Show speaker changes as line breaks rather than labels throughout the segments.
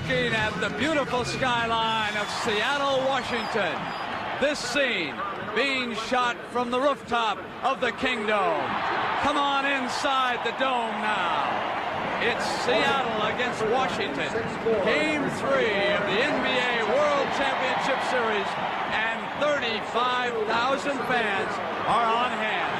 looking at the beautiful skyline of Seattle, Washington. This scene being shot from the rooftop of the Kingdome. Come on inside the dome now. It's Seattle against Washington. Game 3 of the NBA World Championship Series, and 35,000 fans are on hand.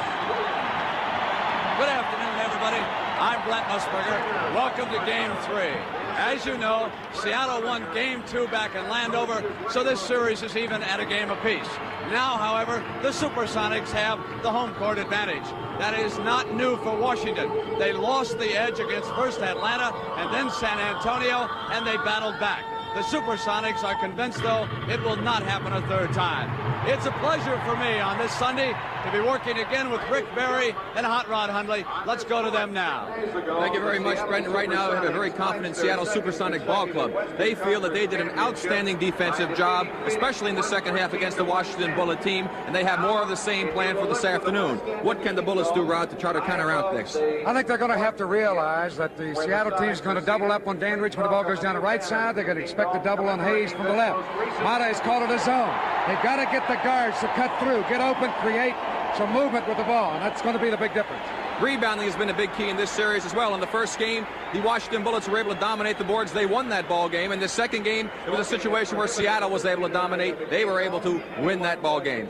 Good afternoon, everybody. I'm Brent Musburger. Welcome to Game 3. As you know, Seattle won Game 2 back in Landover, so this series is even at a game apiece. Now, however, the Supersonics have the home court advantage. That is not new for Washington. They lost the edge against first Atlanta and then San Antonio, and they battled back. The Supersonics are convinced, though, it will not happen a third time. It's a pleasure for me on this Sunday to be working again with Rick Barry and Hot Rod Hundley. Let's go to them now.
Thank you very much, Brendan. Right now, we have a very confident Seattle Supersonic ball club. They feel that they did an outstanding defensive job, especially in the second half against the Washington Bullet team, and they have more of the same plan for this afternoon. What can the Bullets do, Rod, to try to counteract this?
I think they're going to have to realize that the Seattle team is going to double up on Dandridge when the ball goes down the right side. They're going to expect to double on Hayes from the left. Mata has called it a zone. They've got to get the guards to cut through, get open, create some movement with the ball, and that's going to be the big difference.
Rebounding has been a big key in this series as well. In the first game, the Washington Bullets were able to dominate the boards. They won that ball game. In the second game, it was a situation where Seattle was able to dominate. They were able to win that ball game.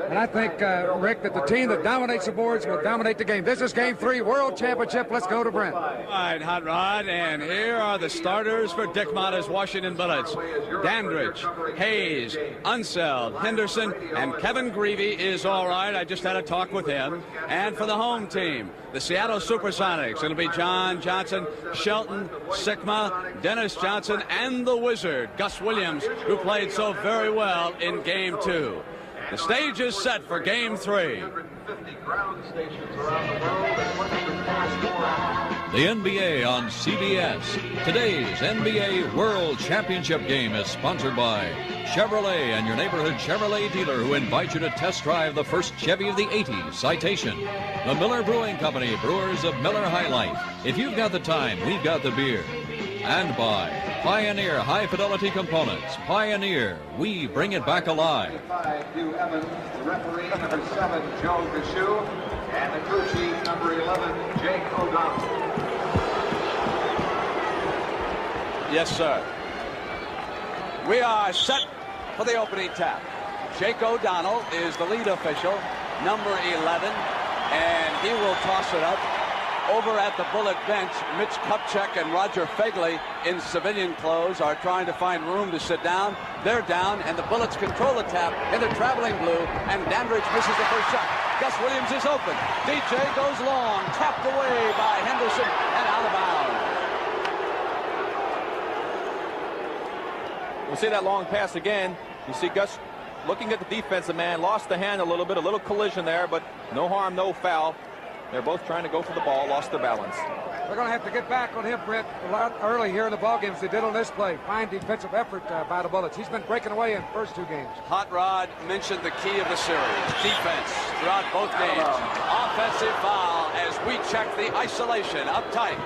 And I think, Rick, that the team that dominates the boards will dominate the game. This is Game 3, World Championship. Let's go to Brent.
All right, Hot Rod, and here are the starters for Dick Motta's Washington Bullets. Dandridge, Hayes, Unseld, Henderson, and Kevin Greavy is all right. I just had a talk with him. And for the home team, the Seattle Supersonics, it'll be John Johnson, Shelton, Sikma, Dennis Johnson, and the Wizard, Gus Williams, who played so very well in Game 2. The stage is set for Game 3.
The NBA on CBS. Today's NBA World Championship game is sponsored by Chevrolet and your neighborhood Chevrolet dealer, who invite you to test drive the first Chevy of the 80s, Citation. The Miller Brewing Company, brewers of Miller High Life. If you've got the time, we've got the beer. And by Pioneer High Fidelity Components. Pioneer, we bring it back alive.
Hugh Evans, the referee, number 7, Joe Gashu, and the crew chief, number 11, Jake O'Donnell.
Yes, sir. We are set for the opening tap. Jake O'Donnell is the lead official, number 11, and he will toss it up. Over at the Bullet bench, Mitch Kupchak and Roger Fegley in civilian clothes are trying to find room to sit down. They're down, and the Bullets control the tap in the traveling blue, and Dandridge misses the first shot. Gus Williams is open. DJ goes long, tapped away by Henderson, and out of bounds.
We'll see that long pass again. You see Gus looking at the defensive man, lost the hand a little bit, a little collision there, but no harm, no foul. They're both trying to go for the ball, lost their balance.
They're going to have to get back on him, Brent, a lot early here in the ball games. They did on this play. Fine defensive effort by the Bullets. He's been breaking away in the first 2 games.
Hot Rod mentioned the key of the series, defense throughout both games. Offensive foul as we check the isolation up tight.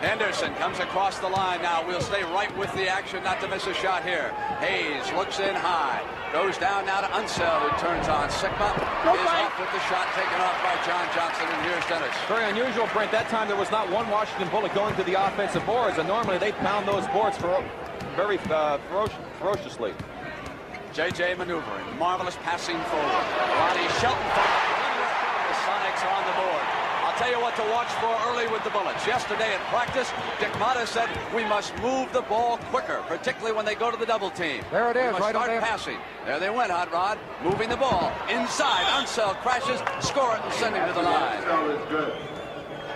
Henderson comes across the line now. We'll stay right with the action, not to miss a shot here. Hayes looks in high. Goes down now to Unseld, who turns on Sikma. Is off with the shot taken off by John Johnson, and here's Dennis.
Very unusual, Brent. That time there was not one Washington Bullet going to the offensive boards, and normally they pound those boards for very ferociously.
JJ maneuvering, marvelous passing forward. Ronnie Shelton from the Sonics are on the board. I'll tell you what to watch for early with the Bullets. Yesterday in practice, Dick Motta said we must move the ball quicker, particularly when they go to the double team.
There it is, right on
start passing. There they went, Hot Rod, moving the ball inside. Unseld crashes, score it, and send him to the line.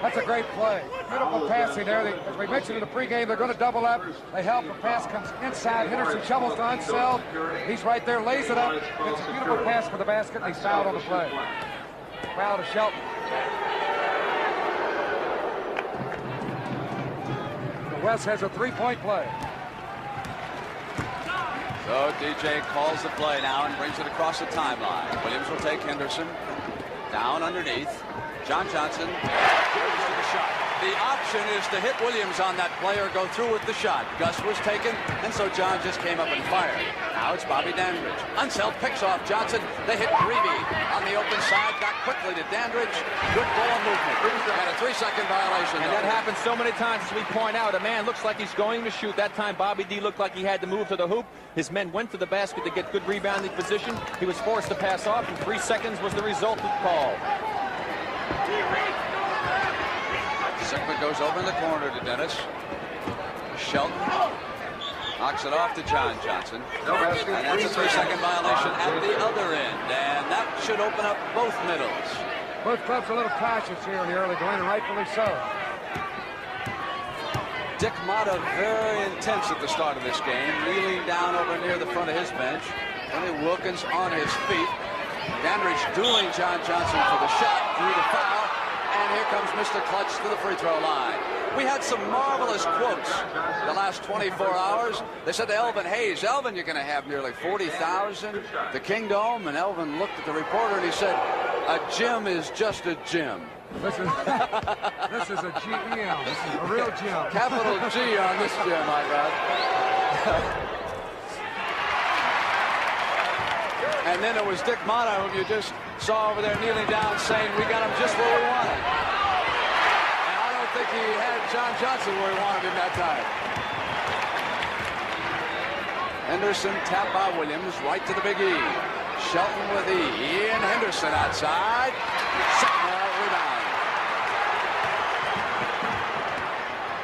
That's a great play. Beautiful passing there. As we mentioned in the pregame, they're going to double up. They help. The pass comes inside. Henderson shovels to Unseld. He's right there, lays it up. It's a beautiful pass for the basket, and he's fouled on the play. Foul to Shelton. West has a 3-point play.
So DJ calls the play now and brings it across the timeline. Williams will take Henderson down underneath. John Johnson goes to the shot. The option is to hit Williams on that play or go through with the shot. Gus was taken, and so John just came up and fired. Now it's Bobby Dandridge. Unseld picks off Johnson. They hit Greavy on the open side. Got quickly to Dandridge. Good ball movement. And a 3-second violation.
And that happens so many times, as we point out. A man looks like he's going to shoot. That time, Bobby D looked like he had to move to the hoop. His men went to the basket to get good rebounding position. He was forced to pass off, and 3 seconds was the result of the call.
Sikma goes over in the corner to Dennis. Shelton knocks it off to John Johnson. And that's a 3-second violation at the other end. And that should open up both middles.
Both clubs a little cautious here in the early going, and rightfully so.
Dick Motta very intense at the start of this game, kneeling down over near the front of his bench. Tony Wilkins on his feet. Dandridge dueling John Johnson for the shot, through the foul. And here comes Mr. Clutch to the free throw line. We had some marvelous quotes the last 24 hours. They said to Elvin Hayes, Elvin, you're going to have nearly 40,000, the Kingdome. And Elvin looked at the reporter and he said, a gym is just a gym.
This is a GEM, a real gym.
Capital G on this gym, my God. And then it was Dick Motta, whom you just saw over there kneeling down, saying, we got him just where we wanted. And I don't think he had John Johnson where he wanted him that time. Henderson tapped by Williams, right to the Big E. Shelton with E. Ian Henderson outside. Sikma rebound.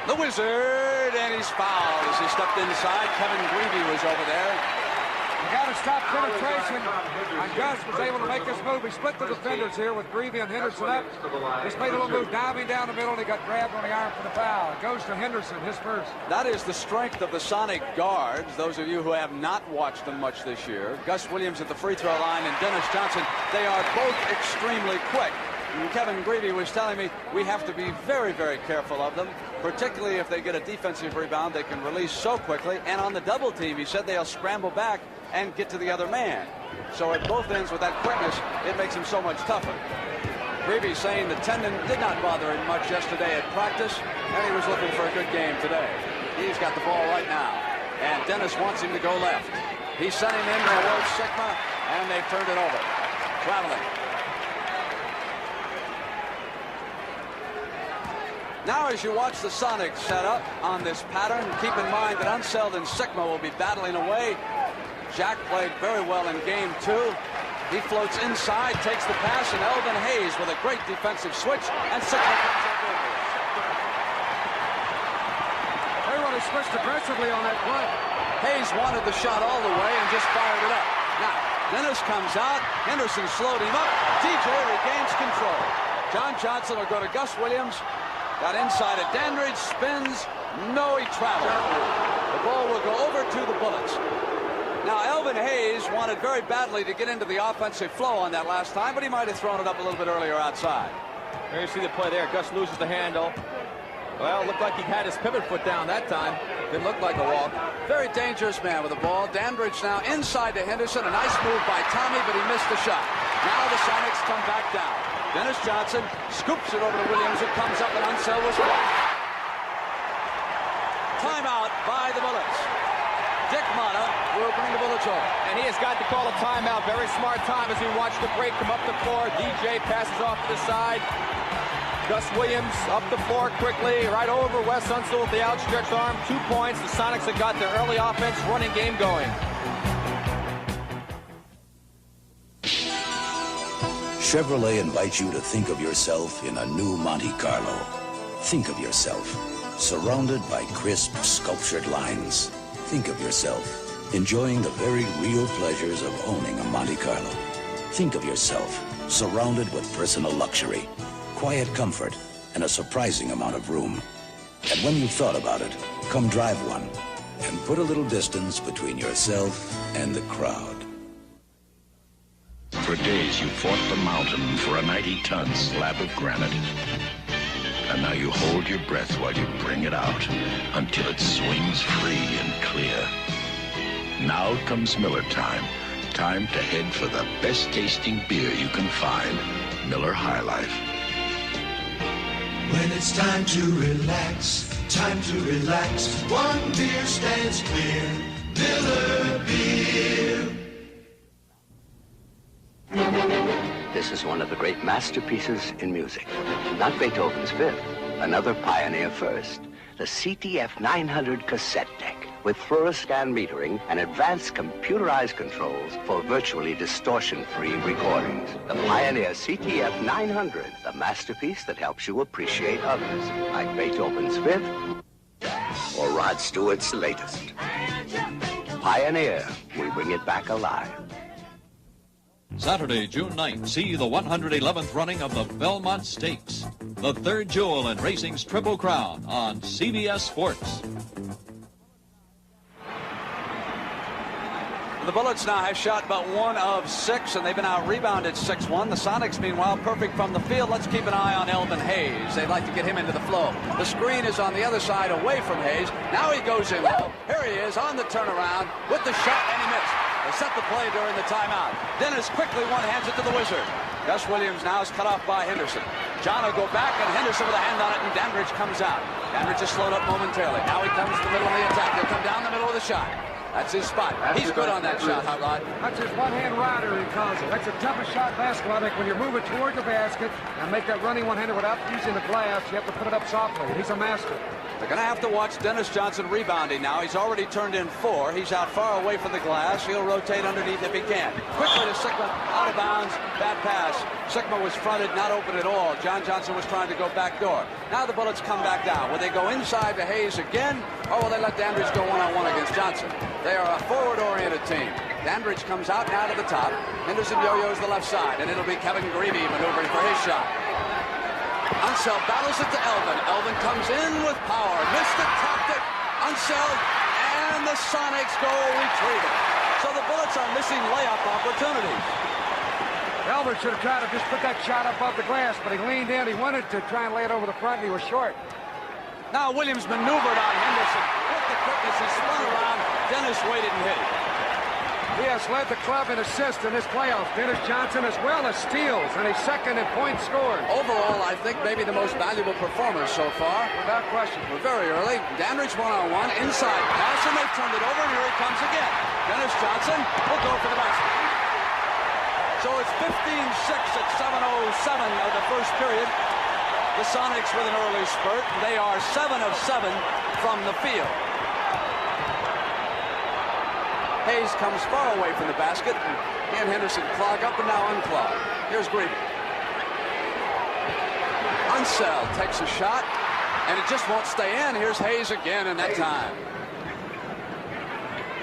The Wizard, and he's fouled as he stepped inside. Kevin Greavy was over there.
You got to stop penetration. And Gus was able to make this move. He split the defenders here with Greavy and Henderson up. Just made a little move diving down the middle, and he got grabbed on the arm for the foul. It goes to Henderson, his first.
That is the strength of the Sonic guards, those of you who have not watched them much this year. Gus Williams at the free throw line and Dennis Johnson, they are both extremely quick. And Kevin Greavy was telling me we have to be very, very careful of them, particularly if they get a defensive rebound. They can release so quickly. And on the double team, he said they'll scramble back and get to the other man. So at both ends with that quickness, it makes him so much tougher. Greavy saying the tendon did not bother him much yesterday at practice, and he was looking for a good game today. He's got the ball right now, and Dennis wants him to go left. He's sent him in towards Sikma, and they've turned it over. Traveling. Now, as you watch the Sonics set up on this pattern, keep in mind that Unseld and Sikma will be battling away. Jack played very well in game 2. He floats inside, takes the pass, and Elvin Hayes with a great defensive switch, and Sikma comes over.
Everyone has switched aggressively on that play.
Hayes wanted the shot all the way and just fired it up. Now, Dennis comes out. Henderson slowed him up. DJ regains control. John Johnson will go to Gus Williams. Got inside at Dandridge, spins. No, he traveled. The ball will go over to the Bullets. Now, Elvin Hayes wanted very badly to get into the offensive flow on that last time, but he might have thrown it up a little bit earlier outside.
There you see the play there. Gus loses the handle. Well, looked like he had his pivot foot down that time. Didn't look like a walk.
Very dangerous man with the ball. Dandridge now inside to Henderson. A nice move by Tommy, but he missed the shot. Now the Sonics come back down. Dennis Johnson scoops it over to Williams, who comes up, and Unseld was blocked. Timeout by the Bullets. Dick Motta will bring the Bullets over.
And he has got to call a timeout. Very smart time as we watch the break come up the floor. DJ passes off to the side. Gus Williams up the floor quickly, right over Wes Unseld with the outstretched arm. 2 points. The Sonics have got their early offense running game going.
Chevrolet invites you to think of yourself in a new Monte Carlo. Think of yourself surrounded by crisp, sculptured lines. Think of yourself enjoying the very real pleasures of owning a Monte Carlo. Think of yourself surrounded with personal luxury, quiet comfort, and a surprising amount of room. And when you've thought about it, come drive one and put a little distance between yourself and the crowd.
For days you fought the mountain for a 90-ton slab of granite. And now you hold your breath while you bring it out until it swings free and clear. Now comes Miller time. Time to head for the best tasting beer you can find, Miller High Life.
When it's time to relax, one beer stands clear, Miller Beer.
This is one of the great masterpieces in music. Not Beethoven's Fifth, another pioneer first. The CTF 900 cassette deck with fluoroscan metering and advanced computerized controls for virtually distortion-free recordings. The Pioneer CTF 900, the masterpiece that helps you appreciate others, like Beethoven's Fifth or Rod Stewart's latest. Pioneer, we bring it back alive.
Saturday, June 9th, see the 111th running of the Belmont Stakes, the third jewel in racing's Triple Crown on CBS Sports.
The Bullets now have shot but 1 of 6, and they've been out-rebounded 6-1. The Sonics, meanwhile, perfect from the field. Let's keep an eye on Elvin Hayes. They'd like to get him into the flow. The screen is on the other side away from Hayes. Now he goes in low. Here he is on the turnaround with the shot, and he missed. They set the play during the timeout. Dennis quickly one-hands it to the Wizard. Gus Williams now is cut off by Henderson. John will go back, and Henderson with a hand on it, and Dandridge comes out. Dandridge is slowed up momentarily. Now he comes to the middle of the attack. He'll come down the middle of the shot. That's his spot. He's good on that shot, Hot Rod.
That's his one-hand rider, he calls it. That's the toughest shot basketball. I think when you're moving toward the basket and make that running one-hander without using the glass, you have to put it up softly. He's a master.
They're going to have to watch Dennis Johnson rebounding now. He's already turned in 4. He's out far away from the glass. He'll rotate underneath if he can. Quickly to Sikma, out of bounds, bad pass. Sikma was fronted, not open at all. John Johnson was trying to go back door. Now the Bullets come back down. Will they go inside to Hayes again, or will they let Dandridge go one-on-one against Johnson? They are a forward-oriented team. Dandridge comes out now to the top. Henderson yo-yos the left side, and it'll be Kevin Greavy maneuvering for his shot. Unseld battles it to Elvin. Elvin comes in with power. Missed it, tapped it. Unseld, and the Sonics go retrieve it. So the Bullets are missing layup opportunities.
Elvin should have tried to just put that shot up off the glass, but he leaned in. He wanted to try and lay it over the front, and he was short.
Now Williams maneuvered on Henderson. With the quickness, he spun around. Dennis waited and hit it.
He has led the club in assists in this playoff. Dennis Johnson as well as steals, and he's second in points scored.
Overall, I think maybe the most valuable performer so far.
Without question.
We're very early. Dandridge one-on-one, inside pass, and they've turned it over, and here he comes again. Dennis Johnson will go for the basket. So it's 15-6 at 7:07 of the first period. The Sonics with an early spurt. They are 7 of 7 from the field. Hayes comes far away from the basket. He and Henderson clog up and now unclog. Here's Greavy. Unseld takes a shot, and it just won't stay in. Here's Hayes again, and that time.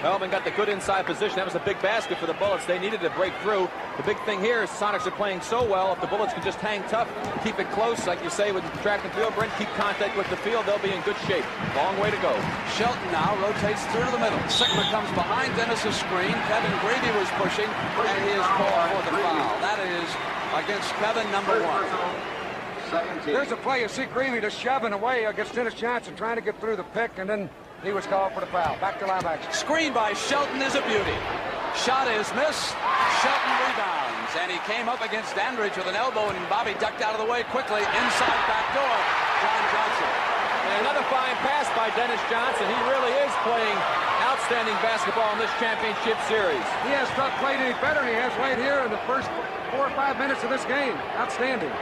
Elvin got the good inside position. That was a big basket for the Bullets. They needed to break through. The big thing here is Sonics are playing so well. If the Bullets can just hang tough, keep it close, like you say with the track and field, Brent, keep contact with the field, they'll be in good shape. Long way to go.
Shelton now rotates through to the middle. Sikma comes behind Dennis's screen. Kevin Greavy was pushing, and he is called for the foul. That is against Kevin, number 1.
There's a play you see Greavy just shoving away against Dennis Johnson, trying to get through the pick, and then he was called for the foul. Back to live action.
Screen by Shelton is a beauty. Shot is missed. Shelton rebounds, and he came up against Dandridge with an elbow, and Bobby ducked out of the way quickly. Inside back door, John Johnson.
And another fine pass by Dennis Johnson. He really is playing outstanding basketball in this championship series.
He has not played any better than he has right here in the first 4 or 5 minutes of this game. Outstanding.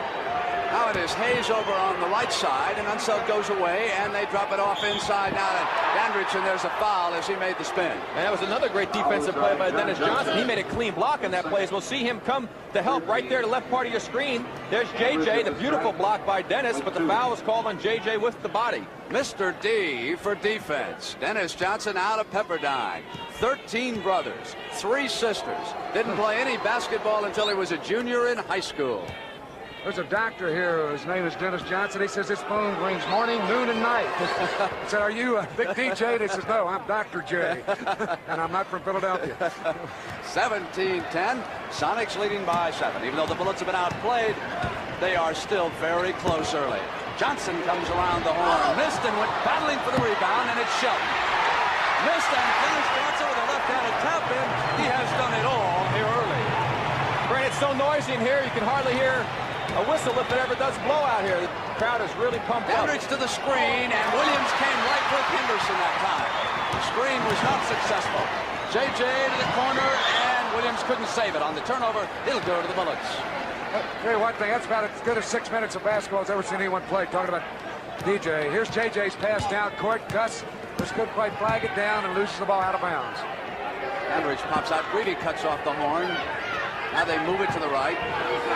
Now it is Hayes over on the right side, and Unseld goes away, and they drop it off inside now to Dandridge, and there's a foul as he made the spin.
And that was another great defensive play by Dennis Johnson. He made a clean block in that play, as we'll see him come to help right there to the left part of your screen. There's JJ, the beautiful block by Dennis, but the foul was called on JJ with the body.
Mr. D for defense. Dennis Johnson out of Pepperdine. 13 brothers, 3 sisters. Didn't play any basketball until he was a junior in high school.
There's a doctor here. His name is Dennis Johnson. He says his phone rings morning, noon, and night. He said, "Are you a big DJ?" And he says, "No, I'm Dr. J, and I'm not from Philadelphia."
17-10. Sonics leading by 7. Even though the Bullets have been outplayed, they are still very close early. Johnson comes around the horn. Missed and went battling for the rebound, and it's Shelton. Missed and Dennis Johnson with a left-handed tap in. He has done it all here early.
Brent, it's so noisy in here, you can hardly hear a whistle if it ever does blow out here. crowd is really pumped up.
Dandridge to the screen, and Williams came right with Henderson that time. The screen was not successful. J.J. to the corner, and Williams couldn't save it. On the turnover, it'll go to the Bullets.
I'll tell you one thing, that's about as good as 6 minutes of basketball as I've ever seen anyone play. Talking about DJ. Here's J.J.'s pass down court. Gus just couldn't quite flag it down and loses the ball out of bounds.
Dandridge pops out. Greedy cuts off the horn. Now they move it to the right.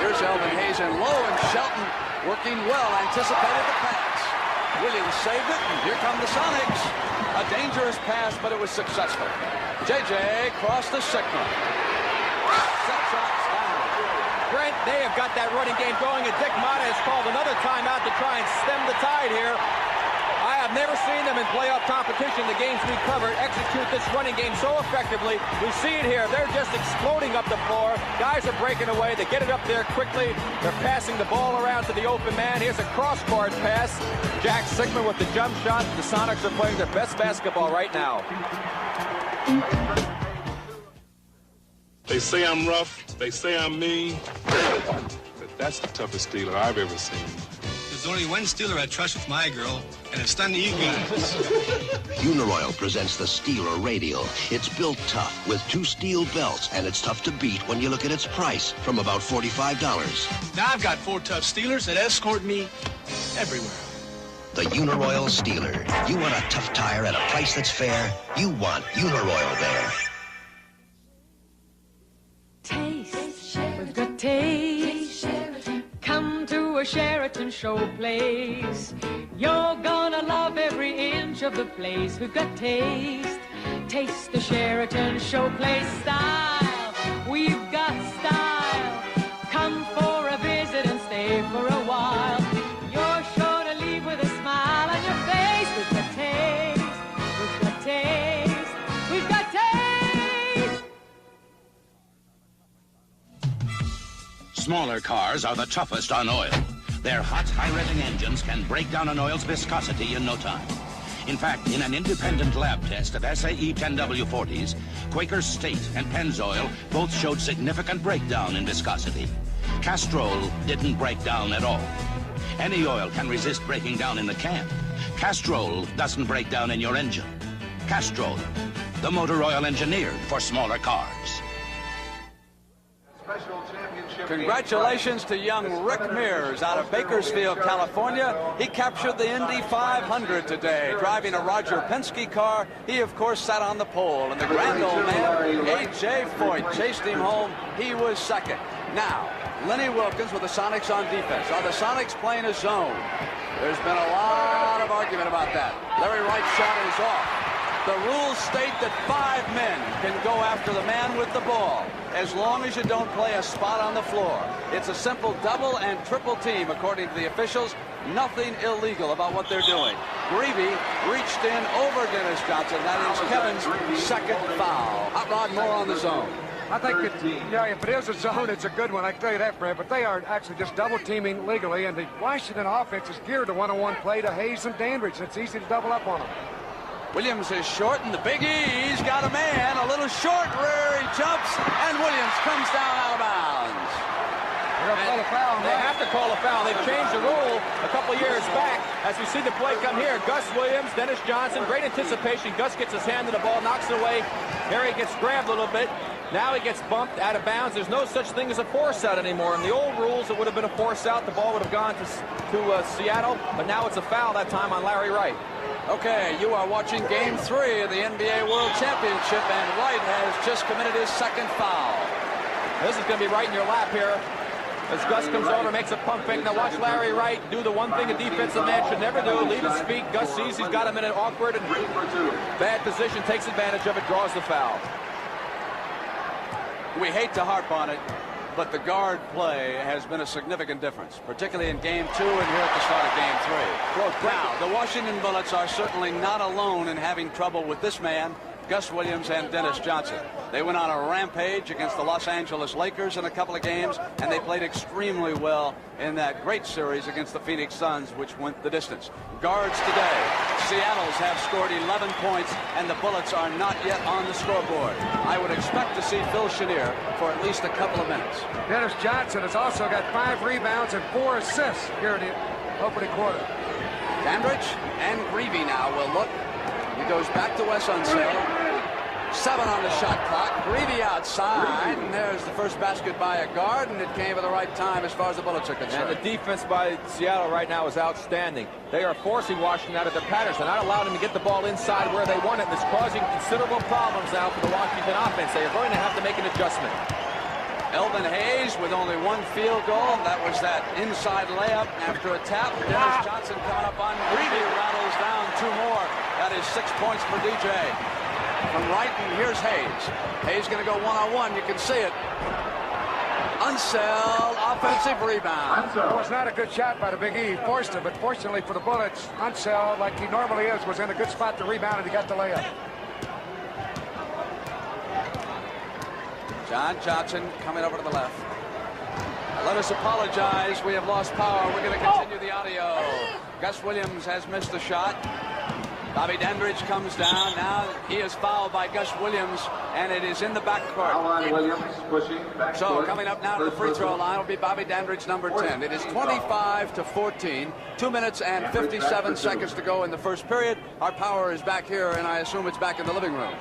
Here's Elvin Hayes and low, and Shelton working well, anticipated the pass. Williams saved it, and here come the Sonics. A dangerous pass, but it was successful. J.J. crossed the Sikma. Set shots down.
Brent, they have got that running game going, and Dick Mata has called another timeout to try and stem the tide here. I have never seen them in playoff competition, the games we covered, execute this running game so effectively. We see it here. They're just exploding up the floor. Guys are breaking away. They get it up there quickly. They're passing the ball around to the open man. Here's a cross-court pass. Jack Sikma with the jump shot. The Sonics are playing their best basketball right now.
They say I'm rough. They say I'm mean. But that's the toughest Steeler I've ever seen.
There's only one Steeler I trust with my girl, and it's done to you guys.
Uniroyal presents the Steeler Radial. It's built tough with 2 steel belts, and it's tough to beat when you look at its price from about $45.
Now I've got 4 tough Steelers that escort me everywhere.
The Uniroyal Steeler. You want a tough tire at a price that's fair? You want Uniroyal there.
Taste, we've got taste. Come to a Sheraton showplace. You're gonna love every inch of the place. We've got taste. Taste the Sheraton showplace style. We've got style. Come for a visit and stay for a while. You're sure to leave with a smile on your face. We've got taste. We've got taste. We've got taste.
Smaller cars are the toughest on oil. Their hot, high-revving engines can break down an oil's viscosity in no time. In fact, in an independent lab test of SAE 10W40s, Quaker State and Pennzoil both showed significant breakdown in viscosity. Castrol didn't break down at all. Any oil can resist breaking down in the can. Castrol doesn't break down in your engine. Castrol, the motor oil engineered for smaller cars.
Congratulations to young Rick Mears out of Bakersfield, California. He captured the Indy 500 today, driving a Roger Penske car. He, of course, sat on the pole, and the grand old man, A.J. Foyt, chased him home. He was second. Now, Lenny Wilkins with the Sonics on defense. Are the Sonics playing a zone? There's been a lot of argument about that. Larry Wright's shot is off. The rules state that 5 men can go after the man with the ball, as long as you don't play a spot on the floor. It's a simple double and triple team, according to the officials. Nothing illegal about what they're doing. Greavy reached in over Dennis Johnson. That is Kevin's second foul. Hot Rod, more on the zone.
I think if it is a zone, it's a good one. I can tell you that, Brad. But they are actually just double teaming legally, and the Washington offense is geared to one-on-one play to Hayes and Dandridge. It's easy to double up on them.
Williams is short, and the Big E's got a man. A little short rear, he jumps, and Williams comes down out of bounds.
They have to call a foul. They've changed the rule a couple years back. As we see the play come here, Gus Williams, Dennis Johnson, great anticipation. Gus gets his hand to the ball, knocks it away. Harry gets grabbed a little bit. Now he gets bumped out of bounds. There's no such thing as a force out anymore. In the old rules, it would have been a force out. The ball would have gone to Seattle, but now it's a foul that time on Larry Wright.
Okay, you are watching Game 3 of the NBA World Championship, and Wright has just committed his second foul.
This is going to be right in your lap here. As Gus comes over, makes a pump fake. Now watch Larry Wright do the one thing a defensive man should never do, leave his feet. Gus sees he's got him in an awkward and bad position, takes advantage of it, draws the foul.
We hate to harp on it, but the guard play has been a significant difference, particularly in Game 2 and here at the start of Game 3. Now, the Washington Bullets are certainly not alone in having trouble with this man, Gus Williams and Dennis Johnson. They went on a rampage against the Los Angeles Lakers in a couple of games, and they played extremely well in that great series against the Phoenix Suns, which went the distance. Guards today, Seattle's have scored 11 points, and the Bullets are not yet on the scoreboard. I would expect to see Phil Chenier for at least a couple of minutes.
Dennis Johnson has also got 5 rebounds and 4 assists here in the opening quarter.
Dandridge and Greavy now will look. He goes back to Wes Unseld. 7 on the shot clock. Greavy outside, and there's the first basket by a guard, and it came at the right time as far as the Bullets are concerned.
And the defense by Seattle right now is outstanding. They are forcing Washington out of their patterns. They're not allowing them to get the ball inside where they want it, and it's causing considerable problems now for the Washington offense. They are going to have to make an adjustment.
Elvin Hayes with only 1 field goal. That was that inside layup after a tap. Dennis Johnson coming up on Greavy, rattles down 2 more. That is 6 points for DJ. From Wrighton, here's Hayes. Hayes going to go one-on-one. You can see it. Unseld, offensive rebound.
It was not a good shot by the Big E. He forced it, but fortunately for the Bullets, Unseld, like he normally is, was in a good spot to rebound, and he got the layup.
John Johnson coming over to the left. Let us apologize. We have lost power. We're going to continue the audio. Gus Williams has missed a shot. Bobby Dandridge comes down. Now he is fouled by Gus Williams, and it is in the backcourt.
Williams pushing back
So
court.
coming up now to the free throw line will be Bobby Dandridge, number 10. It is 25-14. 2 minutes and 57 seconds to go in the first period. Our power is back here, and I assume it's back in the living room.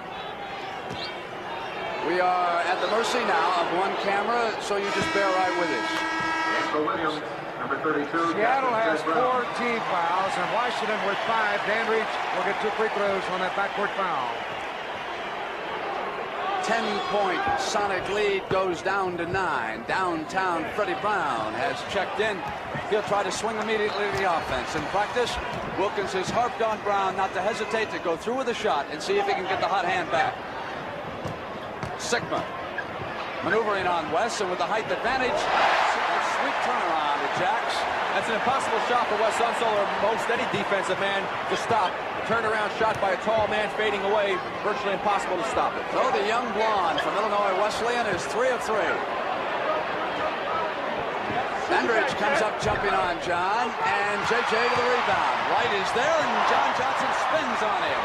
We are at the mercy now of one camera, so you just bear right with us.
For Williams, number 32.
Seattle has 4 team fouls, and Washington with 5. Dandridge will get 2 free throws on that backcourt foul.
10-point Sonic lead goes down to 9. Downtown Freddie Brown has checked in. He'll try to swing immediately to the offense. In practice, Wilkins has harped on Brown not to hesitate to go through with a shot and see if he can get the hot hand back. Sikma maneuvering on Wes, and with the height advantage, a sweet turnaround to Jacks.
That's an impossible shot for Wes Unseld or most any defensive man to stop. Turnaround shot by a tall man fading away, virtually impossible to stop it.
So the young blonde from Illinois Wesleyan is 3 of 3. Dandridge comes up jumping on John, and JJ to the rebound. Wright is there, and John Johnson spins on him.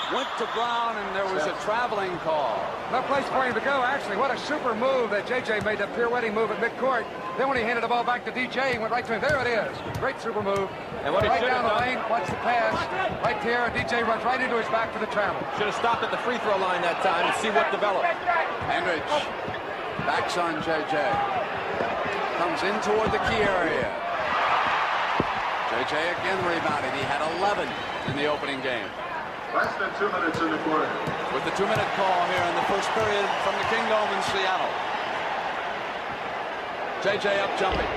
Went to Brown, and there was a traveling call.
No place for him to go, actually. What a super move that JJ made, that pirouetting move at midcourt. Then when he handed the ball back to DJ, he went right to him. There it is. Great super move.
And what he
right
should
down
have
the
done,
lane, watch the pass. Right here, and DJ runs right into his back for the travel.
should have stopped at the free throw line that time and see what developed.
Dandridge backs on JJ. Comes in toward the key area. JJ again rebounding. He had 11 in the opening game.
Less than 2 minutes in the quarter.
With the 2-minute call here in the first period from the Kingdome in Seattle. JJ up jumping.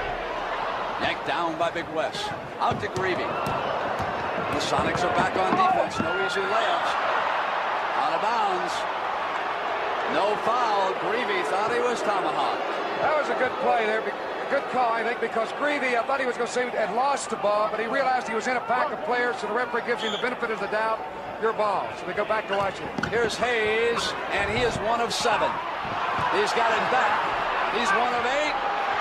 Yanked down by Big Wes. Out to Greavy. The Sonics are back on defense. No easy layups. Out of bounds. No foul. Greavy thought he was tomahawked.
That was a good play there. A good call, I think, because Greavy, I thought he was going to say had lost the ball, but he realized he was in a pack of players, so the referee gives him the benefit of the doubt. Your ball. So they go back to Washington.
Here's Hayes, and he is 1 of 7. He's got it back. He's 1 of 8.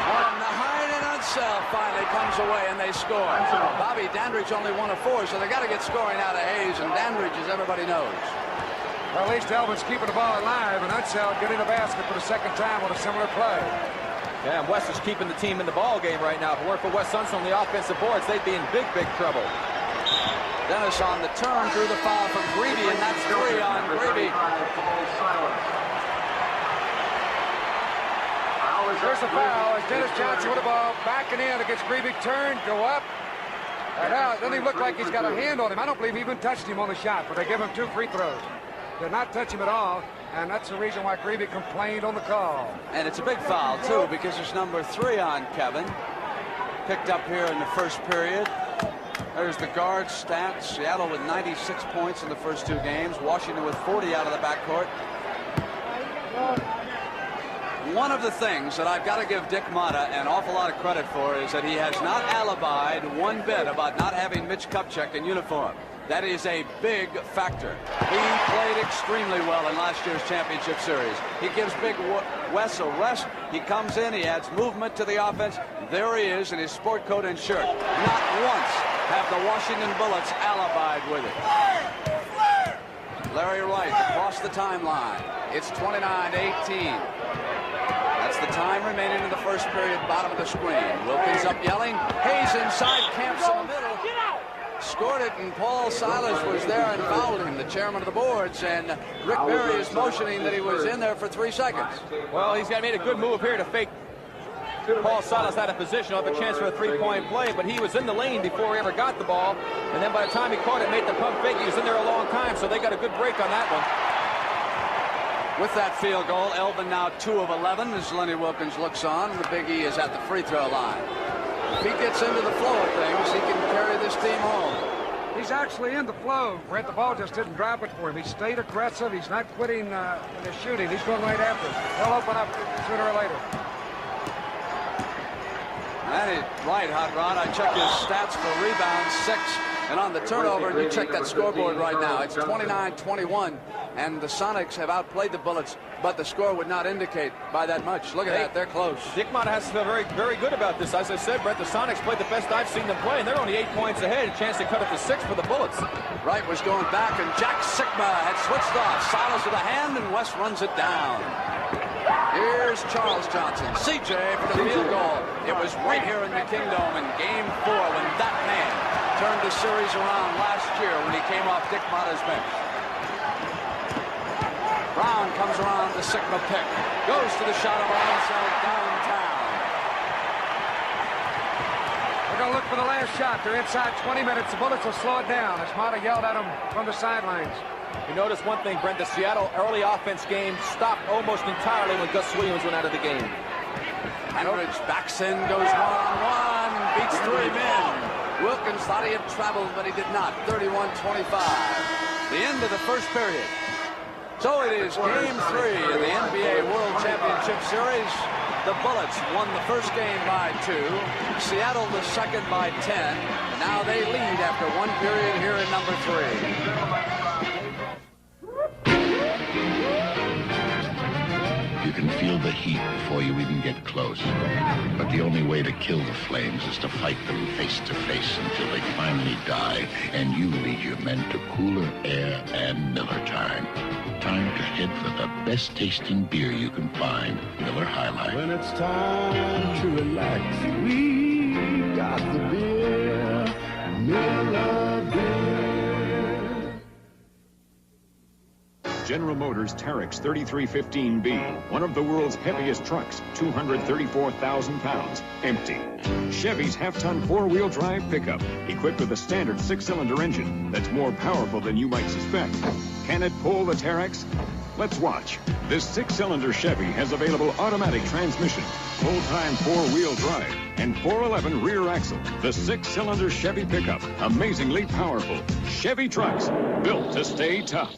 One behind, and Unseld finally comes away, and they score. Bobby Dandridge only 1 of 4, so they got to get scoring out of Hayes, and Dandridge, as everybody knows.
Well, at least Elvin's keeping the ball alive, and Unseld getting the basket for the second time on a similar play.
Yeah, and Wes is keeping the team in the ball game right now. If it weren't for Wes Unseld on the offensive boards, they'd be in big, big trouble.
Dennis on the turn, drew the foul from Greavy, and that's 3 on Greavy.
There's the foul as Dennis Johnson with the ball, backing in against Greavy, turn, go up. And now it doesn't even look like he's got a hand on him. I don't believe he even touched him on the shot, but they give him 2 free throws. Did not touch him at all, and that's the reason why Greavy complained on the call.
And it's a big foul, too, because there's number 3 on Kevin. Picked up here in the first period. There's the guard stats. Seattle with 96 points in the first 2 games. Washington with 40 out of the backcourt. One of the things that I've got to give Dick Motta an awful lot of credit for is that he has not alibied one bit about not having Mitch Kupchak in uniform. That is a big factor. He played extremely well in last year's championship series. He gives Big Wes a rest. He comes in, he adds movement to the offense. There he is in his sport coat and shirt. Not once have the Washington Bullets alibied with it. Larry Wright across the timeline. It's 29-18. That's the time remaining in the first period, bottom of the screen. Wilkins up yelling. Hayes inside, camps in the middle. Scored it, and Paul Silas was there and fouled him, the chairman of the boards, and Rick Berry is motioning that he was in there for 3 seconds.
Well, he's made a good move here to fake. Paul Silas had a position, have a chance for a three-point play, but he was in the lane before he ever got the ball, and then by the time he caught it, made the pump fake. He was in there a long time, so they got a good break on that one.
With that field goal, Elvin now 2 of 11 as Lenny Wilkins looks on. The Big E is at the free throw line. If he gets into the flow of things, he can carry this team home.
He's actually in the flow, Brent. The ball just didn't drop it for him. He stayed aggressive. He's not quitting in his shooting. He's going right after it. He'll open up sooner or later.
That is right, Hot Rod. I checked his stats for rebounds, 6. And on the turnover, and you check that scoreboard right now, it's 29-21. And the Sonics have outplayed the Bullets, but the score would not indicate by that much. Look at that, they're close.
Sikma has to feel very, very good about this. As I said, Brett, the Sonics played the best I've seen them play, and they're only 8 points ahead. A chance to cut it to 6 for the Bullets.
Wright was going back, and Jack Sikma had switched off. Silas with a hand, and West runs it down. Here's Charles Johnson. CJ for the field goal. It was right here in the Kingdome in Game 4 when that man turned the series around last year when he came off Dick Motta's bench. Brown comes around the Sikma pick. Goes to the shot of Unseld downtown.
They're going to look for the last shot. They're inside 20 minutes. The Bullets will slow it down as Motta yelled at them from the sidelines.
You notice one thing, Brent, the Seattle early offense game stopped almost entirely when Gus Williams went out of the game.
Henrich backs in, goes one-on-one, beats 3 men. Wilkins thought he had traveled, but he did not. 31-25. The end of the first period. So it is Game 3 of the NBA World Championship Series. The Bullets won the first game by 2. Seattle the second by 10. And now they lead after 1 period here in number 3.
You can feel the heat before you even get close. But the only way to kill the flames is to fight them face to face until they finally die, and you lead your men to cooler air and Miller time. Time to head for the best tasting beer you can find, Miller High Life.
When it's time to relax, we got the beer, Miller beer.
General Motors Terex 3315B, one of the world's heaviest trucks, 234,000 pounds, empty. Chevy's half-ton four-wheel drive pickup, equipped with a standard 6-cylinder engine that's more powerful than you might suspect. Can it pull the Terex? Let's watch. This 6-cylinder Chevy has available automatic transmission, full-time four-wheel drive, and 411 rear axle. The 6-cylinder Chevy pickup, amazingly powerful. Chevy trucks, built to stay tough.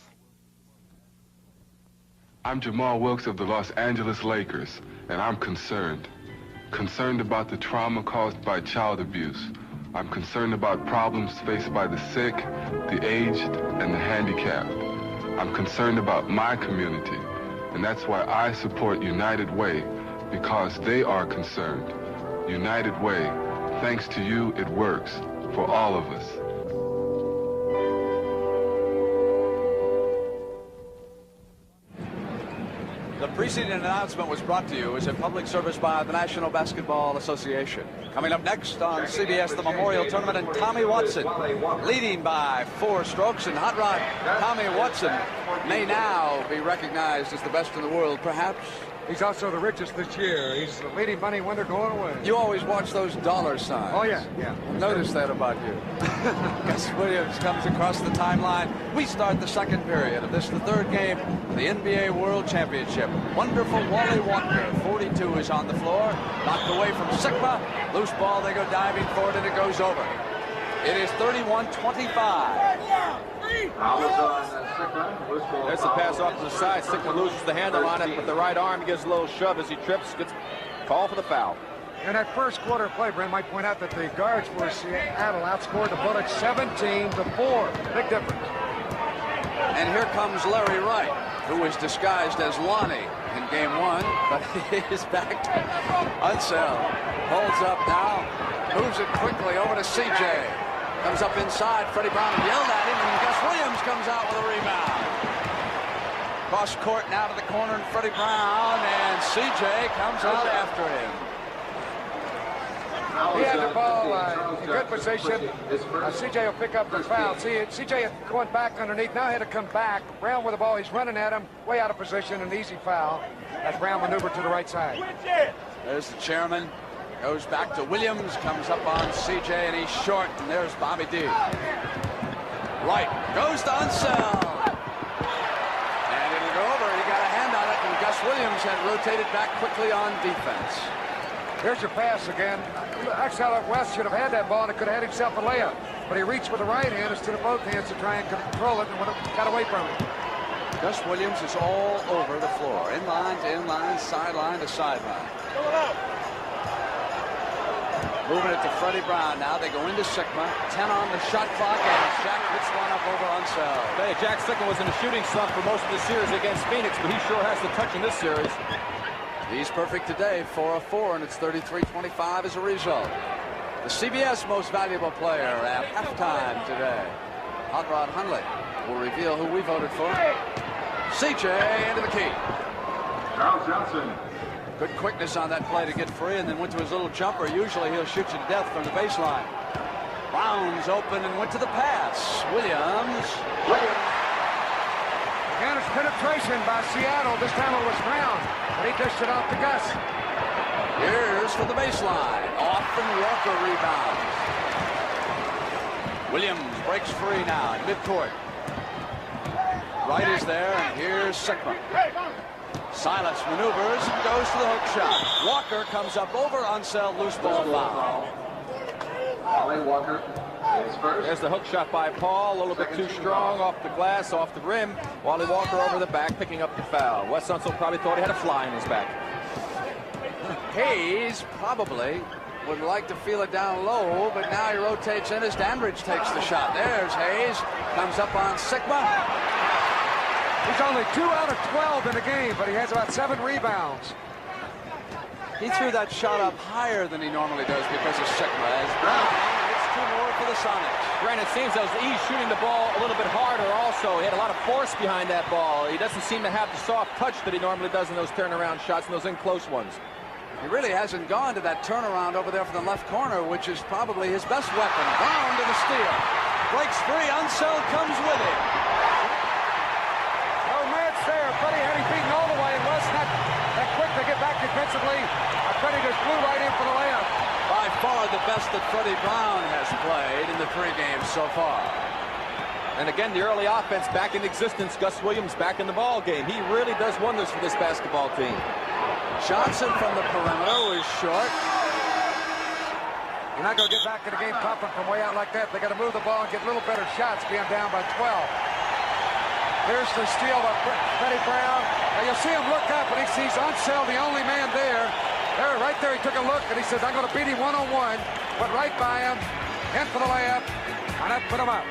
I'm Jamal Wilkes of the Los Angeles Lakers, and I'm concerned. Concerned about the trauma caused by child abuse. I'm concerned about problems faced by the sick, the aged, and the handicapped. I'm concerned about my community, and that's why I support United Way, because they are concerned. United Way, thanks to you, it works for all of us.
The preceding announcement was brought to you as a public service by the National Basketball Association. Coming up next on CBS, the Memorial Tournament, and Tommy Watson leading by 4 strokes. And Hot Rod, Tommy Watson may now be recognized as the best in the world, perhaps.
He's also the richest this year. He's the leading money winner going away.
You always watch those dollar signs.
Oh, yeah, yeah.
Notice that about you. Gus Williams comes across the timeline. We start the second period of this, the third game of the NBA World Championship. Wonderful Wally Walker, 42, is on the floor. Knocked away from Sikma. Loose ball, they go diving for it, and it goes over. It is 31-25.
There's the pass off to the side. Sikma loses the handle on it with the right arm. He gives a little shove as he trips. Gets called for the foul.
In that first quarter of play, Brent might point out that the guards for Seattle outscored the Bullets 17-4. Big difference.
And here comes Larry Wright, who was disguised as Lonnie in game 1, but he is back. Unseld holds up now, moves it quickly over to CJ. Comes up inside, Freddie Brown yelled at him, and Gus Williams comes out with a rebound. Cross court now to the corner, and Freddie Brown, and CJ comes out after him.
He had the ball in good position. CJ will pick up the foul. See, CJ going back underneath. Now he had to come back. Brown with the ball. He's running at him. Way out of position. An easy foul. As Brown maneuvered to the right side.
There's the chairman. Goes back to Williams. Comes up on CJ, and he's short. And there's Bobby D. Right. Goes to Unseld. And it'll go over. He got a hand on it, and Gus Williams had rotated back quickly on defense.
Here's your pass again. Axel West should have had that ball and could have had himself a layup. But he reached with the right hand instead of both hands to try and control it and got away from it.
Gus Williams is all over the floor. Inline to inline, sideline to sideline. Moving it to Freddie Brown now. They go into Sikma. 10 on the shot clock, and Jack hits one up over Unseld.
Hey, Jack Sikma was in a shooting slump for most of the series against Phoenix, but he sure has the touch in this series.
He's perfect today, 4 of 4, and it's 33-25 as a result. The CBS most valuable player at halftime today. Hot Rod Hundley will reveal who we voted for. CJ into the key.
Charles Johnson.
Good quickness on that play to get free, and then went to his little jumper. Usually he'll shoot you to death from the baseline. Brown's open and went to the pass. Williams.
Again, it's penetration by Seattle. This time it was Brown. And he dished it off to Gus.
Here's for the baseline. Off and Walker rebounds. Williams breaks free now in midcourt. Wright is there, and here's Sikma. Silas maneuvers and goes to the hook shot. Walker comes up over Unseld, loose ball foul.
Ollie Walker is first.
There's the hook shot by Paul, a little bit too strong off the glass, off the rim. Wally Walker over the back, picking up the foul. Wes Unseld probably thought he had a fly in his back.
Hayes probably would like to feel it down low, but now he rotates in as Dandridge takes the shot. There's Hayes, comes up on Sikma.
He's only 2 out of 12 in the game, but he has about 7 rebounds.
He threw that shot up higher than he normally does because of Sikma. As Brown gets 2 more for the Sonics.
Grant, it seems as he's shooting the ball a little bit harder also. He had a lot of force behind that ball. He doesn't seem to have the soft touch that he normally does in those turnaround shots and those in-close ones.
He really hasn't gone to that turnaround over there from the left corner, which is probably his best weapon. Brown to the steal. Breaks free. Unseld comes with him.
No match there. Freddie had him beaten all the way and was not that quick to get back defensively. Freddie just flew right in for the layup.
By far the best that Freddie Brown has played in the 3 games so far.
And again, the early offense back in existence. Gus Williams back in the ball game. He really does wonders for this basketball team.
Johnson from the perimeter was short.
You're not going to get back in the game popping from way out like that. They got to move the ball and get little better shots, being down by 12. Here's the steal by Freddie Brown. Now you'll see him look up, and he sees Unseld, the only man there. There, right there, he took a look, and he says, I'm going to beat him one-on-one. Went right by him, in for the layup, and that put him up.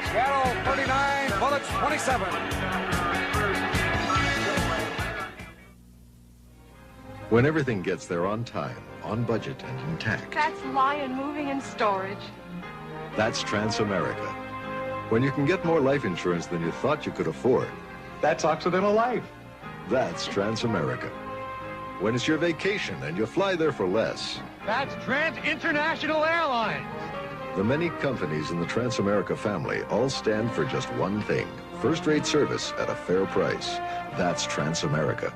Seattle 39, Bullets 27.
When everything gets there on time, on budget, and intact.
That's Lion Moving and Storage.
That's Transamerica. When you can get more life insurance than you thought you could afford. That's Occidental Life. That's Transamerica. When it's your vacation and you fly there for less.
That's Trans International Airlines.
The many companies in the Transamerica family all stand for just one thing. First-rate service at a fair price. That's Transamerica.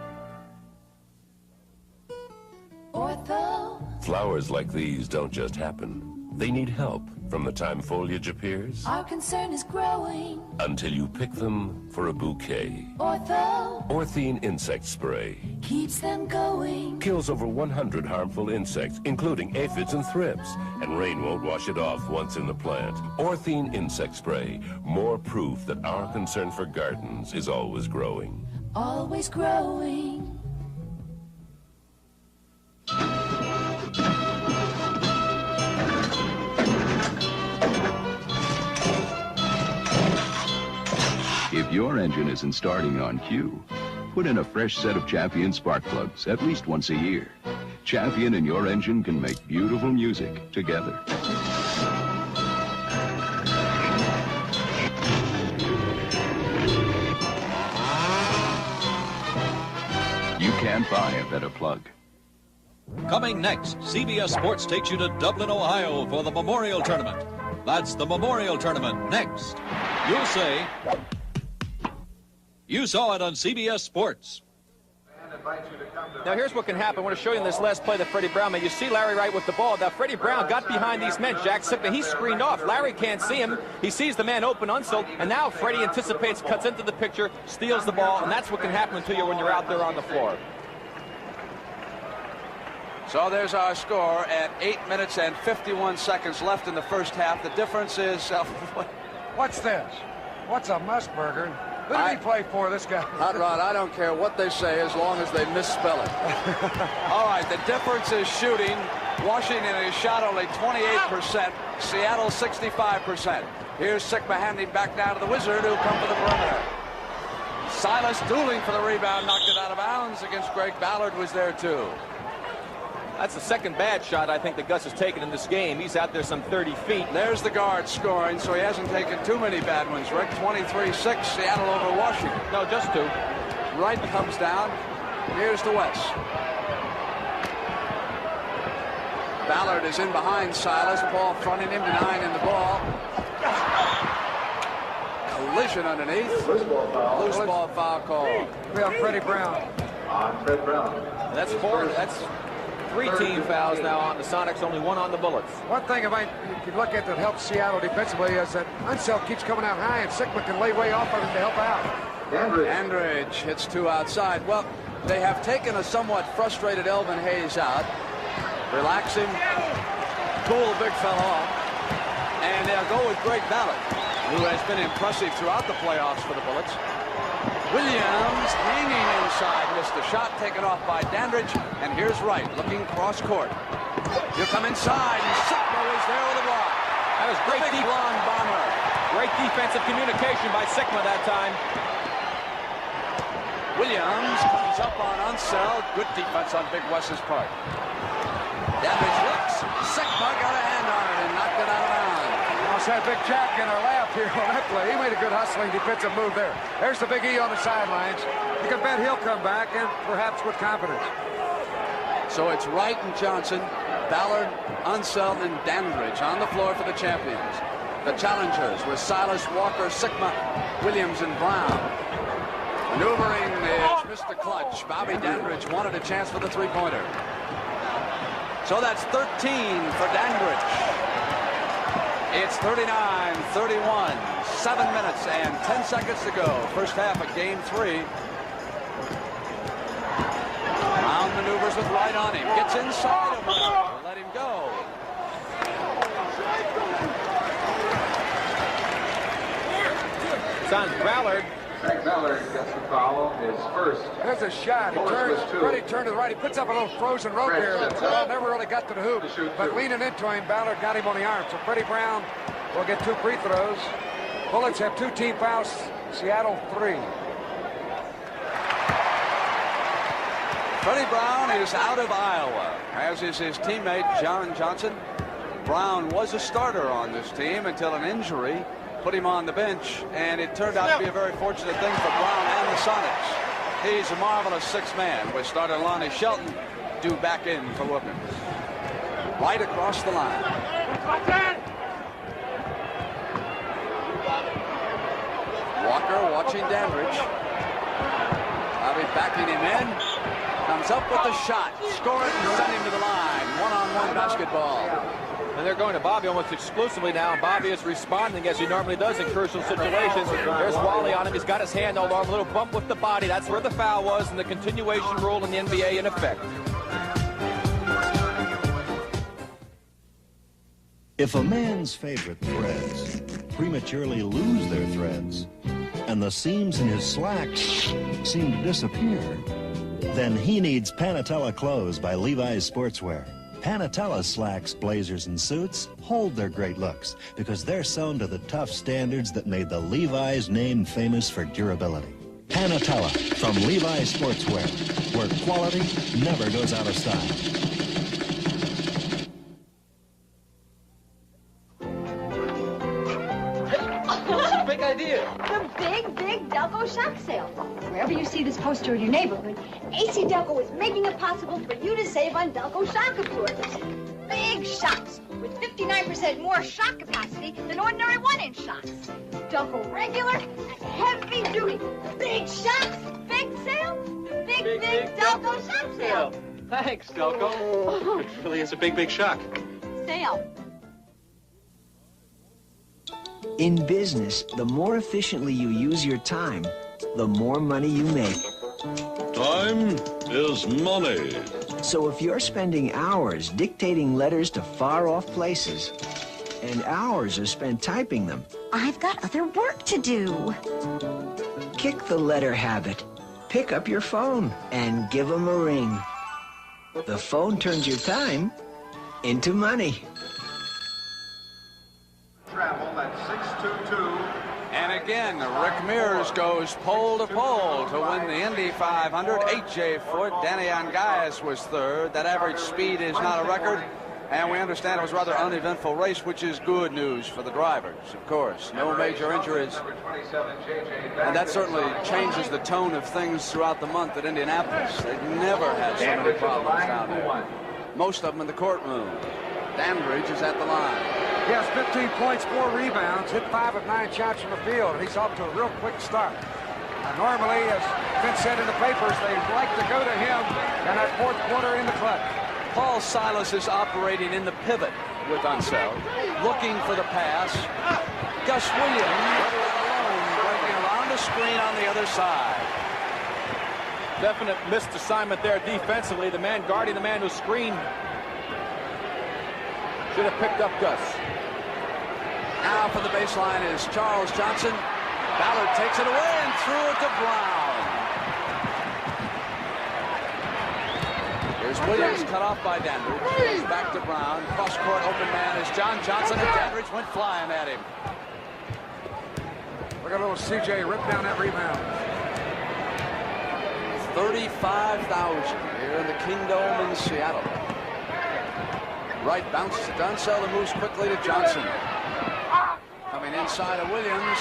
Flowers like these don't just happen. They need help from the time foliage appears
Our concern is growing
until you pick them for a bouquet. Orthene insect spray
keeps them going.
kills over 100 harmful insects, including aphids and thrips, and rain won't wash it off once in the plant. Orthene insect spray, more proof that our concern for gardens is always growing.
Always growing.
If your engine isn't starting on cue, put in a fresh set of Champion spark plugs at least once a year. Champion and your engine can make beautiful music together. can't buy a better plug.
Coming next, CBS Sports takes you to Dublin, Ohio for the Memorial Tournament. That's the Memorial Tournament next. You'll say, you saw it on CBS Sports.
Now here's what can happen. I want to show you in this last play that Freddie Brown made. You see Larry Wright with the ball. Now Freddie Brown got behind these men. Jack Sikma, he's screened off. Larry can't see him. He sees the man open, Unseld, and now Freddie anticipates, cuts into the picture, steals the ball, and that's what can happen to you when you're out there on the floor.
So there's our score at 8 minutes and 51 seconds left in the first half. The difference is...
What's this? What's a Musburger? Who did he play for, this guy?
Hot Rod, I don't care what they say as long as they misspell it. All right, the difference is shooting. Washington has shot only 28%. Seattle 65%. Here's Sikma handing back down to the Wizard, who come for the perimeter. Silas dueling for the rebound, knocked it out of bounds against Greg Ballard, was there too.
That's the second bad shot I think that Gus has taken in this game. He's out there some 30 feet.
There's the guard scoring, so he hasn't taken too many bad ones, Rick. 23-6, Seattle over Washington.
No, just two.
Wright comes down. Here's to West. Ballard is in behind Silas. Paul fronting him, denying in the ball. Collision underneath. Loose ball foul call.
On Freddie Brown.
On Fred Brown.
That's four. That's 3 team fouls now on the Sonics, only 1 on the Bullets.
One thing you can look at that helps Seattle defensively is that Unseld keeps coming out high, and Sikma can lay way off of him to help out.
Andridge hits 2 outside. Well, they have taken a somewhat frustrated Elvin Hayes out, relax him, cool the big fella off, and they'll go with Greg Ballard, who has been impressive throughout the playoffs for the Bullets. Williams hanging inside, missed a shot taken off by Dandridge, and here's Wright looking cross court. He'll come inside, and Sikma is there with a block.
That was great
blonde bomber.
Great defensive communication by Sikma that time.
Williams comes up on Unseld. Good defense on Big Wes's part. Dandridge looks. Sikma got a hand on it and knocked it out of bounds.
Almost had Big Jack in our lap here on that play. He made a good hustling defensive move there. There's the Big E on the sidelines. You can bet he'll come back, and perhaps with confidence.
So it's Wright and Johnson, Ballard, Unseld, and Dandridge on the floor for the champions. The challengers with Silas, Walker, Sikma, Williams, and Brown. Maneuvering is Mr. Clutch. Bobby Dandridge wanted a chance for the three-pointer. So that's 13 for Dandridge. It's 39-31, 7 minutes and 10 seconds to go. First half of game 3. Brown maneuvers with Wright on him. Gets inside of him. Let him go.
It's on Ballard.
Greg Ballard gets the foul, his first.
There's a shot. He turns, Freddie turned to the right. He puts up a little frozen rope here. Never really got to the hoop. But leaning into him, Ballard got him on the arm. So Freddie Brown will get 2 free throws. Bullets have 2 team fouls. Seattle 3.
Freddie Brown is out of Iowa, as is his teammate John Johnson. Brown was a starter on this team until an injury put him on the bench, and it turned out to be a very fortunate thing for Brown and the Sonics. He's a marvelous 6th man with starter Lonnie Shelton due back in for Wilkins. Right across the line. Walker watching Dandridge. Bobby backing him in. Comes up with the shot. Score it and send him to the line. One-on-one basketball.
And they're going to Bobby almost exclusively now. And Bobby is responding as he normally does in crucial situations. There's Wally on him. He's got his hand all over. A little bump with the body. That's where the foul was, and the continuation rule in the NBA in effect.
If a man's favorite threads prematurely lose their threads, and the seams in his slacks seem to disappear, then he needs Panatella Clothes by Levi's Sportswear. Panatella slacks, blazers, and suits hold their great looks because they're sewn to the tough standards that made the Levi's name famous for durability. Panatella from Levi's Sportswear, where quality never goes out of style.
Pick
idea.
The big Delco shock sale. Wherever you see this poster in your neighborhood, AC Delco is making it possible for you to save on Delco shock absorbers. Big shocks with 59% more shock capacity than ordinary 1-inch shocks. Delco regular and heavy duty. Big shocks, big sale, big Delco shock sale.
Thanks, Delco. It really is a big shock.
Sale.
In business, the more efficiently you use your time, the more money you make.
Time is money.
So if you're spending hours dictating letters to far-off places, and hours are spent typing them,
I've got other work to do.
kick the letter habit. Pick up your phone and give them a ring. The phone turns your time into money.
Travel at 622.
And again, Rick Mears goes pole to pole to win the Indy 500. 8J Foot. Danny Angayas was third. That average speed is not a record. And we understand it was a rather uneventful race, which is good news for the drivers, of course. No major injuries. And that certainly changes the tone of things throughout the month at Indianapolis. They've never had so many problems down there. Most of them in the courtroom. Dandridge is at the line.
He has 15 points, 4 rebounds, hit 5 of 9 shots from the field, and he's off to a real quick start. Normally, as Vince said in the papers, they like to go to him in that fourth quarter in the clutch.
Paul Silas is operating in the pivot with Unseld, looking for the pass. Gus Williams alone, breaking around the screen on the other side.
Definite missed assignment there defensively. The man guarding the man who screened should have picked up Gus.
Now for the baseline is Charles Johnson. Ballard takes it away and threw it to Brown. Here's Williams cut off by Dandridge. Goes back to Brown. Cross court open man is John Johnson, and Dandridge went flying at him.
Look at little CJ rip down that rebound.
35,000 here in the Kingdome in Seattle. Wright bounces to Unseld and moves quickly to Johnson. Coming inside of Williams.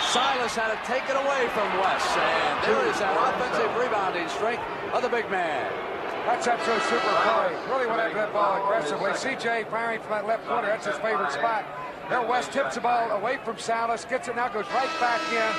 Silas had to take it away from West. And there is that offensive rebounding strength of the big man.
That's absolute super play. Really went after that ball aggressively. CJ firing from that left corner. That's his favorite spot. There, West tips the ball away from Salas, gets it now, goes right back in,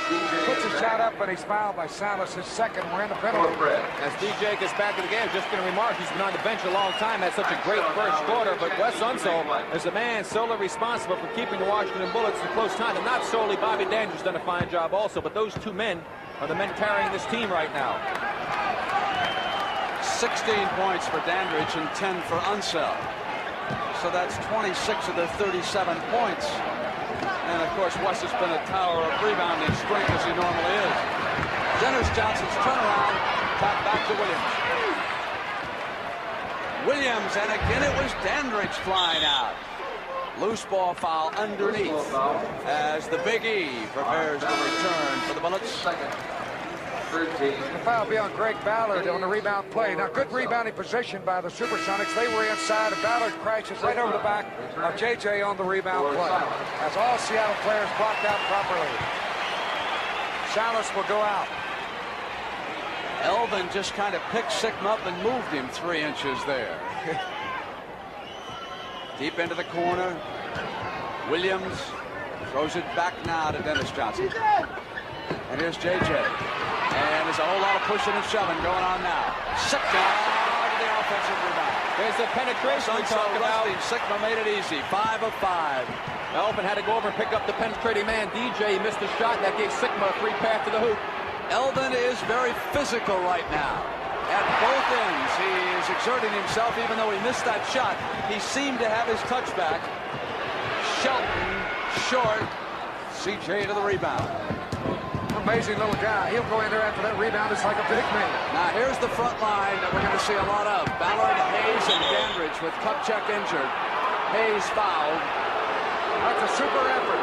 puts a shot up, but he's fouled by Salas, his second. We're in the penalty.
As DJ gets back in the game, just going to remark, he's been on the bench a long time, had such a great first quarter, but Wes Unseld is the man solely responsible for keeping the Washington Bullets in close time, and not solely Bobby Dandridge done a fine job also, but those two men are the men carrying this team right now.
16 points for Dandridge and 10 for Unseld. So that's 26 of their 37 points. And, of course, West has been a tower of rebounding strength as he normally is. Dennis Johnson's turnaround, tap back to Williams. Williams, and again it was Dandridge flying out. Loose ball foul underneath as the Big E prepares to return for the Bullets.
The foul will be on Greg Ballard on the rebound play. Now, good rebounding position by the Supersonics. They were inside, and Ballard crashes right over the back of JJ on the rebound play. As all Seattle players blocked out properly. Salas will go out.
Elvin just kind of picked Sikma up and moved him 3 inches there. Deep into the corner. Williams throws it back now to Dennis Johnson. And here's JJ. And there's a whole lot of pushing and shoving going on now. Sikma to the offensive rebound.
There's the penetration we talked about.
Sikma made it easy. 5 of 5.
Elvin had to go over and pick up the penetrating man. DJ missed a shot, and that gave Sikma a free path to the hoop.
Elvin is very physical right now. At both ends, he is exerting himself, even though he missed that shot. He seemed to have his touchback. Shelton, short. CJ to the rebound.
Amazing little guy. He'll go in there after that rebound. It's like a big man.
Now, here's the front line that we're going to see a lot of. Ballard, Hayes, and Dandridge with Kupchak injured. Hayes fouled.
That's a super effort.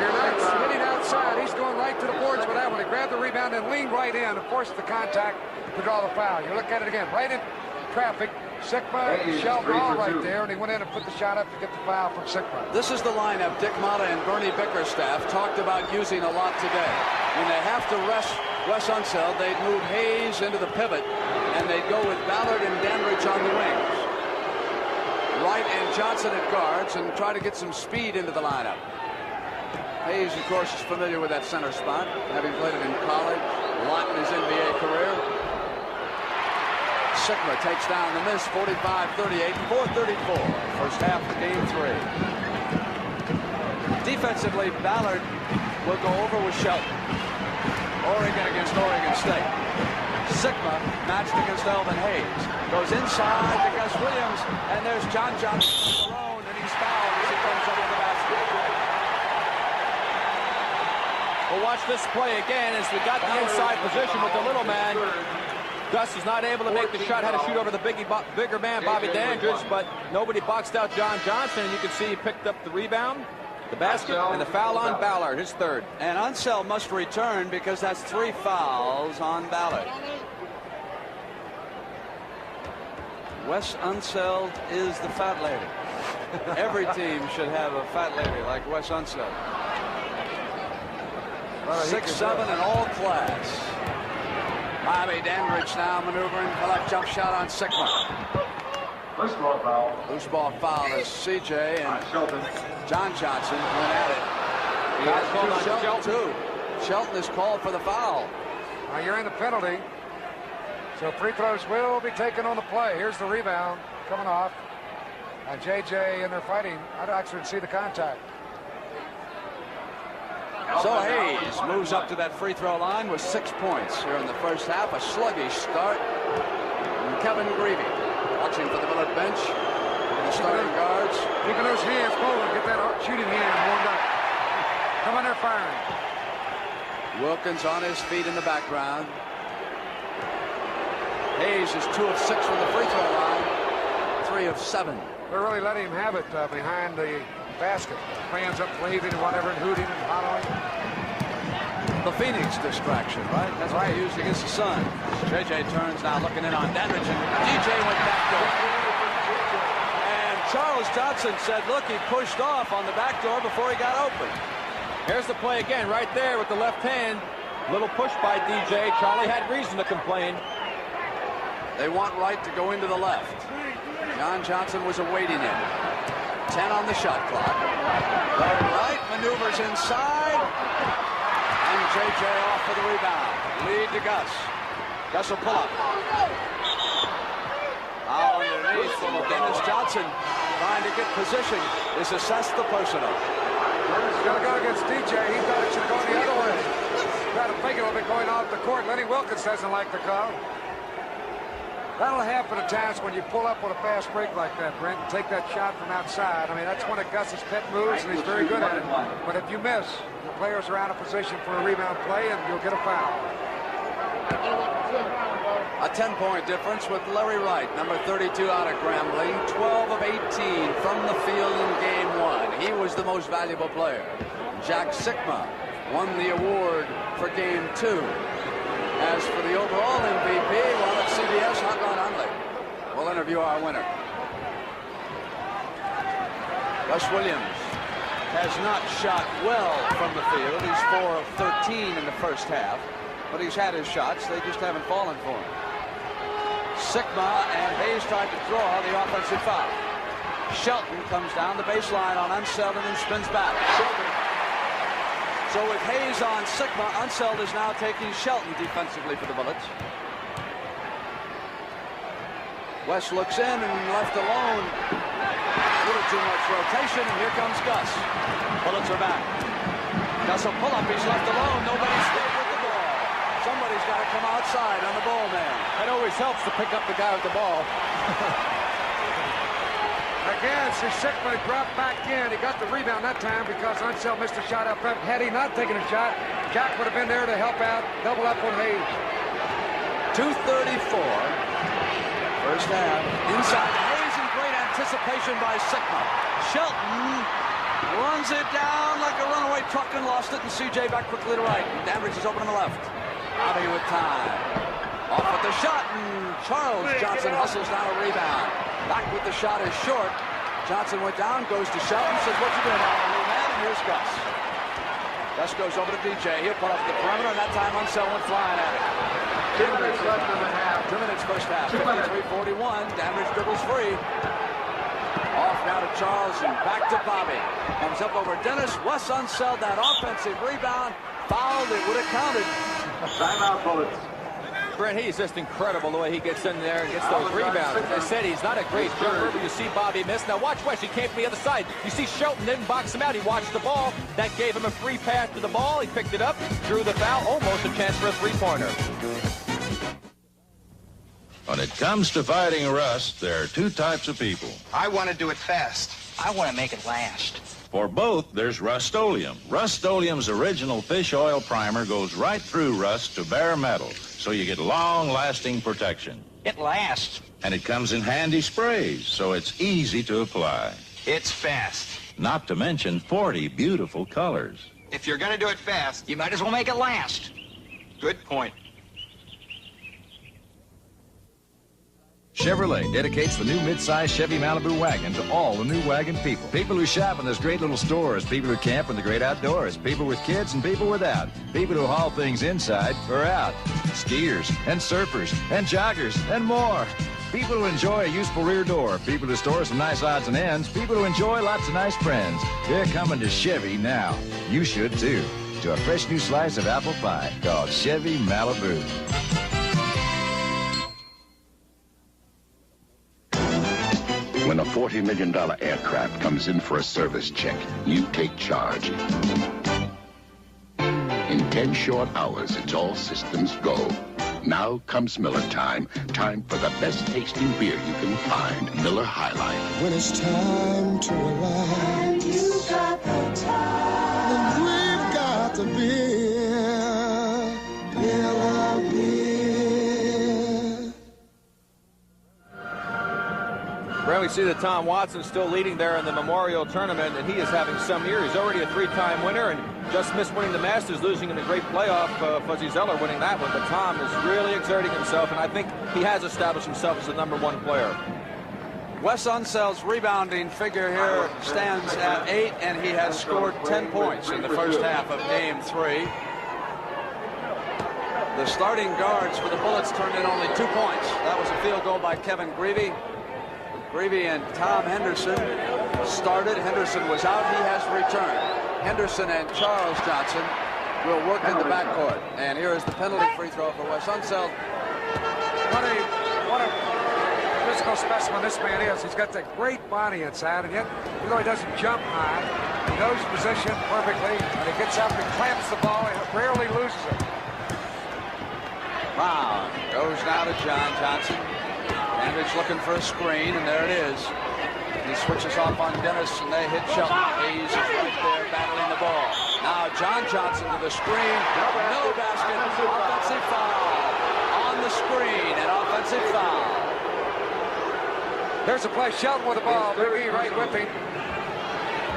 You're not hitting outside. He's going right to the boards with that one. He grabbed the rebound and leaned right in and forced the contact to draw the foul. You look at it again. Right in traffic. Sikma, Shelton all right there, and he went in and put the shot up to get the foul from Sikma.
This is the lineup Dick Motta and Bernie Bickerstaff talked about using a lot today. When they have to rest Wes Unseld, they'd move Hayes into the pivot, and they'd go with Ballard and Dandridge on the wings. Wright and Johnson at guards, and try to get some speed into the lineup. Hayes, of course, is familiar with that center spot, having played it in college, a lot in his NBA career. Sikma takes down the miss, 45-38, 4:34. First half of game 3. Defensively, Ballard will go over with Shelton. Oregon against Oregon State. Sikma matched against Elvin Hayes. Goes inside to Gus Williams, and there's John Johnson alone, and he's fouled as he comes up with the basket.
We'll watch this play again as we got the inside position with the little man. Gus is not able to make the shot, had to shoot over the bigger man, Bobby Dandridge, but nobody boxed out John Johnson, and you can see he picked up the rebound, the basket, and the foul on Ballard, his third.
And Unseld must return because that's 3 fouls on Ballard. Wes Unseld is the fat lady. Every team should have a fat lady like Wes Unseld. 6'7" in all class. Bobby Dandridge now maneuvering for that jump shot on Sikma.
Loose ball foul.
Loose ball foul is CJ, and John Johnson went at it. Got called on Shelton too. Shelton is called for the foul.
You're in the penalty. So free throws will be taken on the play. Here's the rebound coming off. JJ and they're fighting. I actually see the contact.
So Hayes moves up to that free throw line with 6 points here in the first half. A sluggish start. And Kevin Greavy watching for the Millard bench. The starting guards.
Keeping those hands forward. Get that shooting hand warmed up. Come on, they're firing.
Wilkins on his feet in the background. Hayes is 2 of 6 from the free throw line. 3 of 7.
They're really letting him have it behind the basket. Fans up waving and whatever and hooting and hollering.
The Phoenix distraction, right? That's what they used against the Sun. JJ turns now looking in on Dandridge, and DJ went back door. And Charles Johnson said, look, he pushed off on the back door before he got open.
Here's the play again right there with the left hand. Little push by DJ. Charlie had reason to complain.
They want Wright to go into the left. John Johnson was awaiting him. 10 on the shot clock. Wright maneuvers inside. And JJ off for the rebound. Lead to Gus. Gus will pull up. Out underneath from Dennis Johnson. Trying to get position. Is assessed the personal.
He's got to go against DJ. He thought it should go the other way. Try to fake it a little bit going off the court. Lenny Wilkins doesn't like the call. That'll happen at times when you pull up with a fast break like that, Brent, and take that shot from outside. I mean, that's one of Gus's pet moves, and he's very good at it. But if you miss, the players are out of position for a rebound play, and you'll get a foul.
A 10-point difference with Larry Wright, number 32 out of Grambling, 12 of 18 from the field in game 1. He was the most valuable player. Jack Sikma won the award for game 2. As for the overall MVP, well, at CBS, Hotline Hundley will interview our winner. Gus Williams has not shot well from the field. He's 4 of 13 in the first half, but he's had his shots. They just haven't fallen for him. Sikma and Hayes tried to draw the offensive foul. Shelton comes down the baseline on Unseld and then spins back. So with Hayes on Sikma, Unseld is now taking Shelton defensively for the Bullets. West looks in and left alone. A little too much rotation, and here comes Gus. Bullets are back. Gus will pull up. He's left alone. Nobody's stayed with the ball. Somebody's got to come outside on the ball man.
It always helps to pick up the guy with the ball.
Again, see Sikma dropped back in. He got the rebound that time because Unseld missed a shot up front. Had he not taken a shot, Jack would have been there to help out, double up on Hayes.
2:34. First half. Inside Hayes in great anticipation by Sikma. Shelton runs it down like a runaway truck and lost it, and CJ back quickly to right. Dandridge is open on the left. Bobby with time. Off with the shot, and Charles Johnson hustles down a rebound. Back with the shot is short. Johnson went down, goes to Shelton, says, what you doing down there, man? And here's Gus. Gus goes over to DJ. He'll put up the perimeter, and that time Unseld went flying at it.
2 minutes left in the half.
2 minutes first half. 53-41. Dandridge dribbles free. Off now to Charles and back to Bobby. Comes up over Dennis. Wes Unseld, that offensive rebound. Fouled. It would have counted.
Timeout, Bullets.
Brent, he's just incredible the way he gets in there and gets those rebounds. As I said, he's not a great jumper, but you see Bobby miss. Now watch Wes. He came from the other side. You see Shelton didn't box him out. He watched the ball. That gave him a free pass to the ball. He picked it up, drew the foul, almost a chance for a three-pointer.
When it comes to fighting rust, there are two types of people.
I want to do it fast. I want to make it last.
For both, there's Rust-Oleum. Rust-Oleum's original fish oil primer goes right through rust to bare metal, so you get long-lasting protection.
It lasts.
And it comes in handy sprays, so it's easy to apply.
It's fast.
Not to mention 40 beautiful colors.
If you're going to do it fast, you might as well make it last. Good point.
Chevrolet dedicates the new midsize Chevy Malibu wagon to all the new wagon people. People who shop in those great little stores, people who camp in the great outdoors, people with kids and people without, people who haul things inside or out, skiers and surfers and joggers and more. People who enjoy a useful rear door, people who store some nice odds and ends, people who enjoy lots of nice friends. They're coming to Chevy now. You should too. To a fresh new slice of apple pie called Chevy Malibu.
When a $40 million aircraft comes in for a service check, you take charge. In 10 short hours, it's all systems go. Now comes Miller time. Time for the best tasting beer you can find. Miller High Life.
When it's time to relax, you got the time, and we've got the beer. Miller beer.
Brent, we see that Tom Watson still leading there in the Memorial Tournament, and he is having some year. He's already a three-time winner and just missed winning the Masters, losing in a great playoff. Fuzzy Zeller winning that one, but Tom is really exerting himself, and I think he has established himself as the #1 player.
Wes Unseld's rebounding figure here stands at 8, and he has scored 10 points in the first half of Game 3. The starting guards for the Bullets turned in only 2 points. That was a field goal by Kevin Greavy. Greavy and Tom Henderson started. Henderson was out. He has returned. Henderson and Charles Johnson will work in the backcourt. And here is the penalty free throw for Wes Unseld.
What a physical specimen this man is. He's got that great body inside, and yet, even though he doesn't jump high, he knows position perfectly, and he gets up and clamps the ball, and rarely loses it.
Brown goes now to John Johnson. Dandridge looking for a screen, and there it is. He switches off on Dennis, and they hit Shelton. Hayes is right there battling the ball. Now John Johnson to the screen. No basket. Offensive foul. On the screen, an offensive foul.
There's a play. Shelton with the ball. Big E right with him.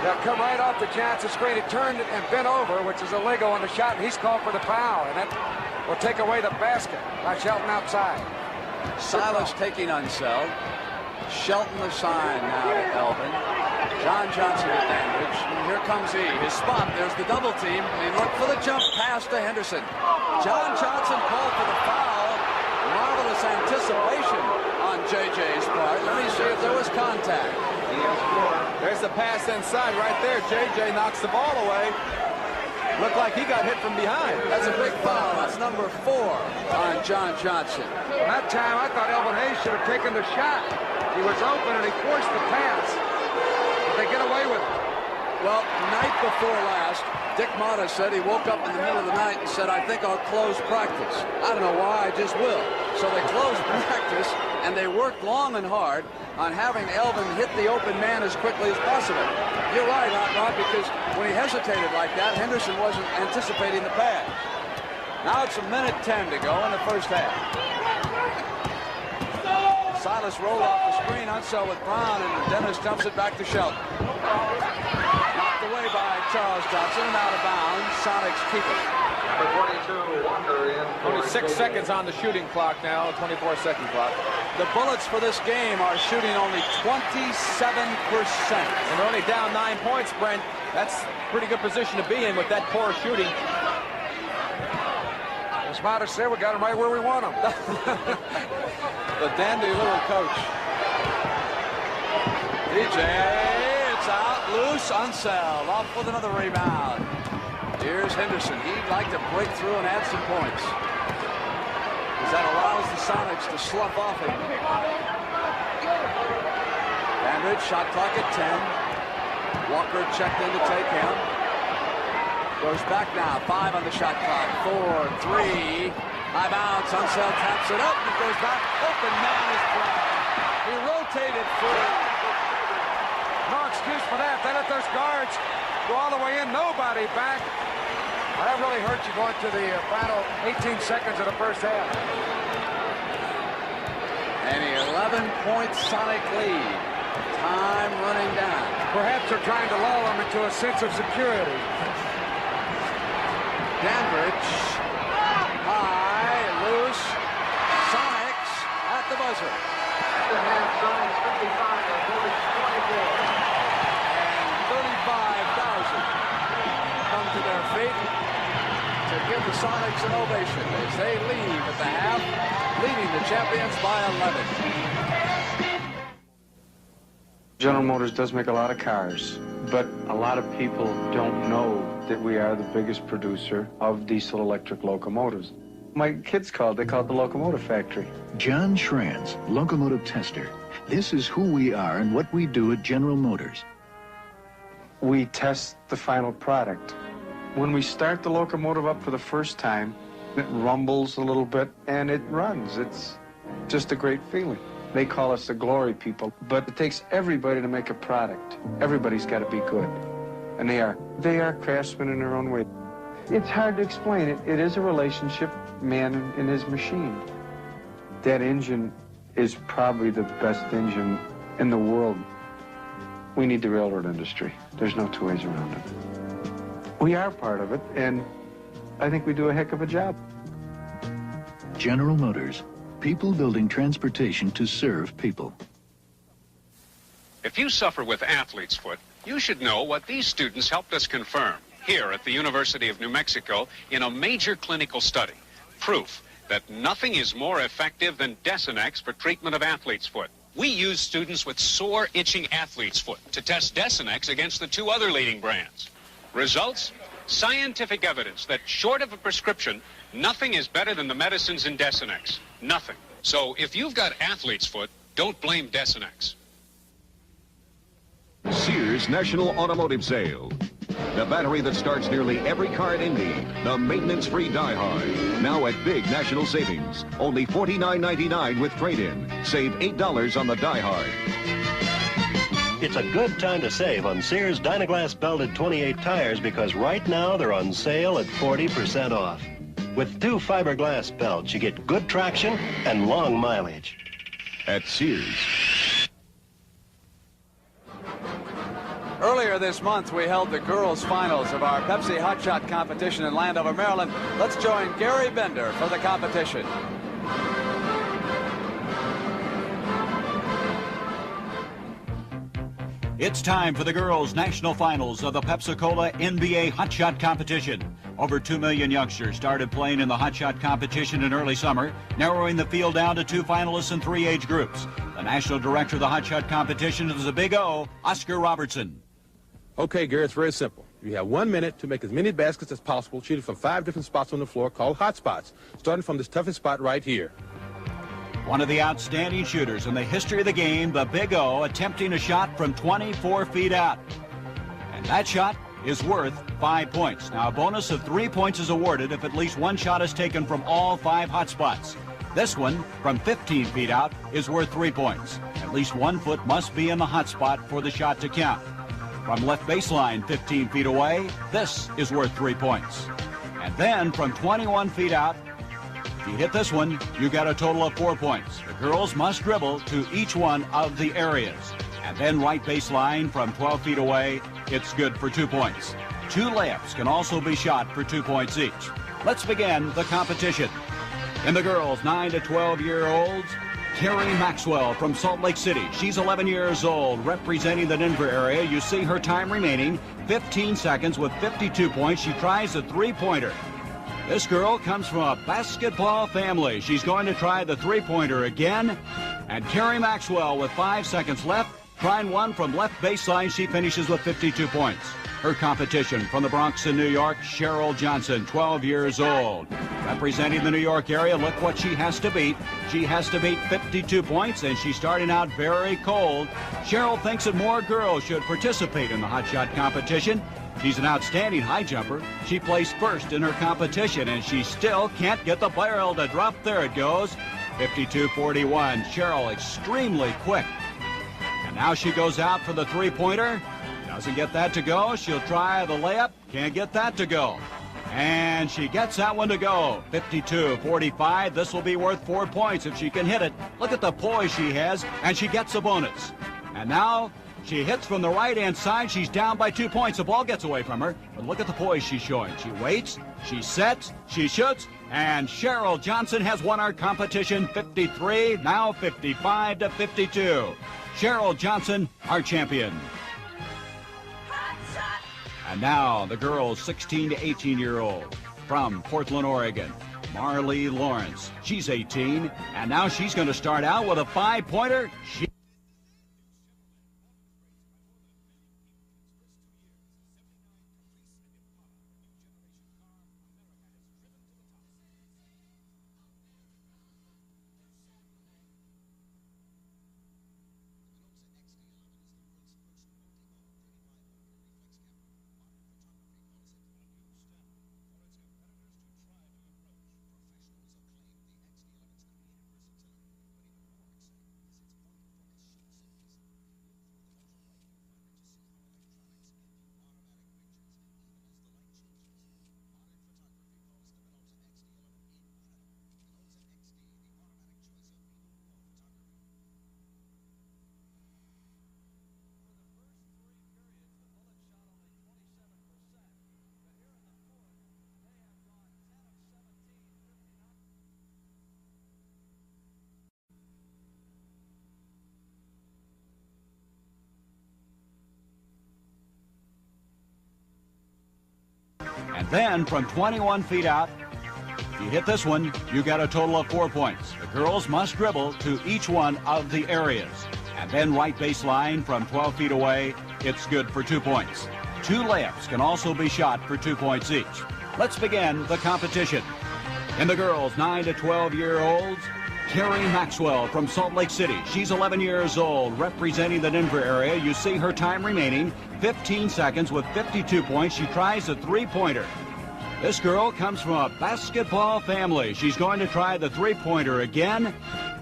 They'll come right off the Johnson screen. It turned and bent over, which is illegal on the shot, and he's called for the foul. And that will take away the basket by Shelton outside.
Silas taking Unseld. Shelton the sign now to Elvin. John Johnson to Dandridge. And here comes E. His spot. There's the double team. And he looked for the jump pass to Henderson. John Johnson called for the foul. Marvelous anticipation on JJ's part. Let me see if there was contact.
There's the pass inside right there. JJ knocks the ball away. Looked like he got hit from behind.
That's a big foul. That's number 4 on John Johnson.
That time, I thought Elvin Hayes should have taken the shot. He was open, and he forced the pass. But they get away with it.
Well, night before last, Dick Motta said he woke up in the middle of the night and said, I think I'll close practice. I don't know why, I just will. So they closed practice, and they worked long and hard on having Elvin hit the open man as quickly as possible. You're right, Rod, because when he hesitated like that, Henderson wasn't anticipating the pass. Now it's 1:10 to go in the first half. Silas rolled off the screen, Unseld with Brown, and Dennis dumps it back to Shelton. Knocked away by Charles Johnson and out of bounds. Sonics keep it.
Only 6 seconds on the shooting clock now, 24-second clock.
The bullets for this game are shooting only 27%.
And they're only down 9 points, Brent. That's a pretty good position to be in with that poor shooting.
As Mata said, we got them right where we want them.
The dandy little coach. DJ, it's out, loose, Unseld, off with another rebound. Here's Henderson. He'd like to break through and add some points, because that allows the Sonics to slough off him. Dandridge, shot clock at 10. Walker checked in to take him. Goes back now, 5 on the shot clock, 4, 3. High bounce, Unseld taps it up, and goes back. Open man is blocked. He rotated free.
No excuse for that. They let those guards go all the way in. Nobody back. Well, that really hurt you going to the final 18 seconds of the first half.
And an 11-point Sonic lead. Time running down.
Perhaps they're trying to lull them into a sense of security.
Dandridge, high, loose, Sonics at the buzzer.
Sonics 55 and Bullets 24.
And 35,000 come to their feet to give the Sonics an ovation as they leave at the half, leading the champions by 11.
General Motors does make a lot of cars, but a lot of people don't know that we are the biggest producer of diesel electric locomotives. My kids call it the locomotive factory.
John Schranz, locomotive tester. This is who we are and what we do at General Motors.
We test the final product. When we start the locomotive up for the first time, it rumbles a little bit and it runs. It's just a great feeling. They call us the glory people, but it takes everybody to make a product. Everybody's got to be good, and they are. They are craftsmen in their own way. It's hard to explain. It is a relationship, man and his machine. That engine is probably the best engine in the world. We need the railroad industry. There's no two ways around it. We are part of it, and I think we do a heck of a job.
General Motors. People building transportation to serve people.
If you suffer with athlete's foot, you should know what these students helped us confirm here at the University of New Mexico in a major clinical study. Proof that nothing is more effective than Desinex for treatment of athlete's foot. We use students with sore, itching athlete's foot to test Desinex against the 2 other leading brands. Results? Scientific evidence that short of a prescription, nothing is better than the medicines in Desinex. Nothing. So if you've got athlete's foot, don't blame Desinex.
Sears National Automotive Sale. The battery that starts nearly every car at Indy. The maintenance-free Die Hard. Now at big national savings. Only $49.99 with trade-in. Save $8 on the Die Hard.
It's a good time to save on Sears Dynaglass belted 28 tires because right now they're on sale at 40% off. With 2 fiberglass belts, you get good traction and long mileage.
At Sears.
Earlier this month, we held the girls' finals of our Pepsi Hot Shot competition in Landover, Maryland. Let's join Gary Bender for the competition.
It's time for the girls' national finals of the Pepsi-Cola NBA Hot Shot competition. Over 2 million youngsters started playing in the Hot Shot competition in early summer, narrowing the field down to 2 finalists in 3 age groups. The national director of the Hot Shot competition is the Big O, Oscar Robertson.
Okay, Gary, it's very simple. You have 1 minute to make as many baskets as possible, shooting from 5 different spots on the floor called hot spots, starting from this toughest spot right here.
One of the outstanding shooters in the history of the game, the Big O, attempting a shot from 24 feet out. And that shot is worth 5 points. Now, a bonus of 3 points is awarded if at least 1 shot is taken from all 5 hot spots. This one, from 15 feet out, is worth 3 points. At least 1 foot must be in the hot spot for the shot to count. From left baseline 15 feet away, this is worth 3 points. And then from 21 feet out, if you hit this one, you got a total of 4 points. The girls must dribble to each one of the areas. And then right baseline from 12 feet away, it's good for 2 points. 2 layups can also be shot for 2 points each. Let's begin the competition. In the girls, 9 to 12-year-olds, Carrie Maxwell from Salt Lake City. She's 11 years old, representing the Denver area. You see her time remaining, 15 seconds with 52 points. She tries a three-pointer. This girl comes from a basketball family. She's going to try the three-pointer again. And Carrie Maxwell with 5 seconds left, trying one from left baseline. She finishes with 52 points. Her competition from the Bronx in New York, Cheryl Johnson, 12 years old. Representing the New York area, look what she has to beat. She has to beat 52 points, and she's starting out very cold. Cheryl thinks that more girls should participate in the hot shot competition. She's an outstanding high jumper. She placed first in her competition, and she still can't get the barrel to drop. There it goes. 52-41. Cheryl extremely quick. And now she goes out for the three-pointer. Doesn't get that to go. She'll try the layup. Can't get that to go. And she gets that one to go. 52-45. This will be worth 4 points if she can hit it. Look at the poise she has, and she gets a bonus. And now she hits from the right-hand side. She's down by 2 points. The ball gets away from her. But look at the poise she's showing. She waits, she sets, she shoots, and Cheryl Johnson has won our competition 53, now 55-52. Cheryl Johnson, our champion. And now the girls 16 to 18-year-old from Portland, Oregon, Marley Lawrence. She's 18, and now she's going to start out with a five-pointer. And then from 21 feet out, if you hit this one, you got a total of 4 points. The girls must dribble to each one of the areas. And then right baseline from 12 feet away, it's good for 2 points. 2 layups can also be shot for 2 points each. Let's begin the competition. In the girls, 9 to 12-year-olds, Carrie Maxwell from Salt Lake City. She's 11 years old, representing the Denver area. You see her time remaining, 15 seconds with 52 points. She tries a three-pointer. This girl comes from a basketball family. She's going to try the three-pointer again.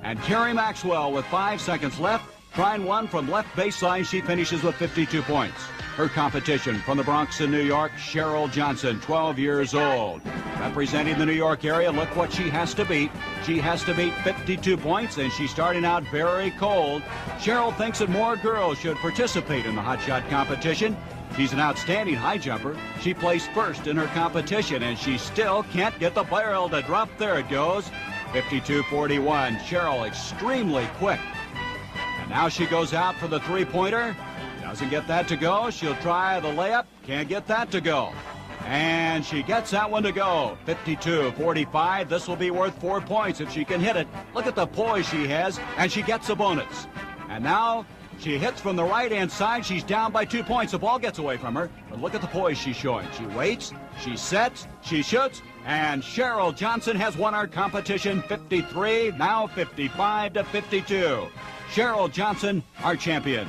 And Carrie Maxwell with 5 seconds left, trying one from left baseline. She finishes with 52 points. Her competition from the Bronx in New York, Cheryl Johnson, 12 years old. Representing the New York area, look what she has to beat. She has to beat 52 points, and she's starting out very cold. Cheryl thinks that more girls should participate in the hot shot competition. She's an outstanding high jumper. She placed first in her competition, and she still can't get the barrel to drop. There it goes. 52-41. Cheryl extremely quick. And now she goes out for the three-pointer. Doesn't get that to go. She'll try the layup. Can't get that to go. And she gets that one to go. 52-45. This will be worth 4 points if she can hit it. Look at the poise she has, and she gets a bonus. And now she hits from the right-hand side. She's down by 2 points. The ball gets away from her. But look at the poise she's showing. She waits, she sets, she shoots, and Cheryl Johnson has won our competition 53, now 55-52. Cheryl Johnson, our champion.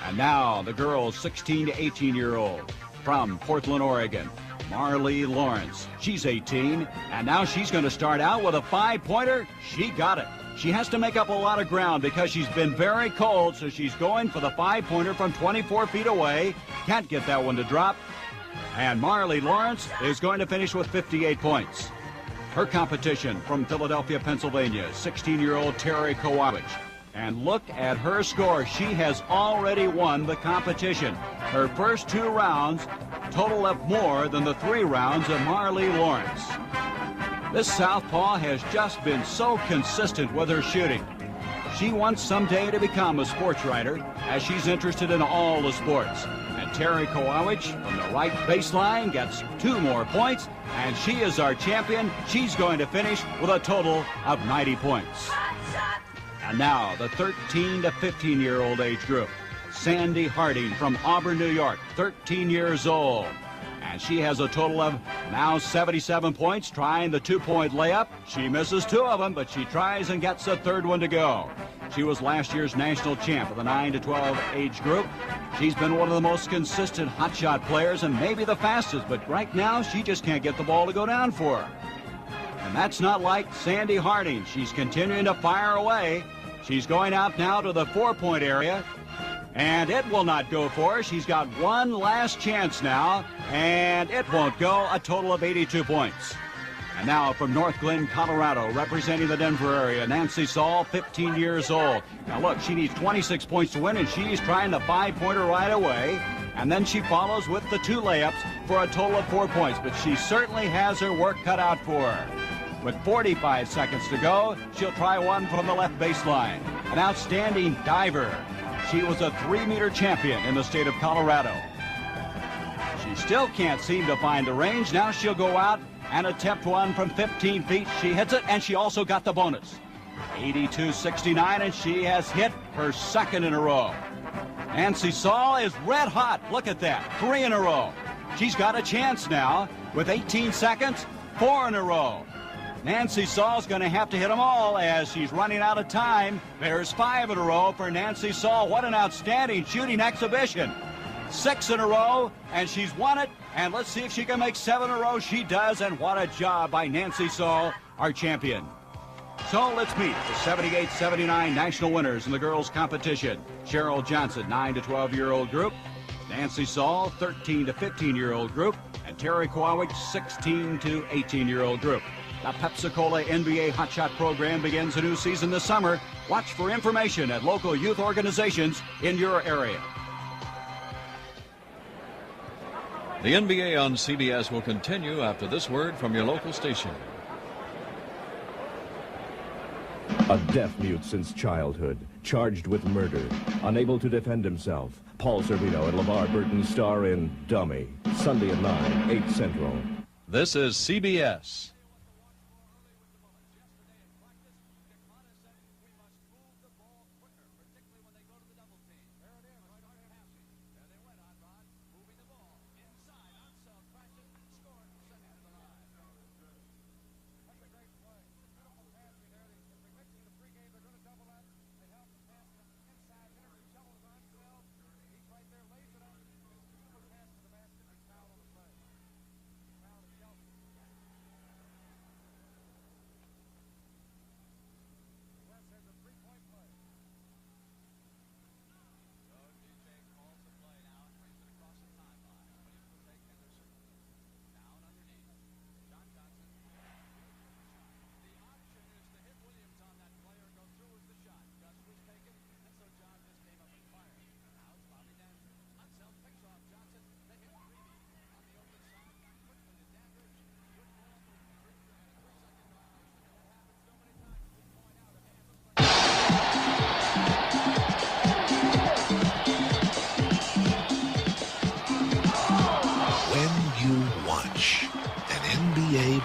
And now the girls 16 to 18-year-old from Portland, Oregon, Marley Lawrence. She's 18, and now she's going to start out with a five-pointer. She got it. She has to make up a lot of ground because she's been very cold, so she's going for the five-pointer from 24 feet away. Can't get that one to drop. And Marley Lawrence is going to finish with 58 points. Her competition from Philadelphia, Pennsylvania, 16-year-old Terry Kowalewicz. And look at her score. She has already won the competition. Her first 2 rounds, total of more than the 3 rounds of Marlee Lawrence. This southpaw has just been so consistent with her shooting. She wants someday to become a sports writer, as she's interested in all the sports. And Terry Kowalczyk from the right baseline gets 2 more points, and she is our champion. She's going to finish with a total of 90 points. And now the 13 to 15-year-old age group. Sandy Harding from Auburn, New York, 13 years old. And she has a total of now 77 points, trying the 2-point layup. She misses 2 of them, but she tries and gets the 3rd one to go. She was last year's national champ of the 9 to 12 age group. She's been one of the most consistent hotshot players and maybe the fastest, but right now she just can't get the ball to go down for her. And that's not like Sandy Harding. She's continuing to fire away. She's going out now to the 4-point area. And it will not go for her. She's got one last chance now, and it won't go. A total of 82 points. And now from North Glen, Colorado, representing the Denver area, Nancy Saul, 15 years old. Now look, she needs 26 points to win, and she's trying the 5-pointer right away. And then she follows with the 2 layups for a total of 4 points. But she certainly has her work cut out for her. With 45 seconds to go, she'll try one from the left baseline. An outstanding diver. She was a 3-meter champion in the state of Colorado. She still can't seem to find the range. Now she'll go out and attempt one from 15 feet. She hits it, and she also got the bonus. 82-69, and she has hit her 2nd in a row. Nancy Saul is red hot. Look at that, 3 in a row. She's got a chance now with 18 seconds, 4 in a row. Nancy Saul's going to have to hit them all as she's running out of time. There's 5 in a row for Nancy Saul. What an outstanding shooting exhibition. 6 in a row, and she's won it. And let's see if she can make 7 in a row. She does, and what a job by Nancy Saul, our champion. So let's meet the 78-79 national winners in the girls' competition. Cheryl Johnson, 9 to 12-year-old group. Nancy Saul, 13 to 15-year-old group. And Terry Kowalczyk, 16 to 18-year-old group. The Pepsi-Cola NBA Hotshot program begins a new season this summer. Watch for information at local youth organizations in your area.
The NBA on CBS will continue after this word from your local station.
A deaf mute since childhood, charged with murder, unable to defend himself. Paul Sorvino and LeVar Burton star in Dummy, Sunday at 9, 8 Central.
This is CBS.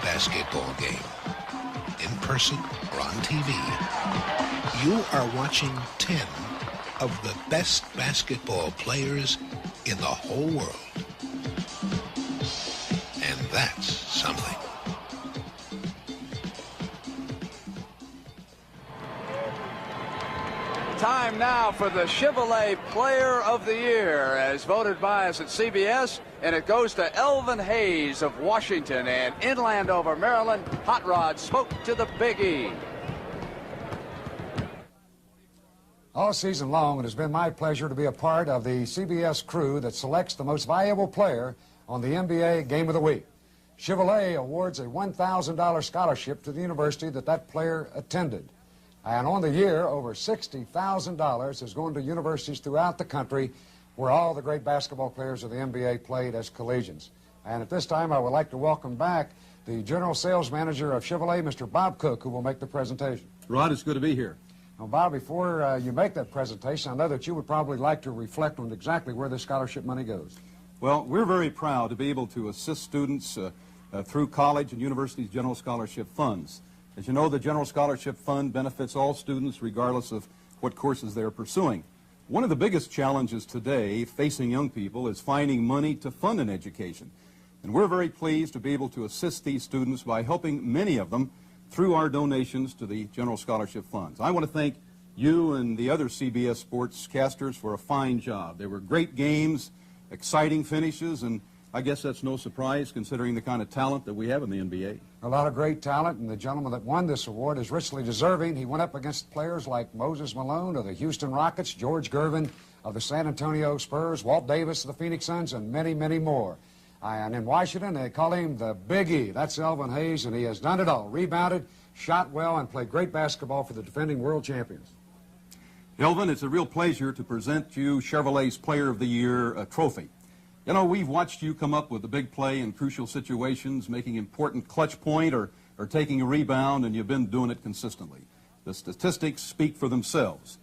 Basketball game, in person or on TV, you are watching 10 of the best basketball players in the whole world. And that's something.
Time now for the Chevrolet Player of the Year, as voted by us at CBS, and it goes to Elvin Hayes of Washington, and in Landover, Maryland, Hot Rod spoke to the Big E.
All season long, it has been my pleasure to be a part of the CBS crew that selects the most valuable player on the NBA Game of the Week. Chevrolet awards a $1,000 scholarship to the university that player attended. And on the year, over $60,000 is going to universities throughout the country where all the great basketball players of the NBA played as collegians. And at this time, I would like to welcome back the General Sales Manager of Chevrolet, Mr. Bob Cook, who will make the presentation.
Rod, it's good to be here.
Now, Bob, before you make that presentation, I know that you would probably like to reflect on exactly where this scholarship money goes.
Well, we're very proud to be able to assist students through college and universities' General Scholarship Funds. As you know, the General Scholarship Fund benefits all students regardless of what courses they're pursuing. One of the biggest challenges today facing young people is finding money to fund an education. And we're very pleased to be able to assist these students by helping many of them through our donations to the General Scholarship Funds. I want to thank you and the other CBS sportscasters for a fine job. They were great games, exciting finishes, and I guess that's no surprise considering the kind of talent that we have in the NBA.
A lot of great talent, and the gentleman that won this award is richly deserving. He went up against players like Moses Malone of the Houston Rockets, George Gervin of the San Antonio Spurs, Walt Davis of the Phoenix Suns, and many, many more. And in Washington, they call him the Big E. That's Elvin Hayes, and he has done it all. Rebounded, shot well, and played great basketball for the defending world champions.
Elvin, it's a real pleasure to present you Chevrolet's Player of the Year trophy. You know, we've watched you come up with a big play in crucial situations, making important clutch point or taking a rebound, and you've been doing it consistently. The statistics speak for themselves.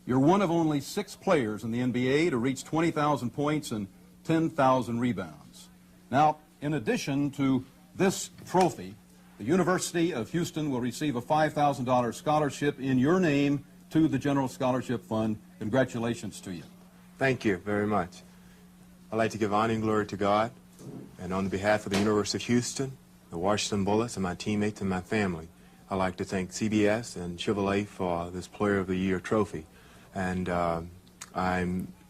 You're one of only 6 players in the NBA to reach 20,000 points and 10,000 rebounds. Now, in addition to this trophy, the University of Houston will receive a $5,000 scholarship in your name to the General Scholarship Fund. Congratulations to you.
Thank you very much. I'd like to give honor and glory to God, and on behalf of the University of Houston, the Washington Bullets, and my teammates and my family, I'd like to thank CBS and Chevrolet for this Player of the Year trophy. And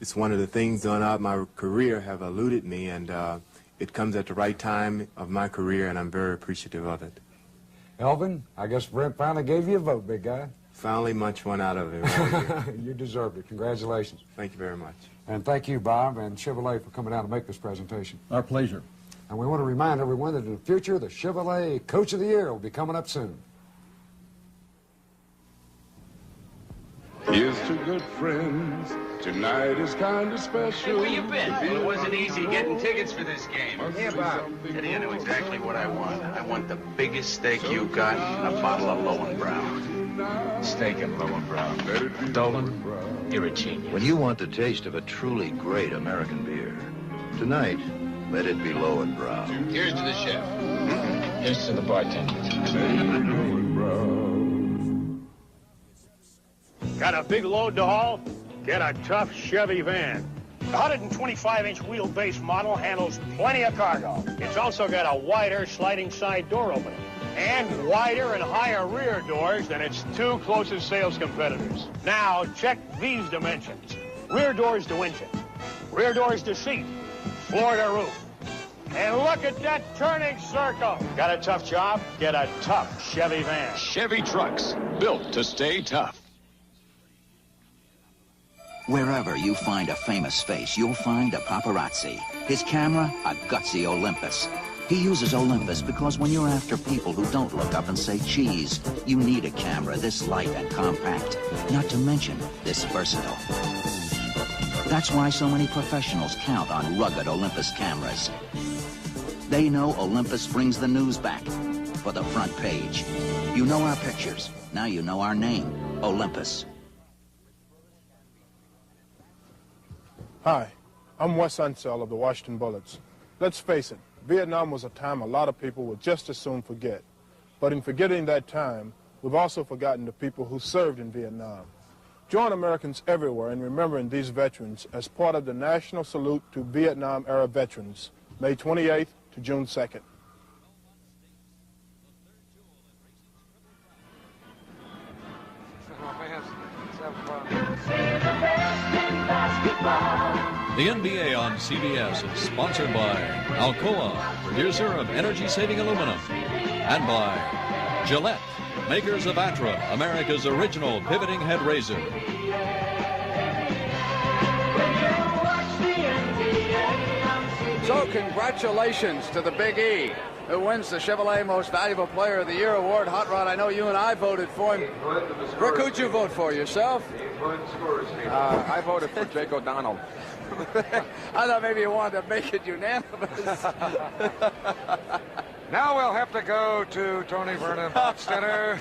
it's one of the things throughout my career have eluded me, and it comes at the right time of my career, and I'm very appreciative of it.
Elvin, I guess Brent finally gave you a vote, big guy.
Finally much one out of it.
You deserved it. Congratulations.
Thank you very much.
And thank you, Bob, and Chevrolet for coming out to make this presentation.
Our pleasure.
And we want to remind everyone that in the future, the Chevrolet Coach of the Year will be coming up soon.
Here's to good friends. Tonight is kind of special.
Hey, where you been? It wasn't easy getting tickets for this game.
Here, Bob.
Teddy, I know exactly what I want. I want the biggest steak you got and a bottle of Lowenbrow. Steak and Lowenbrow. Dolan, you're a genius.
When you want the taste of a truly great American beer, tonight, let it be Lowenbrow.
Here's to the chef. Here's to the bartender.
Got a big load to haul? Get a tough Chevy van. The 125-inch wheelbase model handles plenty of cargo. It's also got a wider sliding side door opening and wider and higher rear doors than its 2 closest sales competitors. Now, check these dimensions. Rear doors to engine, rear doors to seat, floor to roof. And look at that turning circle. Got a tough job? Get a tough Chevy van.
Chevy trucks, built to stay tough.
Wherever you find a famous face, you'll find a paparazzi. His camera, a gutsy Olympus. He uses Olympus because when you're after people who don't look up and say cheese, you need a camera this light and compact, not to mention this versatile. That's why so many professionals count on rugged Olympus cameras. They know Olympus brings the news back for the front page. You know our pictures. Now you know our name, Olympus.
Hi, I'm Wes Unseld of the Washington Bullets. Let's face it, Vietnam was a time a lot of people would just as soon forget. But in forgetting that time, we've also forgotten the people who served in Vietnam. Join Americans everywhere in remembering these veterans as part of the National Salute to Vietnam-era veterans, May 28th to June 2nd.
The NBA on CBS is sponsored by Alcoa, producer of energy-saving aluminum, and by Gillette, makers of Atra, America's original pivoting head razor.
So congratulations to the Big E, who wins the Chevrolet Most Valuable Player of the Year award. Hot Rod, I know you and I voted for him. Rick, who'd you vote for, yourself?
I voted for Jake O'Donnell.
I thought maybe you wanted to make it unanimous.
Now we'll have to go to Tony Vernon, Center.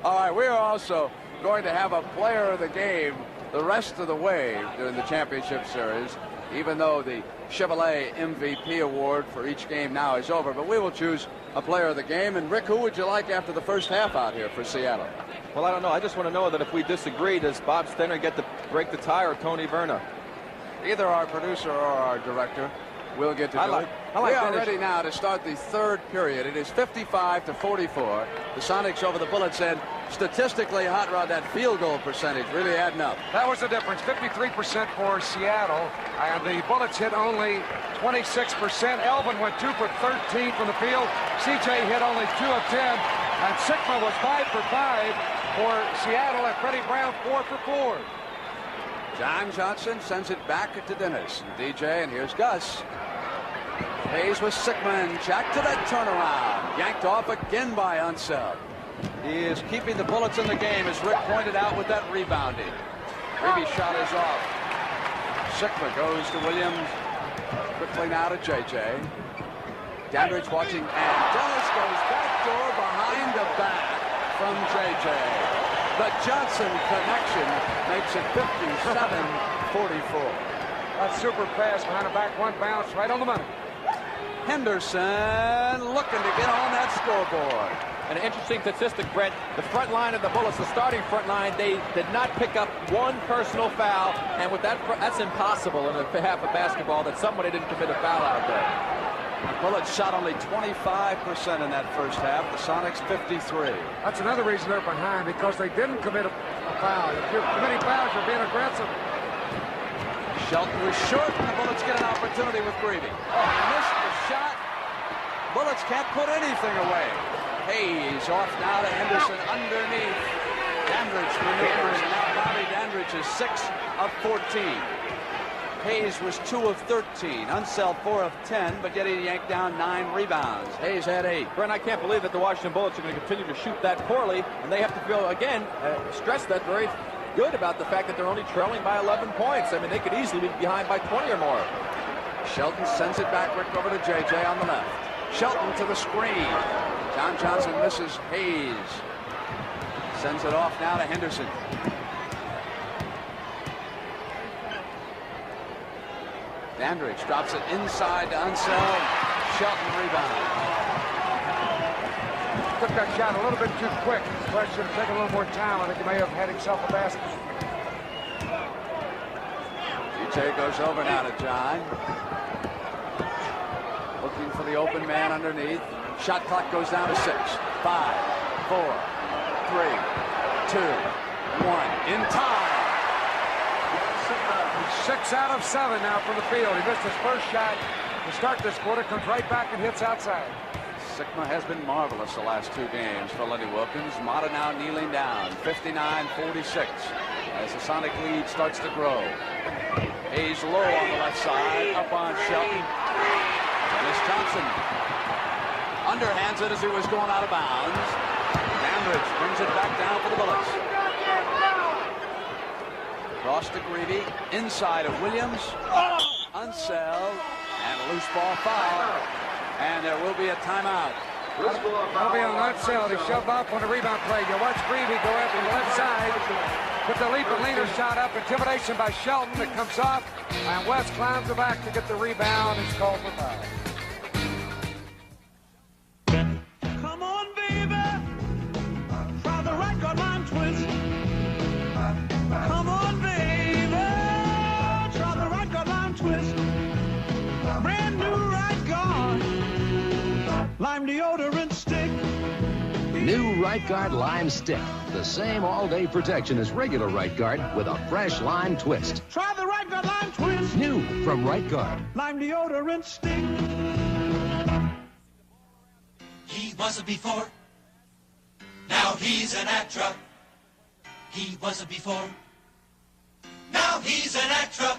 All right, we're also going to have a player of the game the rest of the way during the championship series, even though the Chevrolet MVP award for each game now is over. But we will choose a player of the game. And Rick, who would you like after the first half out here for Seattle?
Well, I don't know. I just want to know that if we disagree, does Bob Stenner get to break the tie or Tony Verna?
Either our producer or our director will get to do it. We are ready now to start the third period. It is 55-44. The Sonics over the Bullets, and statistically, Hot Rod, that field goal percentage really adding up.
That was the difference, 53% for Seattle, and the Bullets hit only 26%. Elvin went 2 for 13 from the field. CJ hit only 2 of 10, and Sikma was 5 for 5 for Seattle, and Freddie Brown 4 for 4.
John Johnson sends it back to Dennis. DJ, and here's Gus. Hayes with Sikma, and Jack to that turnaround. Yanked off again by Unseld. He is keeping the Bullets in the game, as Rick pointed out, with that rebounding. Greavy's shot is off. Sikma goes to Williams. Quickly now to JJ. Dandridge watching, and Dennis goes backdoor behind the back from JJ. The Johnson connection makes it 57-44.
That super pass behind the back, one bounce right on the money.
Henderson looking to get on that scoreboard.
An interesting statistic, Brett. The front line of the Bullets, the starting front line, they did not pick up one personal foul, and with that, that's impossible in a half of basketball that somebody didn't commit a foul out there.
The Bullets shot only 25% in that first half. The Sonics 53.
That's another reason they're behind, because they didn't commit a foul. If you're committing fouls, you're being aggressive.
Shelton was short, and the Bullets get an opportunity with Greavy. Oh, he missed the shot. Bullets can't put anything away. Hayes off now to Henderson underneath. Dandridge maneuvers, and now Bobby Dandridge is 6 of 14. Hayes was 2 of 13. Unseld 4 of 10, but yet he yanked down 9 rebounds. Hayes had 8.
Brent, I can't believe that the Washington Bullets are going to continue to shoot that poorly, and they have to feel, again, stress that very good about the fact that they're only trailing by 11 points. I mean, they could easily be behind by 20 or more.
Shelton sends it back, Rick, over to JJ on the left. Shelton to the screen. John Johnson misses Hayes. Sends it off now to Henderson. Dandridge drops it inside to Unseld. Shelton rebound.
Took that shot a little bit too quick. Question should have taken a little more time. I think he may have had himself a basket.
DJ goes over now to John. Looking for the open man underneath. Shot clock goes down to 6. 5, 4, 3, 2, 1. In time.
6 out of 7 now from the field. He missed his first shot to start this quarter. Comes right back and hits outside.
Sikma has been marvelous the last 2 games for Lenny Wilkins. Mata now kneeling down. 59-46 as the Sonic lead starts to grow. Hayes low on the left side. Up on Shelton. Dennis Johnson underhands it as he was going out of bounds. Dandridge brings it back down for the Bullets. Cross to Greavy, inside of Williams, Unseld, and a loose ball foul, and there will be a timeout.
That'll be on Unseld. He shoved off on the rebound play. You watch Greavy go up on the left side, put the leap and leaner shot up, intimidation by Shelton. It comes off, and West climbs the back to get the rebound. It's called for foul.
Come on, baby, try the right guard line twist. Come on, baby, try the right guard line twist. Brand new right guard, lime deodorant stick.
New Right Guard Lime Stick. The same all-day protection as regular Right Guard with a fresh lime twist.
Try the right guard line twist.
New from Right Guard.
Lime deodorant stick.
He wasn't before. Now he's an actor. He wasn't before. Now he's an actor.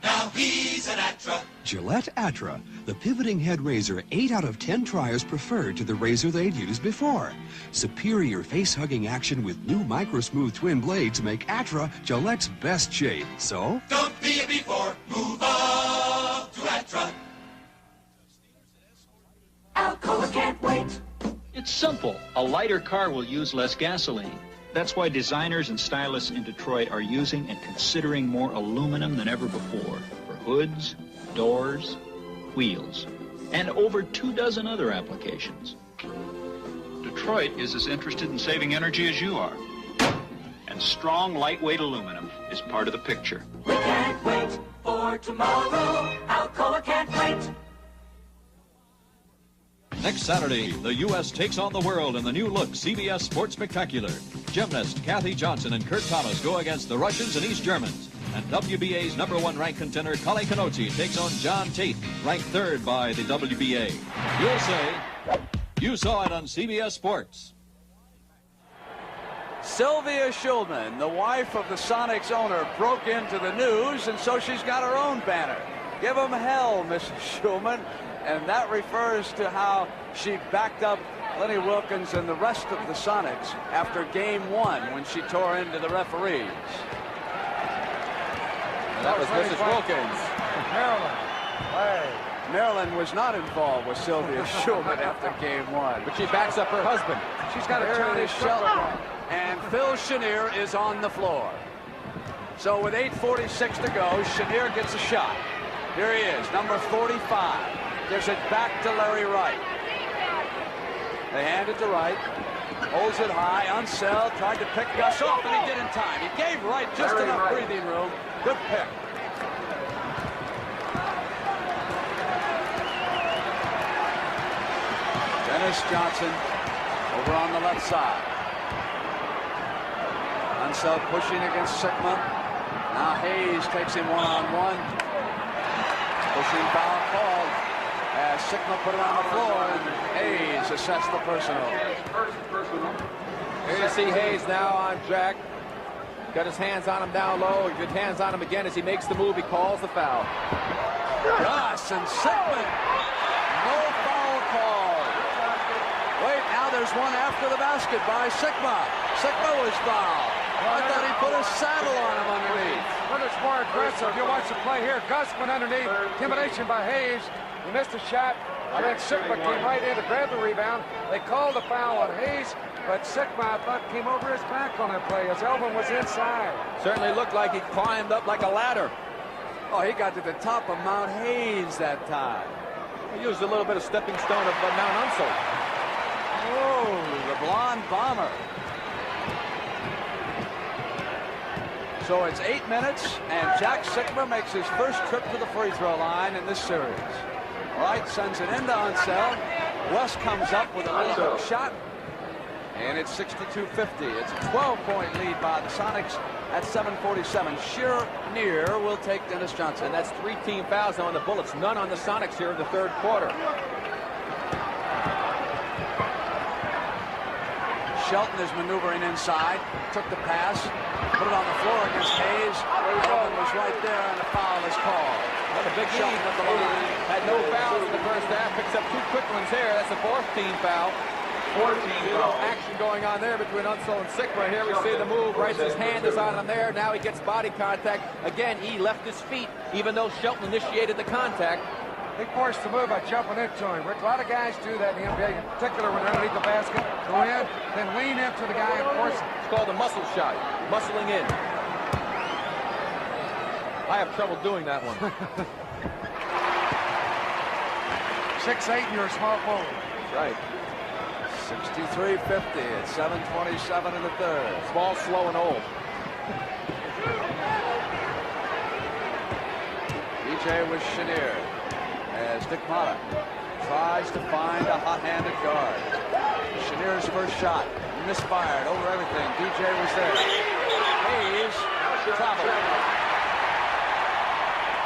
Now he's an Atra.
Gillette Atra, the pivoting head razor 8 out of 10 triers preferred to the razor they'd used before. Superior face-hugging action with new micro-smooth twin blades make Atra Gillette's best shave. So,
Don't be a before, move up to Atra. Alcoa can't wait.
It's simple. A lighter car will use less gasoline. That's why designers and stylists in Detroit are using and considering more aluminum than ever before for hoods, doors, wheels, and over 24 other applications. Detroit is as interested in saving energy as you are. And strong, lightweight aluminum is part of the picture.
We can't wait for tomorrow. Alcoa can't wait.
Next Saturday, the U.S. takes on the world in the new-look CBS Sports Spectacular. Gymnast Kathy Johnson and Kurt Thomas go against the Russians and East Germans. And WBA's #1 ranked contender, Kale Kanotsi, takes on John Tate, ranked 3rd by the WBA. You'll say, you saw it on CBS Sports.
Sylvia Shulman, the wife of the Sonics owner, broke into the news, and so she's got her own banner. Give 'em hell, Mrs. Shulman. And that refers to how she backed up Lenny Wilkins and the rest of the Sonics after Game 1 when she tore into the referees.
And that was Mrs. Wilkins.
Maryland. Hey.
Maryland was not involved with Sylvia Shulman after Game 1.
But she backs up her husband.
She's got a Charlie Shelton. And Phil Chenier is on the floor. So with 8:46 to go, Chenier gets a shot. Here he is, number 45. Gives it back to Larry Wright. They hand it to Wright. Holds it high. Unseld tried to pick Gus off, and he did in time. He gave Wright just enough breathing room. Good pick. Dennis Johnson over on the left side. Unseld pushing against Sikma. Now Hayes takes him one-on-one. Pushing foul called as Sikma put it on the floor, and Hayes assessed the personal.
Here you see Hayes now on Jack. Got his hands on him down low. He gets hands on him again as he makes the move. He calls the foul.
Gus and Sikma. No foul call. Wait, now there's one after the basket by Sikma. Sikma was fouled. I thought he put a saddle on him underneath.
But it's more aggressive. You watch the play here. Gus went underneath. Intimidation by Hayes. He missed a shot. I think Sikma came right in to grab the rebound. They called the foul on Hayes, but Sikma, I thought, came over his back on that play as Elvin was inside.
Certainly looked like he climbed up like a ladder.
Oh, he got to the top of Mount Hayes that time.
He used a little bit of stepping stone of Mount Unseld.
Oh, the blonde bomber. So it's 8 minutes, and Jack Sikma makes his first trip to the free throw line in this series. Wright sends it into Unseld. West comes up with a little shot, and it's 62-50. It's a 12-point lead by the Sonics at 7:47. Chenier will take Dennis Johnson.
And that's 3 team fouls now on the Bullets. None on the Sonics here in the third quarter.
Shelton is maneuvering inside. Took the pass. Put it on the floor against Hayes. Elvin was right there, and the foul is called.
What a big lead at the line. Had no fouls in the first half. Picks up 2 quick ones here. That's a 4th team foul. 14 action going on there between Unseld and Sikma. Here we see the move. Wright's hand is on him there. Now he gets body contact. Again, he left his feet, even though Shelton initiated the contact.
He forced the move by jumping into him. Rick, a lot of guys do that in the NBA, in particular when they're underneath the basket. Go in, then lean into the guy and force him.
It's called a muscle shot. Muscling in. I have trouble doing that one.
6'8", you're a small forward.
Right.
63-50 at 7:27 in the third.
Small, slow, and old.
DJ with Chenier as Dick Motta tries to find a hot-handed guard. Chenier's first shot misfired over everything. DJ was there. Hayes traveled.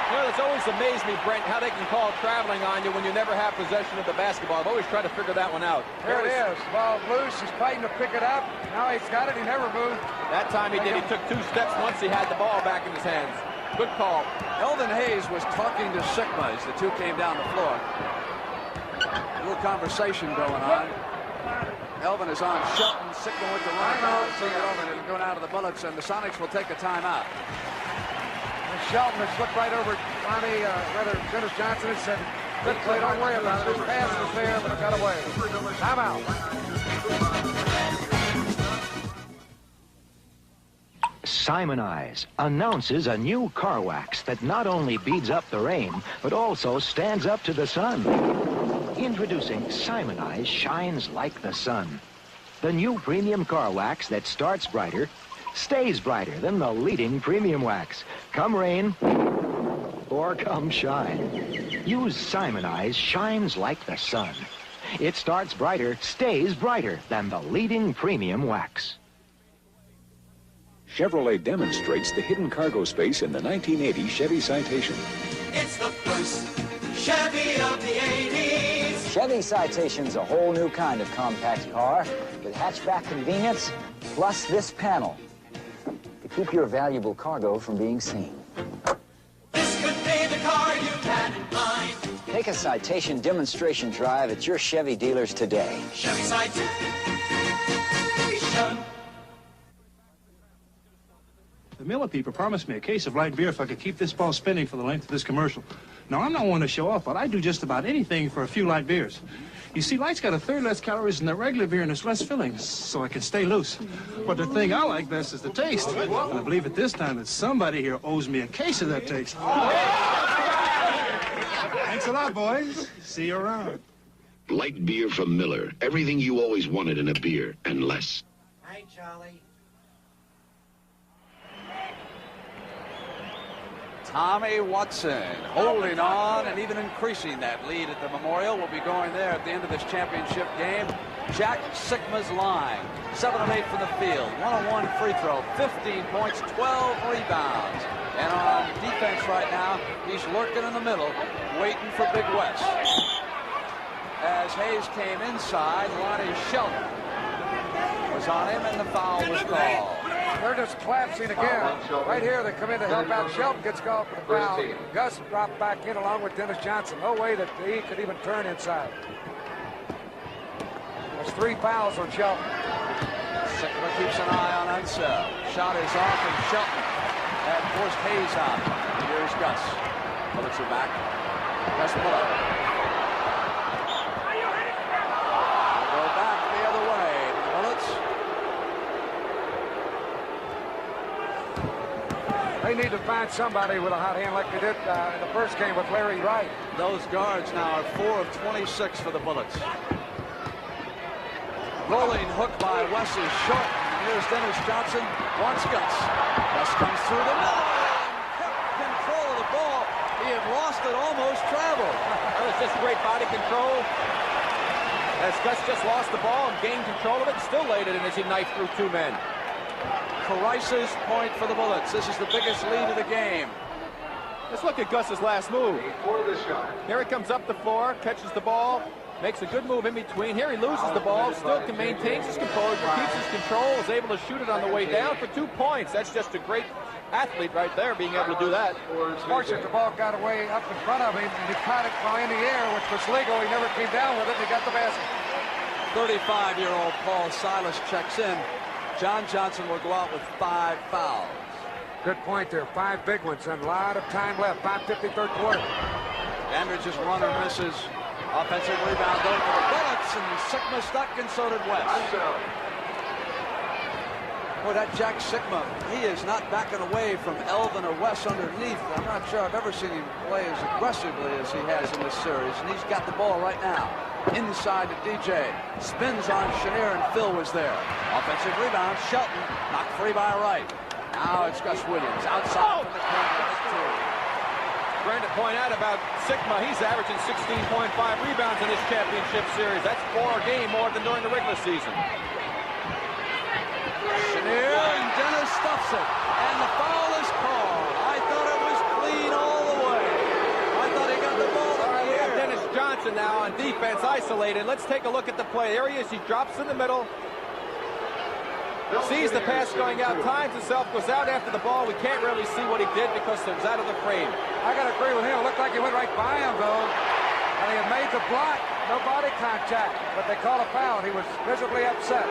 You know, it's always amazed me, Brent, how they can call traveling on you when you never have possession of the basketball. I've always tried to figure that one out.
There it is. Ball loose. He's fighting to pick it up. Now he's got it. He never moved.
That time he did. He took 2 steps once he had the ball back in his hands.
Good call. Elvin Hayes was talking to Sikma as the two came down the floor. A little conversation going on. Elvin is on Shelton. Sikma with the run. Bring it over and going out of the Bullets, and the Sonics will take a timeout.
And Shelton has looked right over Dennis Johnson and said, good play, don't worry about it. His pass was there, but it got away. Timeout.
Simonize announces a new car wax that not only beads up the rain, but also stands up to the sun. Introducing Simonize Shines Like the Sun. The new premium car wax that starts brighter, stays brighter than the leading premium wax. Come rain or come shine. Use Simonize Shines Like the Sun. It starts brighter, stays brighter than the leading premium wax.
Chevrolet demonstrates the hidden cargo space in the 1980 Chevy Citation.
It's the first Chevy of the 80s.
Chevy Citation's a whole new kind of compact car with hatchback convenience, plus this panel to keep your valuable cargo from being seen.
This could be the car you had in mind.
Take a Citation demonstration drive at your Chevy dealers today.
Chevy Citation.
The Miller people promised me a case of light beer if I could keep this ball spinning for the length of this commercial. Now, I'm not one to show off, but I do just about anything for a few light beers. You see, light's got a third less calories than the regular beer and it's less filling, so I can stay loose. But the thing I like best is the taste. And I believe at this time that somebody here owes me a case of that taste. Thanks a lot, boys. See you around.
Light beer from Miller. Everything you always wanted in a beer, and less.
Hey, Charlie.
Tommy Watson holding on and even increasing that lead at the Memorial. Will be going there at the end of this championship game. Jack Sikma's line, 7 of 8 from the field, 1-on-1 free throw, 15 points, 12 rebounds. And on defense right now, he's lurking in the middle, waiting for Big West. As Hayes came inside, Lonnie Shelton was on him, and the foul was called.
They're just collapsing again. Right here, they come in to help out. Shelton gets called for the foul. Gus dropped back in along with Dennis Johnson. No way that he could even turn inside. There's 3 fouls on Shelton.
Sikma keeps an eye on Unseld. Shot is off, and Shelton had forced Hayes out. Here's Gus. Bullets are back. Gus Bullock. Go back the other way to the Bullets.
They need to find somebody with a hot hand like they did in the first game with Larry Wright.
Those guards now are 4 of 26 for the Bullets. Rolling hook by Wes is short. Here's Dennis Johnson. Wants Gus. Gus comes through the middle and kept control of the ball. He had lost it, almost traveled.
That was just great body control. As Gus just lost the ball and gained control of it, still laid it in as he knifed through 2 men.
Carice's point for the Bullets. This is the biggest lead of the game.
Let's look at Gus's last move. Here he comes up the floor, catches the ball, makes a good move in between. Here he loses the ball, still maintains his composure, keeps his control, is able to shoot it on the way down for 2 points. That's just a great athlete right there, being able to do that.
Fortunate the ball got away up in front of him, and he caught it while in the air, which was legal. He never came down with it, and he got the basket.
35-year-old Paul Silas checks in. John Johnson will go out with 5 fouls.
Good point there. 5 big ones and a lot of time left. 5:50 third quarter.
Dandridge's runner misses. Offensive rebound though for the Bullets, and Sikma stuck, and so did West. Boy, that Jack Sikma, he is not backing away from Elvin or West underneath. I'm not sure I've ever seen him play as aggressively as he has in this series, and he's got the ball right now. Inside to DJ. Spins on Chenier, and Phil was there. Offensive rebound. Shelton knocked free by Wright. Now it's Gus Williams outside from the corner.
Brandon point out about Sikma. He's averaging 16.5 rebounds in this championship series. That's 4 a game more than during the regular season.
Chenier, and Dennis stuffs it. And the foul is called. I thought it was clean all the way. I thought he got the ball.
Dennis Johnson now on defense, isolated. Let's take a look at the play. There he is. He drops in the middle. sees the pass going out, times himself, goes out after the ball. We can't really see what he did because it was out of the frame.
I got to agree with him. It looked like he went right by him, though. And he had made the block. No body contact. But they called a foul. He was visibly upset.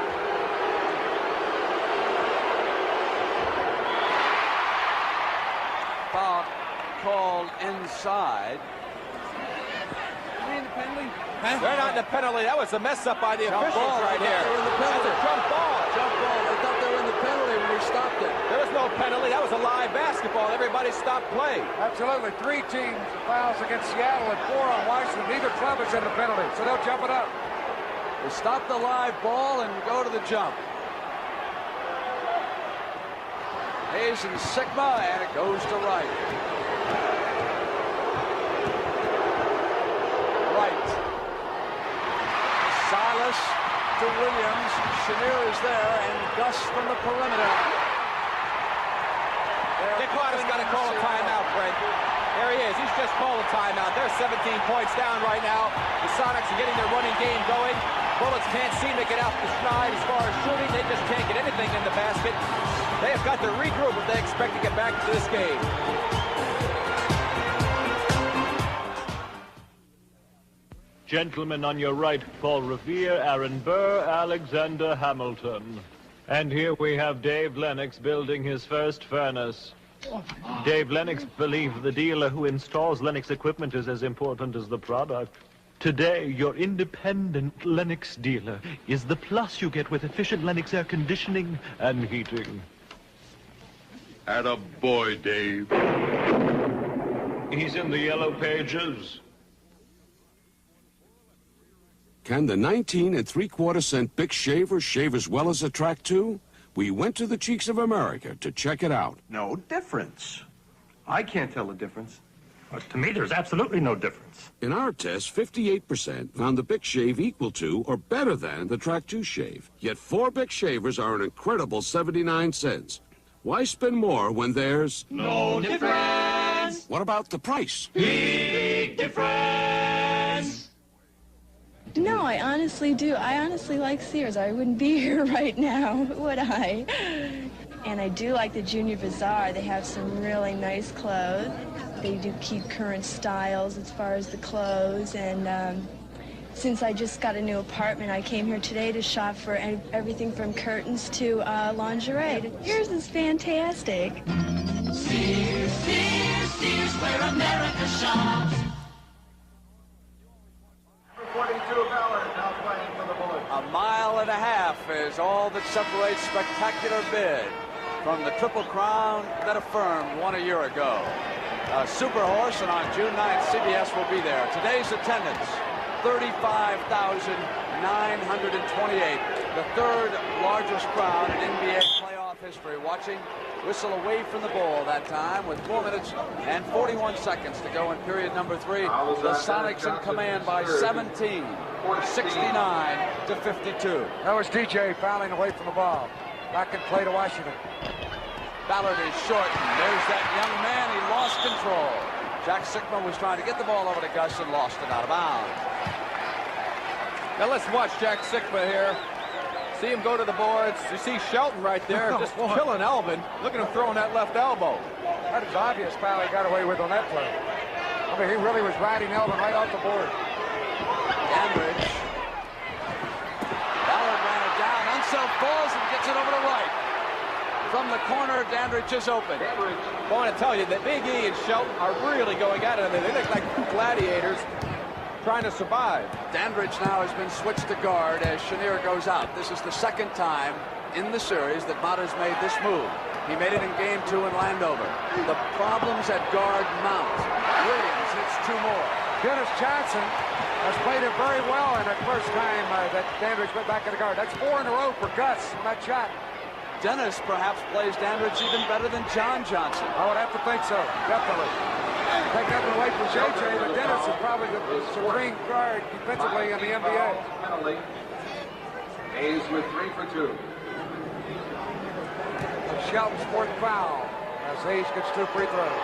Foul called inside.
They're not in the penalty. That was a mess up by the officials right here. That's a jump ball.
Jump ball. They thought they were in the penalty when we stopped it.
There was no penalty. That was a live basketball. Everybody stopped play.
Absolutely. 3 teams fouls against Seattle and 4 on Washington. Neither club is in the penalty, so they'll jump it up.
They stop the live ball and go to the jump. Hayes and Sikma, and it goes to Wright. Silas to Williams. Chenier is there, and Gus from the perimeter.
Nicolata's got to call a timeout, Fred. There he is. He's just called a timeout. They're 17 points down right now. The Sonics are getting their running game going. Bullets can't seem to get out the stride as far as shooting. They just can't get anything in the basket. They have got to regroup if they expect to get back to this game.
Gentlemen on your right, Paul Revere, Aaron Burr, Alexander Hamilton. And here we have Dave Lennox building his first furnace. Dave Lennox believes the dealer who installs Lennox equipment is as important as the product. Today, your independent Lennox dealer is the plus you get with efficient Lennox air conditioning and heating.
Attaboy, Dave.
He's in the yellow pages.
Can the 19 3/4 cent Bic shaver shave as well as a Track 2? We went to the Cheeks of America to check it out.
No difference. I can't tell the difference. To me, there's absolutely no difference.
In our test, 58% found the Bic shave equal to or better than the Track 2 shave. Yet 4 Bic shavers are an incredible 79 cents. Why spend more when there's
no difference?
What about the price?
Big difference!
No, I honestly do. I honestly like Sears. I wouldn't be here right now, would I? And I do like the Junior Bazaar. They have some really nice clothes. They do keep current styles as far as the clothes. And since I just got a new apartment, I came here today to shop for everything from curtains to lingerie. Sears is fantastic.
Sears, Sears, Sears, where America shops.
42 Ballard now playing for the Bullets. A mile and a half is all that separates Spectacular Bid from the Triple Crown that Affirmed won a year ago. Super Horse, and on June 9th, CBS will be there. Today's attendance, 35,928. The third largest crowd in NBA playoff history. Watching, whistle away from the ball that time with 4 minutes and 41 seconds to go in period number 3. The Sonics in command by 17, 69 to 52.
That was DJ fouling away from the ball. Back in play to Washington.
Ballard is short, and there's that young man. He lost control. Jack Sikma was trying to get the ball over to Gus and lost it out of bounds.
Now let's watch Jack Sikma here. See him go to the boards. You see Shelton right there just killing Elvin. Look at him throwing that left elbow.
That is obvious foul he got away with on that play. I mean, he really was riding Elvin right off the board.
Dandridge. Ballard ran it down. Unseld falls and gets it over to Wright. From the corner, Dandridge is open.
I want to tell you that Big E and Shelton are really going at it. They look like two gladiators trying to survive.
Dandridge now has been switched to guard as Chenier goes out. This is the second time in the series that Mata's made this move. He made it in game 2 in Landover. The problems at guard mount. Williams hits 2 more.
Dennis Johnson has played it very well in that first time that Dandridge went back to the guard. That's 4 in a row for Gus on that shot.
Dennis perhaps plays Dandridge even better than John Johnson.
I would have to think so, definitely. Take nothing away from JJ, but Dennis is probably the supreme guard defensively in the NBA.
Hayes with 3 for 2.
Shelton's 4th foul as Hayes gets 2 free throws.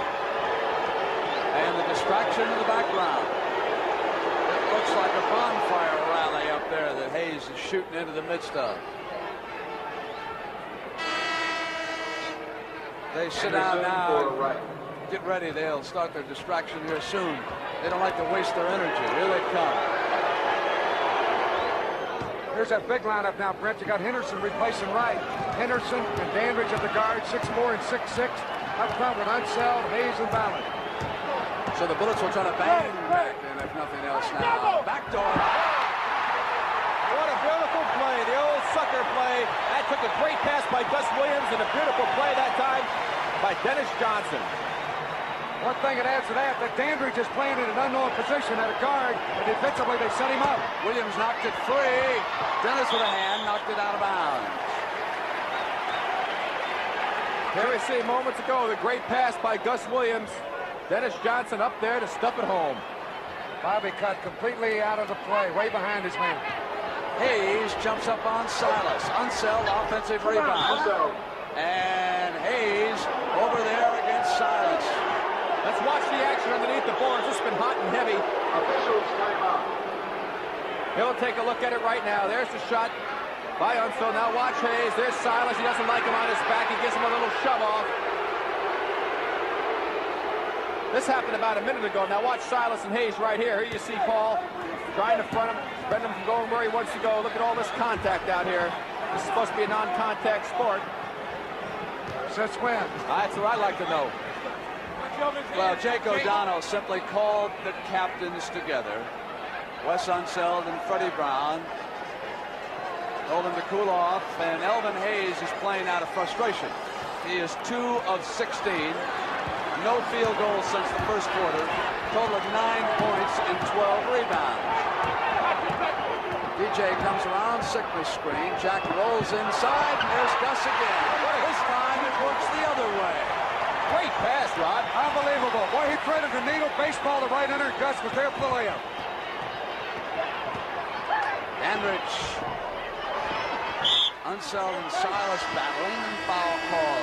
And the distraction in the background. It looks like a bonfire rally up there that Hayes is shooting into the midst of. They sit down now. Get ready. They'll start their distraction here soon. They don't like to waste their energy. Here they come.
Here's that big lineup now, Brent. You got Henderson replacing Wright. Henderson and Dandridge at the guard, 6'4" and 6'6". Up front with Unseld, Hayes, and Ballard.
So the Bullets will try to bang back in, if nothing else now. Backdoor.
What a beautiful play, the old sucker play. That took a great pass by Gus Williams and a beautiful play that time by Dennis Johnson.
One thing it adds to that Dandridge is playing in an unknown position at a guard, and defensively they set him up.
Williams knocked it free. Dennis with a hand knocked it out of bounds.
Here we see moments ago the great pass by Gus Williams. Dennis Johnson up there to stuff it home.
Bobby cut completely out of the play, way behind his man.
Hayes jumps up on Silas. Unseld offensive rebound. And Hayes over there against Silas.
Let's watch the action underneath the boards. It's been hot and heavy. He'll take a look at it right now. There's the shot by Unseld. Now watch Hayes. There's Silas. He doesn't like him on his back. He gives him a little shove off. This happened about a minute ago. Now watch Silas and Hayes right here. Here you see Paul trying to front him, prevent him from going where he wants to go. Look at all this contact out here. This is supposed to be a non-contact sport.
Since when?
That's what I'd like to know.
Well, Jake O'Donnell simply called the captains together. Wes Unseld and Freddie Brown told him to cool off, and Elvin Hayes is playing out of frustration. He is 2 of 16. No field goals since the first quarter. Total of 9 points and 12 rebounds. DJ comes around, Sikma's screen. Jack rolls inside, and there's Gus again. This time it works the other way.
Great pass, Rod.
Unbelievable. Boy, he threaded the needle, baseball to right under, Gus was there for the layup.
Dandridge. Unseld and Silas battling, and foul call.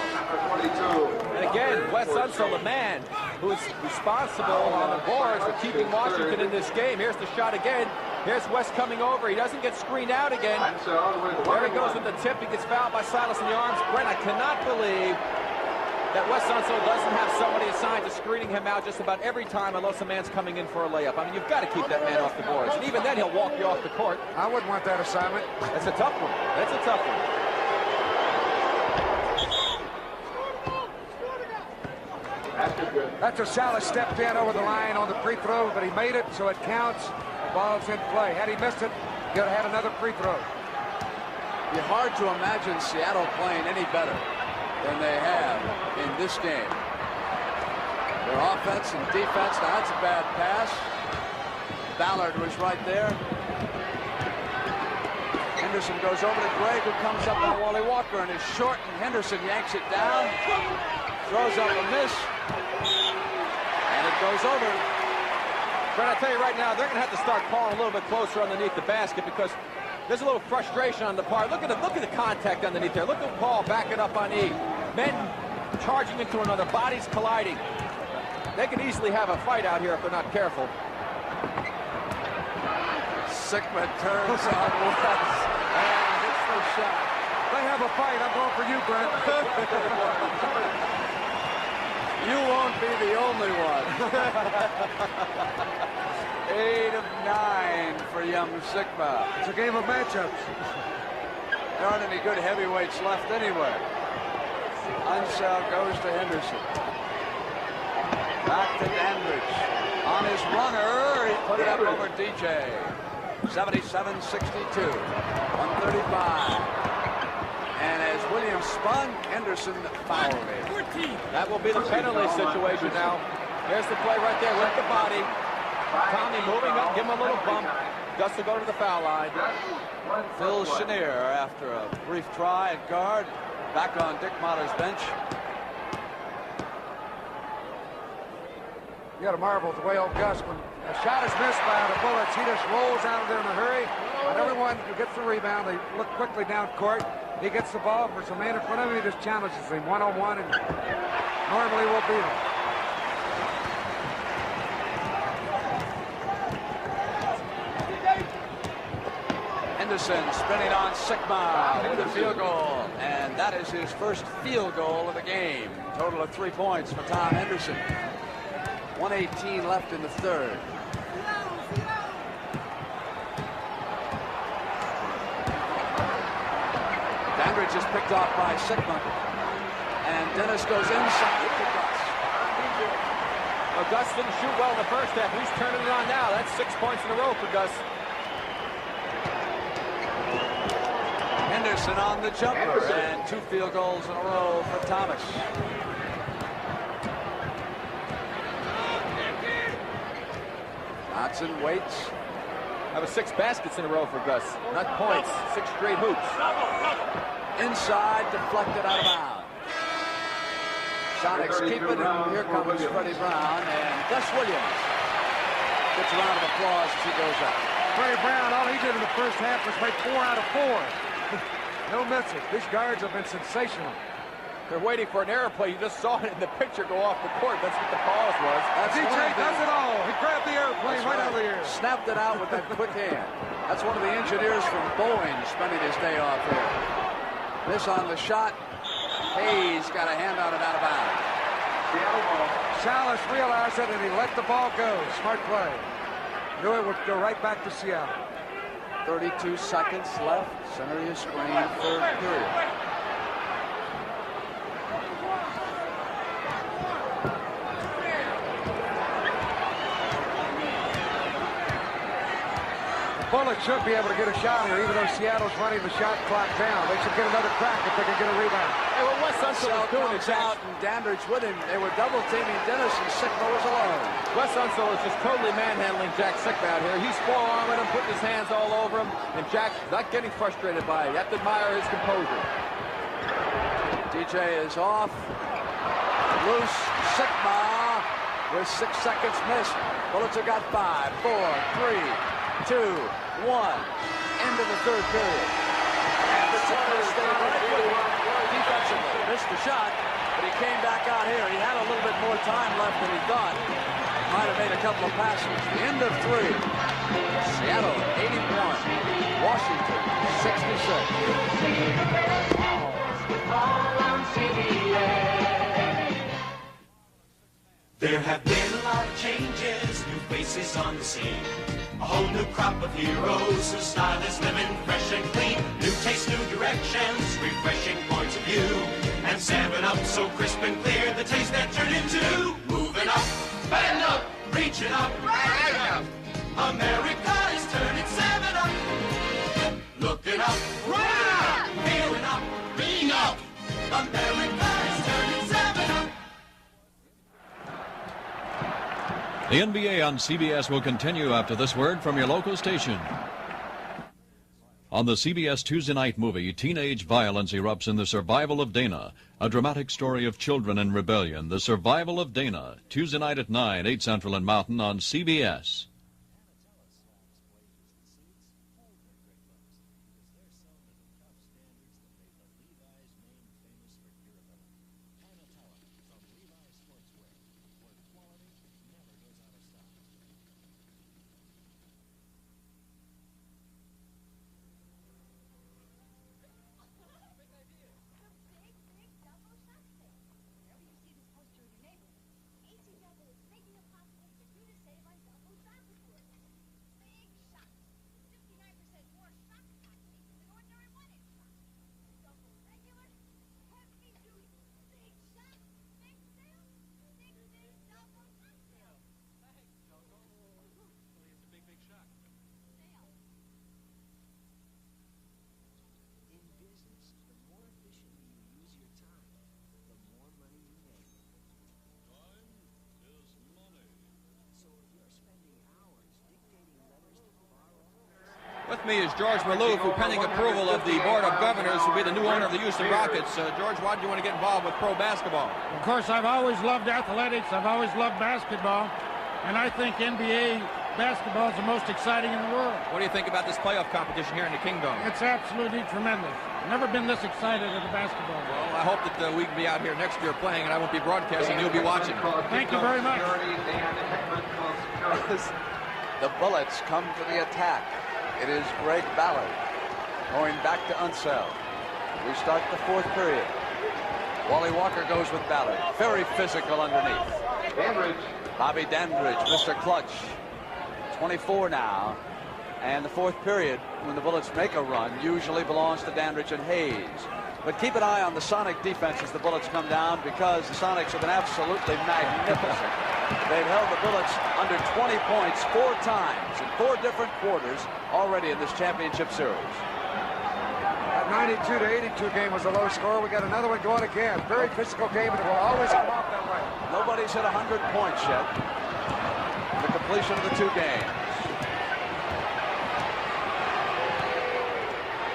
And again, Wes Unseld, the man who is responsible on the boards for keeping Washington in this game. Here's the shot again. Here's Wes coming over. He doesn't get screened out again. There he goes with the tip. He gets fouled by Silas in the arms. Brent, I cannot believe that Wes Unseld doesn't have somebody assigned to screening him out just about every time unless a man's coming in for a layup. I mean, you've got to keep that man off the boards. And even then, he'll walk you off the court.
I wouldn't want that assignment.
That's a tough one. That's a tough one.
That's a Salas stepped in over the line on the free throw, but he made it, so it counts. The ball's in play. Had he missed it, he would have had another free throw.
It'd be hard to imagine Seattle playing any better than they have in this game. Their offense and defense. Now that's a bad pass. Ballard was right there. Henderson goes over to Gregg, who comes up on Wally Walker and is short, and Henderson yanks it down. Throws up a miss. And it goes over.
Brent, I tell you right now, they're going to have to start calling a little bit closer underneath the basket because there's a little frustration on the part. Look at the contact underneath there. Look at Paul backing up on E. Men charging into another, bodies colliding. They can easily have a fight out here if they're not careful.
Sikma turns on Wes and hits the shot.
They have a fight. I'm going for you, Brent.
You won't be the only one. 8 of 9 for young Sikma.
It's a game of matchups.
There aren't any good heavyweights left anywhere. Unseld goes to Henderson. Back to Dandridge. On his runner, he put it up over DJ. 77-62. 135. And as Williams spun, Henderson fouled it.
That will be the penalty situation now. Here's the play right there with the body. Tommy moving up, give him a little bump. Gus will go to the foul line.
Phil Chenier, after a brief try at guard, back on Dick Mahler's bench.
You got to marvel at the way old Gus, when a shot is missed by the Bullets, he just rolls out of there in a hurry. And everyone who gets the rebound, they look quickly down court. He gets the ball for some man in front of him. He just challenges him one-on-one, and normally will beat him.
Henderson spinning on Sikma with a field goal, and that is his first field goal of the game. Total of 3 points for Tom Henderson. 1:18 left in the third. Dandridge is picked off by Sikma, and Dennis goes inside to Gus.
Well, Gus didn't shoot well in the first half. He's turning it on now. That's 6 points in a row for Gus.
Henderson on the jumper, and 2 field goals in a row for Thomas. Johnson waits.
That was 6 baskets in a row for Gus. Not points. 6 straight hoops.
Inside, deflected out of bounds. Sonics keep it, and here comes Freddie Brown, and Gus Williams gets a round of applause as he goes up.
Freddie Brown, all he did in the first half was make 4 out of 4. No missing. These guards have been sensational.
They're waiting for an error play. You just saw it in the picture go off the court. That's what the pause was.
DJ does it all. He grabbed the airplane right over here.
Snapped it out with that quick hand. That's one of the engineers from Boeing spending his day off here. This on the shot. Hayes got a hand on it out of bounds.
Salas realized it, and he let the ball go. Smart play. Knew it would go right back to Seattle.
32 seconds left. Center your screen, third period.
Bullets should be able to get a shot here, even though Seattle's running the shot clock down. They should get another crack if they can get a rebound.
Hey, well, Wes Unseld was doing it
out, and Dandridge with him. They were double teaming Dennis, and Sikma was alone.
Wes Unseld is just totally manhandling Jack Sikma out here. He's forearming him, putting his hands all over him, and Jack not getting frustrated by it. You have to admire his composure.
DJ is off. Loose. Sikma with 6 seconds missed. Bullets have got 5, 4, 3, 2, 1. End of the third period. And the Sikma stayed right with him defensively. Missed the shot, but he came back out here. He had a little bit more time left than he thought. Might have made a couple of passes. The end of 3. Seattle 81. Washington 66.
There have been a lot of changes, new faces on the scene. A whole new crop of heroes whose style is living fresh and clean. New tastes, new directions, refreshing points of view. And 7-Up so crisp and clear, the taste that turned into moving up, bend up, reaching up, right up. America is turning 7-Up, looking up, right up, feeling up, being up. America is turning 7-Up.
The NBA on CBS will continue after this word from your local station. On the CBS Tuesday night movie, teenage violence erupts in The Survival of Dana, a dramatic story of children in rebellion. The Survival of Dana, Tuesday night at 9, 8 Central and Mountain on CBS.
With me is George Maloof, who, pending approval of the Board of Governors, will be the new owner of the Houston Rockets. George, why do you want to get involved with pro basketball?
Of course, I've always loved athletics. I've always loved basketball. And I think NBA basketball is the most exciting in the world.
What do you think about this playoff competition here in the Kingdom?
It's absolutely tremendous. Never been this excited at a basketball game.
Well, I hope that we can be out here next year playing, and I won't be broadcasting. You'll be watching.
Thank you very much.
The Bullets come to the attack. It is Greg Ballard. Going back to Unseld. We start the fourth period. Wally Walker goes with Ballard. Very physical underneath.
Dandridge.
Bobby Dandridge, Mr. Clutch. 24 now. And the fourth period, when the Bullets make a run, usually belongs to Dandridge and Hayes. But keep an eye on the Sonic defense as the Bullets come down, because the Sonics have been absolutely magnificent. They've held the Bullets under 20 points 4 times in 4 different quarters already in this championship series.
That 92 to 82 game was a low score. We got another one going again. Very physical game, and it will always come off that way.
Nobody's hit 100 points yet. The completion of the 2 games.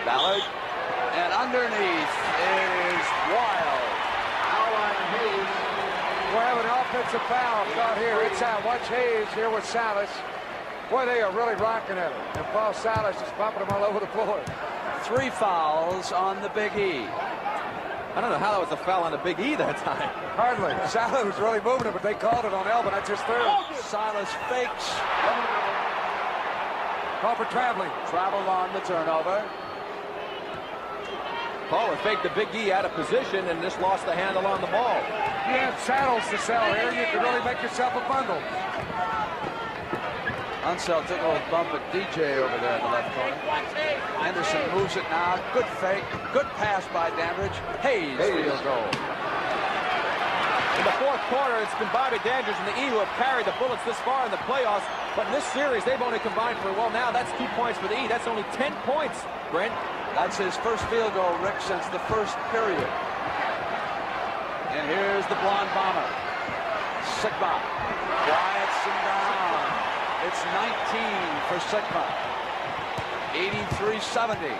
Ballard, and underneath is Wild.
We're having an offensive foul out here. It's out. Watch Hayes here with Salas. Boy, they are really rocking at it. And Paul Salas is bumping them all over the floor.
3 fouls on the Big E.
I don't know how that was a foul on the Big E that time.
Hardly. Salas was really moving it, but they called it on Elvin. That's his 3rd.
Silas fakes.
Call for traveling.
Traveled on the turnover.
Paul had faked the Big E out of position and just lost the handle on the ball.
You have saddles to sell here. You can really make yourself a bundle.
Unseld took a little bump at DJ over there in the left corner. Anderson moves it now. Good fake. Good pass by Dandridge. Hayes field goal.
In the fourth quarter, it's been Bobby Dandridge and the E who have carried the Bullets this far in the playoffs. But in this series, they've only combined for, well, now that's 2 points for the E. That's only 10 points, Brent.
That's his first field goal, Rick, since the first period. And here's the blonde bomber. Sikma quiets him down. It's 19 for Sikma. 83-70.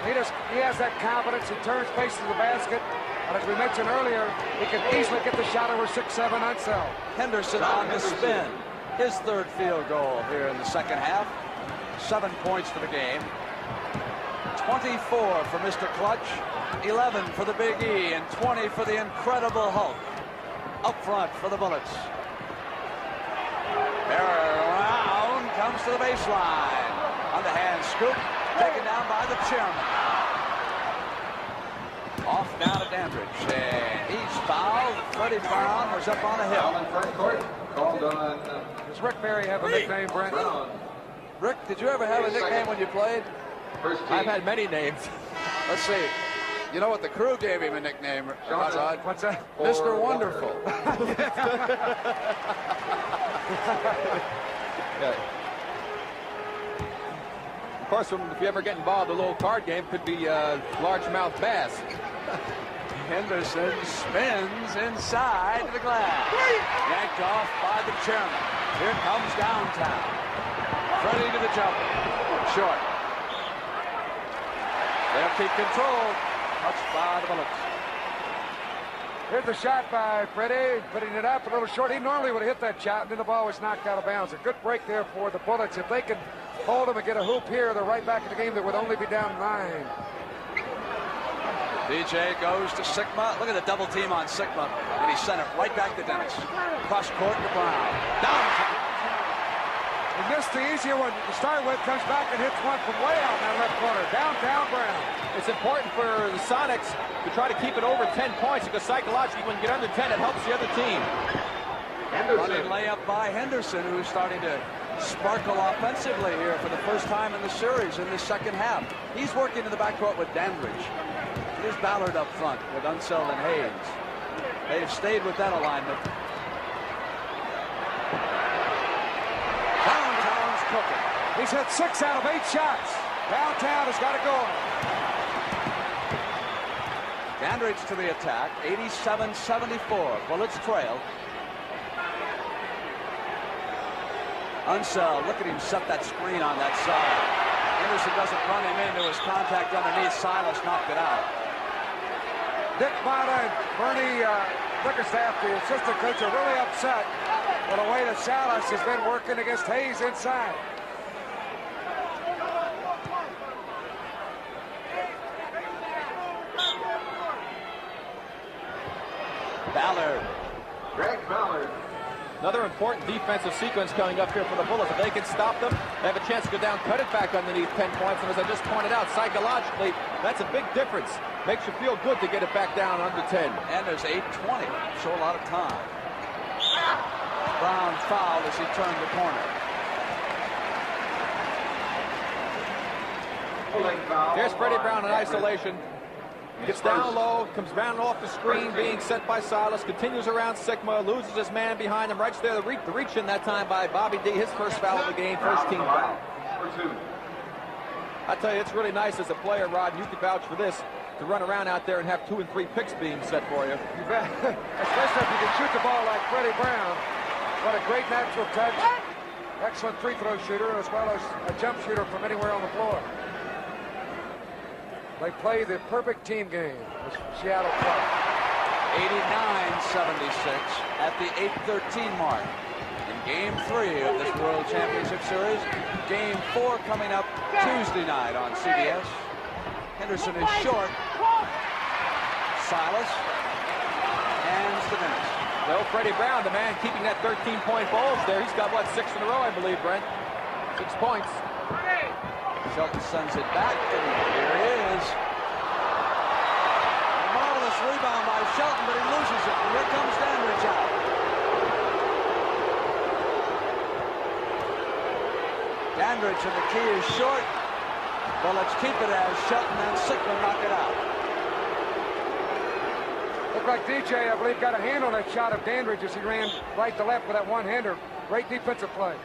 He has that confidence. He turns faces to the basket. And as we mentioned earlier, he can easily get the shot over 6-7 Unseld.
Henderson on the spin. His 3rd field goal here in the second half. 7 points for the game. 24 for Mr. Clutch, 11 for the Big E, and 20 for the Incredible Hulk. Up front for the Bullets. Around comes to the baseline. Underhand scoop, taken down by the chairman. Off now to Dandridge, and he's fouled. Freddie Brown was up on the hill.
Does Rick Barry have a nickname, Brent?
Rick, did you ever have a nickname when you played?
I've had many names.
Let's see. You know what? The crew gave him a nickname, Rod.
What's that?
Mr. Wonderful.
Yeah. Of course, if you ever get involved, a little card game could be largemouth bass.
Henderson spins inside the glass. Yanked off by the chairman. Here comes downtown. Freddie to the jumper. Short. They'll keep control. Touched by the Bullets.
Here's the shot by Freddie, putting it up a little short. He normally would have hit that shot, and then the ball was knocked out of bounds. A good break there for the Bullets. If they can hold them and get a hoop here, they're right back in the game. They would only be down 9.
DJ goes to Sikma. Look at the double team on Sikma, and he sent it right back to Dennis. Cross court to Brown. Downtown.
He missed the easier one to start with, comes back and hits one from way out in that left corner. Downtown Brown.
It's important for the Sonics to try to keep it over 10 points, because psychologically when you get under 10, it helps the other team.
Running layup by Henderson, who's starting to sparkle offensively here for the first time in the series in the second half. He's working in the backcourt with Dandridge. Here's Ballard up front with Unseld and Hayes. They've stayed with that alignment. Downtown's cooking.
He's hit 6 out of 8 shots. Downtown has got it going.
Dandridge to the attack, 87-74. Bullets trail. Unseld, look at him set that screen on that side. Henderson doesn't run him into his contact underneath. Silas knocked it out.
Dick Mata and Bernie Bickerstaff, the assistant coach, are really upset with the way that Salas has been working against Hayes inside.
Ballard.
Greg Ballard.
Another important defensive sequence coming up here for the Bullets. If they can stop them, they have a chance to go down, cut it back underneath 10 points. And as I just pointed out, psychologically, that's a big difference. Makes you feel good to get it back down under 10.
And there's 8:20, so a lot of time. Brown fouled as he turned the corner.
Here's Freddie Brown in isolation. Gets down low, comes down off the screen, being set by Silas, continues around Sikma, loses his man behind him, right there, the reach in that time by Bobby D, his first foul of the game, first team foul. I tell you, it's really nice as a player, Rod, and you can vouch for this, to run around out there and have 2 and 3 picks being set for you.
You bet. Especially if you can shoot the ball like Freddie Brown. What a great natural touch. Excellent free throw shooter as well as a jump shooter from anywhere on the floor. They play the perfect team game, the Seattle Club.
89-76 at the 8:13 mark. In Game 3 of this World Championship Series. Game 4 coming up Tuesday night on CBS. Henderson is short. Silas hands the finish.
Well, Freddie Brown, the man keeping that 13-point bulge there. He's got, what, 6 in a row, I believe, Brent. 6 points.
Shelton sends it back, and here he is. A marvelous rebound by Shelton, but he loses it. And here comes Dandridge out. Dandridge, and the key is short. But let's keep it as Shelton and Sikma knock it out.
Looked like DJ, I believe, got a hand on that shot of Dandridge as he ran right to left with that one-hander. Great defensive play.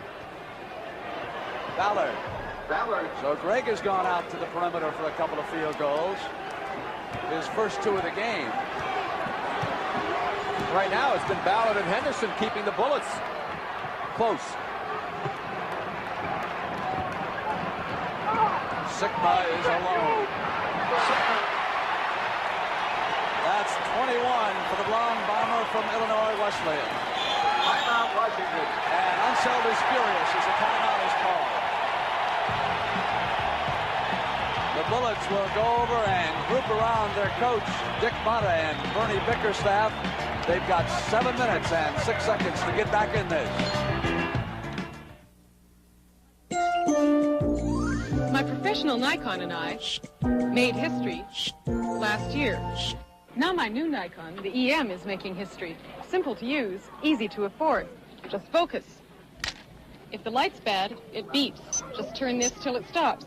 Ballard. So Greg has gone out to the perimeter for a couple of field goals. His first 2 of the game.
Right now, it's been Ballard and Henderson keeping the Bullets close.
Sikma is alone. That's 21 for the blonde bomber from Illinois Wesleyan.
Timeout, Washington.
And Unseld is furious as a timeout is called. The Bullets will go over and group around their coach, Dick Motta and Bernie Bickerstaff. They've got 7 minutes and 6 seconds to get back in this.
My professional Nikon and I made history last year. Now my new Nikon, the EM, is making history. Simple to use, easy to afford. Just focus. If the light's bad, it beeps. Just turn this till it stops.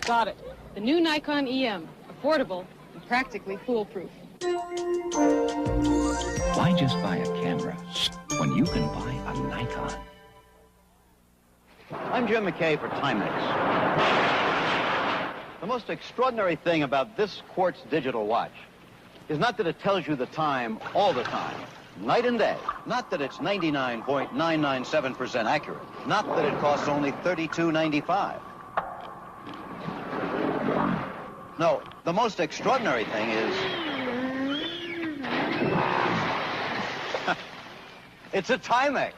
Got it. The new Nikon EM. Affordable and practically foolproof.
Why just buy a camera when you can buy a Nikon?
I'm Jim McKay for Timex. The most extraordinary thing about this quartz digital watch is not that it tells you the time all the time, night and day. Not that it's 99.997% accurate. Not that it costs only $32.95. No, the most extraordinary thing is... it's a Timex.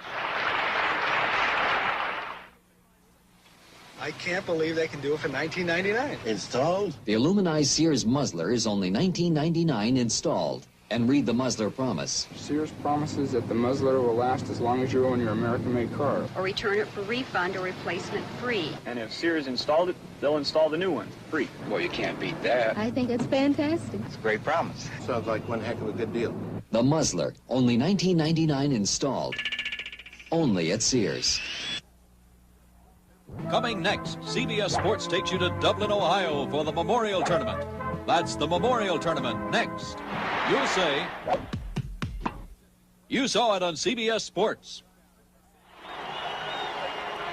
I can't believe they can do it for $19.99.
Installed? The aluminized Sears muzzler is only $19.99 installed. And read the muzzler promise.
Sears promises that the muzzler will last as long as you own your American-made car.
Or return it for refund or replacement free.
And if Sears installed it, they'll install the new one, free.
Well, you can't beat that.
I think it's fantastic.
It's a great promise. Sounds like one heck of a good deal.
The muzzler, only $19.99 installed. Only at Sears.
Coming next, CBS Sports takes you to Dublin, Ohio for the Memorial Tournament. That's the Memorial Tournament next. You'll say, you saw it on CBS Sports.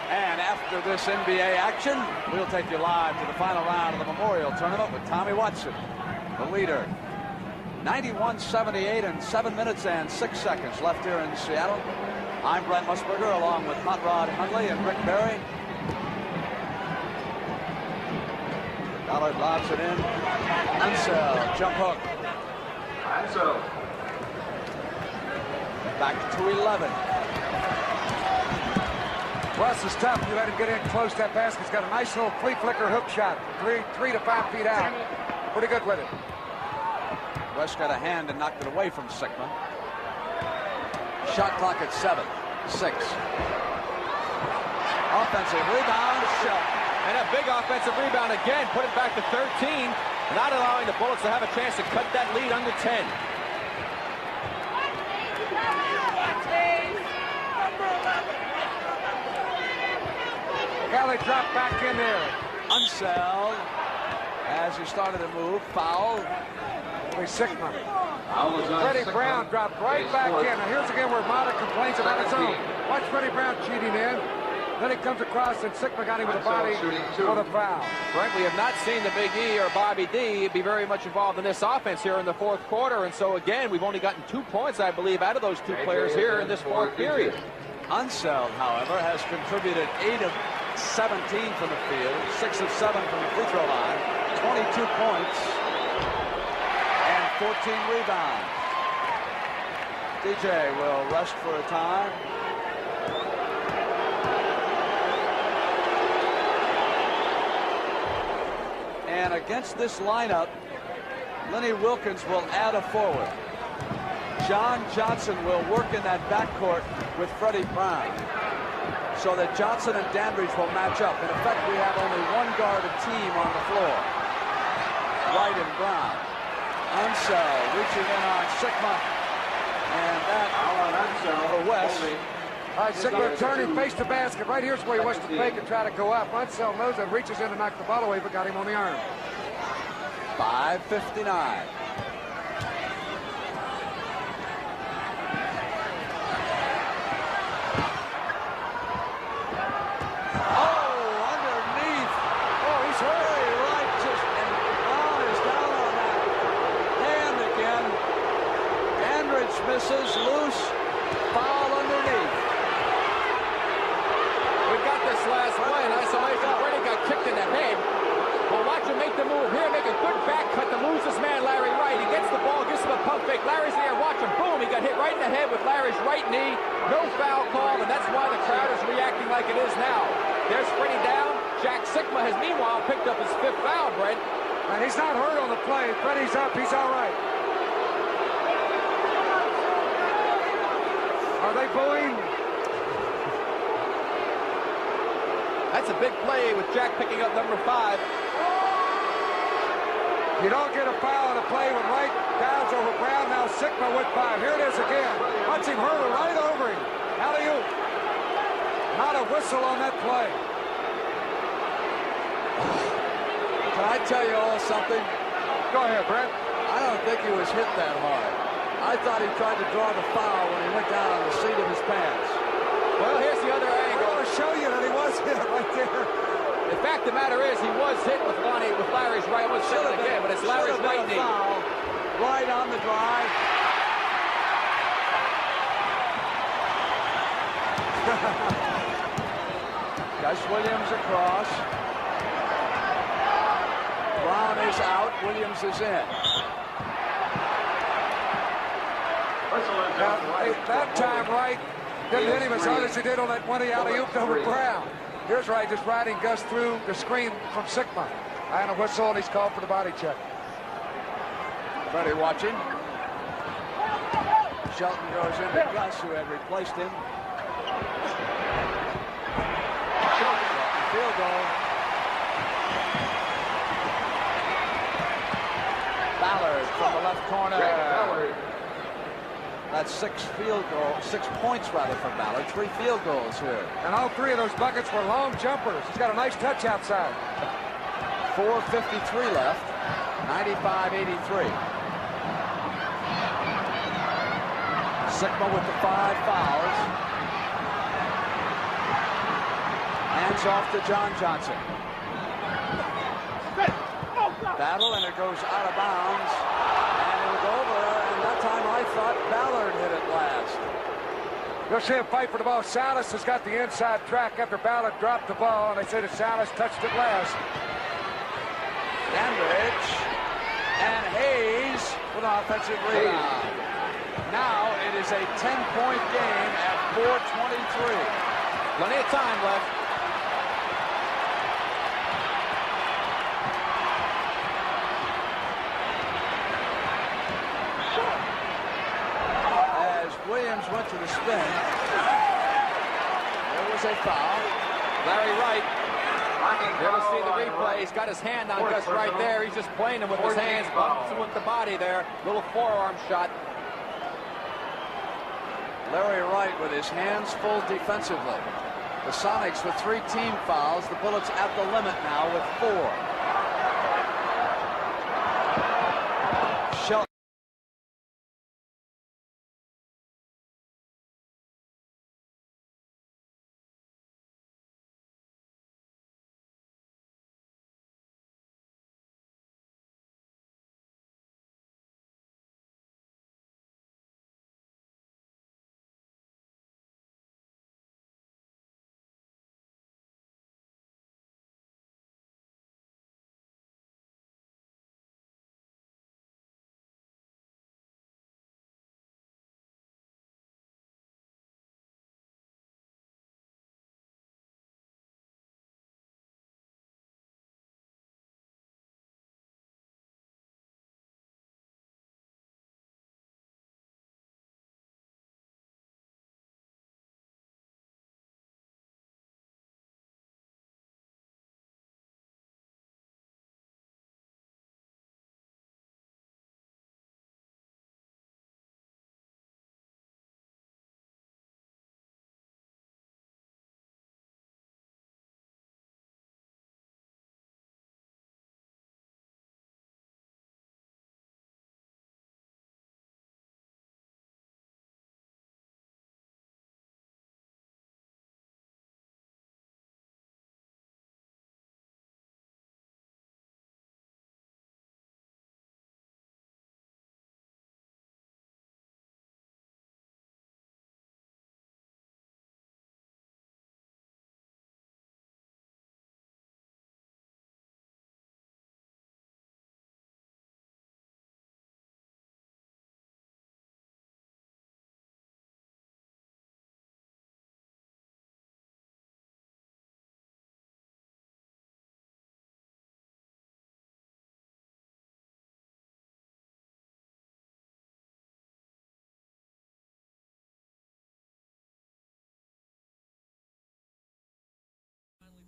And after this NBA action, we'll take you live to the final round of the Memorial Tournament with Tommy Watson, the leader. 91-78 and 7 minutes and 6 seconds left here in Seattle. I'm Brent Musburger along with Hot Rod Hundley and Rick Barry. Ballard lobs it in. Unseld, jump hook. Unseld. Back to 11.
Russ is tough. You let him get in close to that basket. He's got a nice little flea flicker hook shot. 3 to 5 feet out. Pretty good with it.
Russ got a hand and knocked it away from Sikma. Shot clock at 7. 6. Offensive rebound, shot.
And a big offensive rebound again, put it back to 13, not allowing the Bullets to have a chance to cut that lead under 10.
Kelly dropped back in there.
Unseld, as he started to move, foul.
Sikma. Freddie Brown dropped right back in. Now here's again where Mata complains about his own. Watch Freddie Brown cheating in. Then he comes across and Sikma got him with the body for the foul.
Frank, we have not seen the Big E or Bobby D be very much involved in this offense here in the fourth quarter. And so again, we've only gotten 2 points, I believe, out of those 2 players here in this fourth period.
Unseld, however, has contributed 8 of 17 from the field, 6 of 7 from the free throw line, 22 points, and 14 rebounds. DJ will rest for a time. And against this lineup, Lenny Wilkins will add a forward. John Johnson will work in that backcourt with Freddie Brown, so that Johnson and Dandridge will match up. In effect, we have only one guarded team on the floor. White and Brown. Unseld reaching in on Sikma, and that for West.
All right, Sikma turning, face the basket. Right here's where he wants to fake and try to go up. Unseld knows it, reaches in to knock the ball away, but got him on the arm.
5:59. Misses, loose, foul underneath.
We got this last play in isolation. Freddie got kicked in the head. Well, watch him make the move here, make a good back cut to lose his man, Larry Wright. He gets the ball, gives him a pump fake. Larry's there, watch him, boom, he got hit right in the head with Larry's right knee. No foul call, and that's why the crowd is reacting like it is now. There's Freddie down. Jack Sikma has meanwhile picked up his 5th foul, Brent.
And he's not hurt on the play. Freddie's up, he's all right. Are they booing?
That's a big play with Jack picking up number 5.
You don't get a foul on a play when Wright dives over Brown. Now Sikma with 5. Here it is again. Watch him hurdle right over him. Alley-oop. Not a whistle on that play.
Can I tell you all something?
Go ahead, Brent.
I don't think he was hit that hard. I thought he tried to draw the foul when he went down on the seat of his pants.
Well, here's the other angle.
I'll show you that he was hit right there.
The fact of the matter is he was hit with Larry's right. I was saying it again, but it's Larry's right knee.
Foul right on the drive. Gus Williams across. Brown is out. Williams is in.
Now, that time, Wright didn't hit him as hard as he did on that one he alley-ooped over Brown. Here's Wright just riding Gus through the screen from Sikma. And a whistle, and he's called for the body check.
Freddie watching. Shelton goes into Gus, who had replaced him. Field goal. Ballard from the left corner. That's 6 points rather from Ballard. 3 field goals here.
And all 3 of those buckets were long jumpers. He's got a nice touch outside.
4:53 left. 95-83. Sikma with the 5 fouls. Hands off to John Johnson. Battle, and it goes out of bounds. And it was over, and that time I thought Ballard hit it last.
You'll see him fight for the ball. Salas has got the inside track after Ballard dropped the ball, and they say that Salas touched it last.
Dandridge and Hayes with an offensive rebound. Now it is a 10-point game at 4:23.
Plenty of time left.
Williams went launcher to spin. There was a foul.
Larry Wright. Here to see the replay. He's got his hand on Gus right there. He's just playing him with his hands, bumps him with the body there. Little forearm shot.
Larry Wright with his hands full defensively. The Sonics with 3 team fouls. The Bullets at the limit now with 4. Shelton.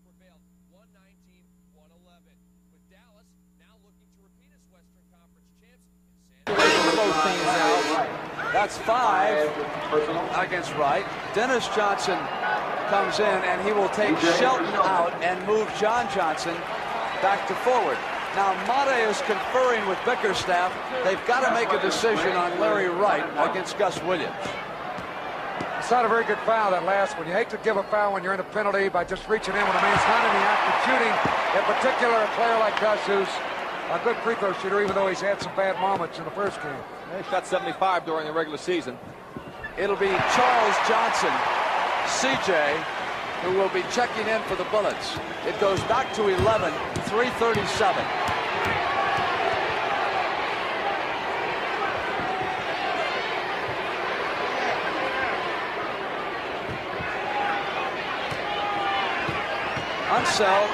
Prevailed 119-111, with Dallas now looking to repeat as Western Conference champs in Both teams out.
That's 5 against Wright. Dennis Johnson comes in, and he will take Shelton out and move John Johnson back to forward. Now, Mate is conferring with Bickerstaff. They've got to make a decision on Larry Wright against Gus Williams.
It's not a very good foul, that last one. You hate to give a foul when you're in a penalty by just reaching in when a man's not in the act of shooting. In particular, a player like Gus, who's a good free throw shooter, even though he's had some bad moments in the first game.
He shot 75 during the regular season.
It'll be Charles Johnson, CJ, who will be checking in for the Bullets. It goes back to 11, 3:37. Unseld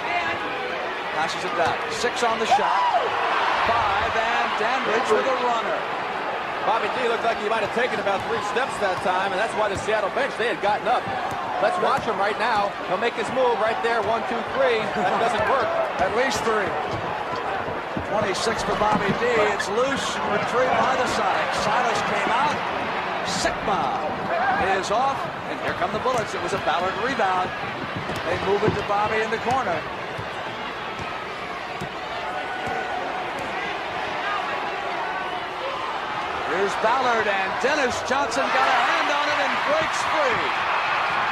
passes it back. 6 on the shot. 5, and Danbridge with a runner.
Bobby D looked like he might have taken about 3 steps that time, and that's why the Seattle bench, they had gotten up. Let's watch him right now. He'll make his move right there. 1, 2, 3. That doesn't work.
At least 3.
26 for Bobby D. It's loose and retrieved by the Sonics. Silas came out. Sikma is off, and here come the Bullets. It was a Ballard rebound. They move it to Bobby in the corner. Here's Ballard, and Dennis Johnson got a hand on it and breaks free.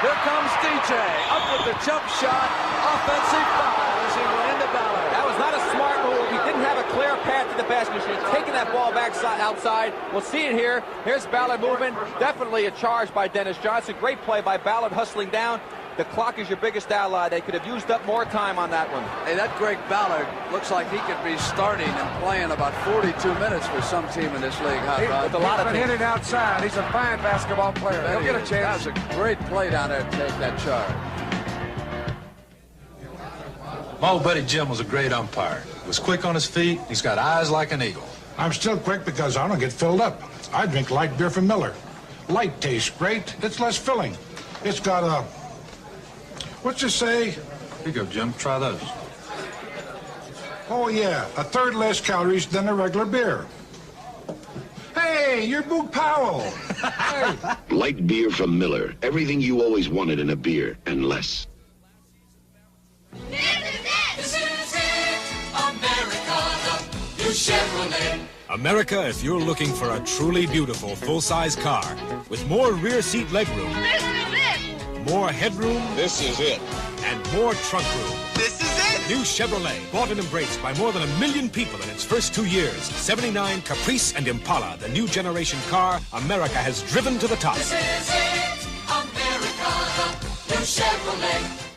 Here comes DJ, up with the jump shot. Offensive foul as he went into Ballard.
That was not a smart move. He didn't have a clear path to the basket. He should have taken that ball back outside. We'll see it here. Here's Ballard moving. Definitely a charge by Dennis Johnson. Great play by Ballard hustling down. The clock is your biggest ally. They could have used up more time on that one.
Hey, that Greg Ballard looks like he could be starting and playing about 42 minutes for some team in this league.
With a lot of hitting outside. He's a fine basketball player. He'll get a chance.
That was a great play down there to take that charge.
My old buddy Jim was a great umpire. He was quick on his feet. He's got eyes like an eagle.
I'm still quick because I don't get filled up. I drink light beer from Miller.
Light tastes great. It's less filling. It's got a... What's it say?
Here you go, Jim. Try those.
Oh, yeah. A third less calories than a regular beer. Hey, you're Boog Powell. Hey.
Light beer from Miller. Everything you always wanted in a beer, and less.
This is it, America, the new Chevrolet.
America, if you're looking for a truly beautiful full-size car with more rear seat legroom,
This is it.
more headroom,
This is it.
and more trunk room.
This is it.
New Chevrolet, bought and embraced by more than 1 million people in its first 2 years. 79 Caprice and Impala, the new generation car America has driven to the top.
This is it, America, the new Chevrolet.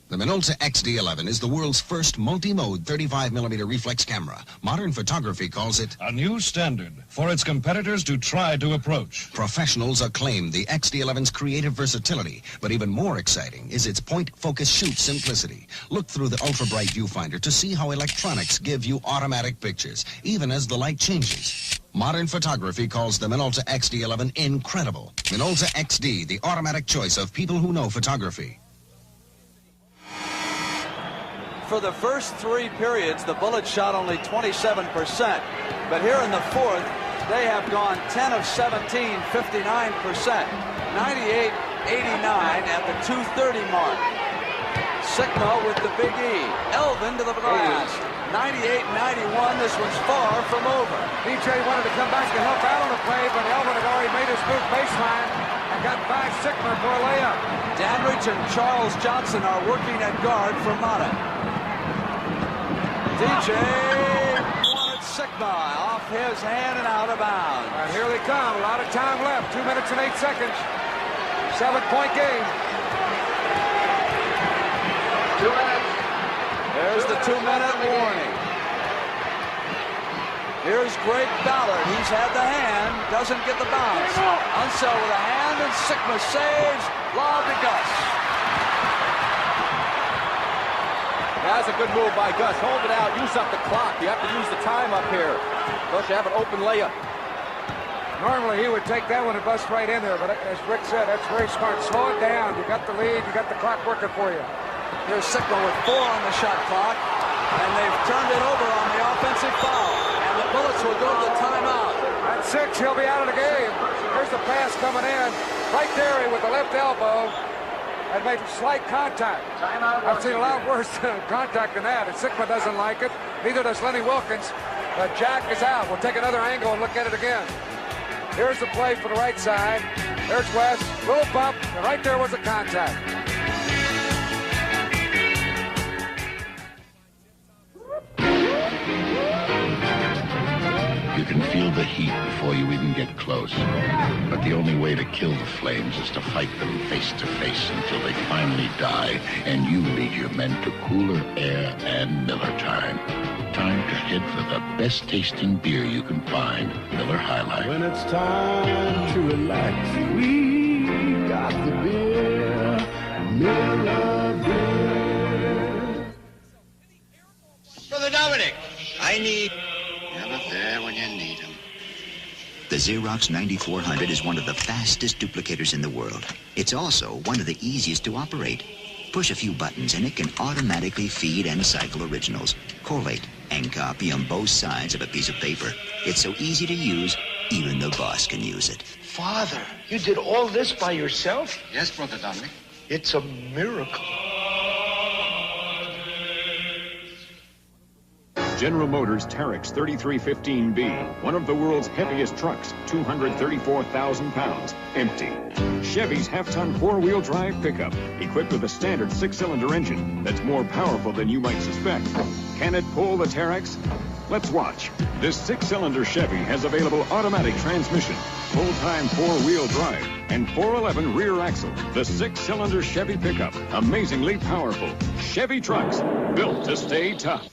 The Minolta XD11 is the world's first multi-mode 35mm reflex camera. Modern photography calls it
a new standard for its competitors to try to approach.
Professionals acclaim the XD11's creative versatility, but even more exciting is its point-focus shoot simplicity. Look through the ultra-bright viewfinder to see how electronics give you automatic pictures, even as the light changes. Modern photography calls the Minolta XD11 incredible. Minolta XD, the automatic choice of people who know photography.
For the first 3 periods, the Bullets shot only 27%. But here in the fourth, they have gone 10 of 17, 59%. 98-89 at the 2:30 mark. Sikma with the big E. Elvin to the glass. 98-91. This one's far from over.
DJ wanted to come back to help out on the play, but Elvin had already made his move baseline and got by Sikma for a layup.
Danridge and Charles Johnson are working at guard for Mata. DJ wanted Sikma off his hand and out of bounds.
And here they come. A lot of time left. 2 minutes and 8 seconds. 7-point game.
2 minutes. There's the 2-minute warning. Here's Greg Ballard. He's had the hand. Doesn't get the bounce. Unseld with a hand, and Sikma saves. Lob to Gus.
That's a good move by Gus. Hold it out. Use up the clock. You have to use the time up here. Don't you have an open layup?
Normally he would take that one and bust right in there, but as Rick said, that's very smart. Slow it down. You got the lead. You got the clock working for you.
Here's Sikma with 4 on the shot clock, and they've turned it over on the offensive foul. And the Bullets will go to the timeout.
At 6, he'll be out of the game. Here's the pass coming in. Right there with the left elbow. And made slight contact. I've seen a lot worse contact than that, and Sikma doesn't like it. Neither does Lenny Wilkins. But Jack is out. We'll take another angle and look at it again. Here's the play for the right side. There's West. Little bump, and right there was a contact.
You can feel the heat before you even get close. But the only way to kill the flames is to fight them face to face until they finally die, and you lead your men to cooler air and Miller time. Time to head for the best tasting beer you can find, Miller High Life.
When it's time to relax, we got the beer, Miller beer.
Brother Dominic, I need... Never there when you need him.
The Xerox 9400 is one of the fastest duplicators in the world. It's also one of the easiest to operate. Push a few buttons and it can automatically feed and cycle originals, collate, and copy on both sides of a piece of paper. It's so easy to use, even the boss can use it.
Father, you did all this by yourself?
Yes, Brother Dominic.
It's a miracle.
General Motors Terex 3315B, one of the world's heaviest trucks, 234,000 pounds, empty. Chevy's half-ton four-wheel drive pickup, equipped with a standard 6-cylinder engine that's more powerful than you might suspect. Can it pull the Terex? Let's watch. This 6-cylinder Chevy has available automatic transmission, full-time four-wheel drive, and 411 rear axle. The 6-cylinder Chevy pickup, amazingly powerful. Chevy trucks, built to stay tough.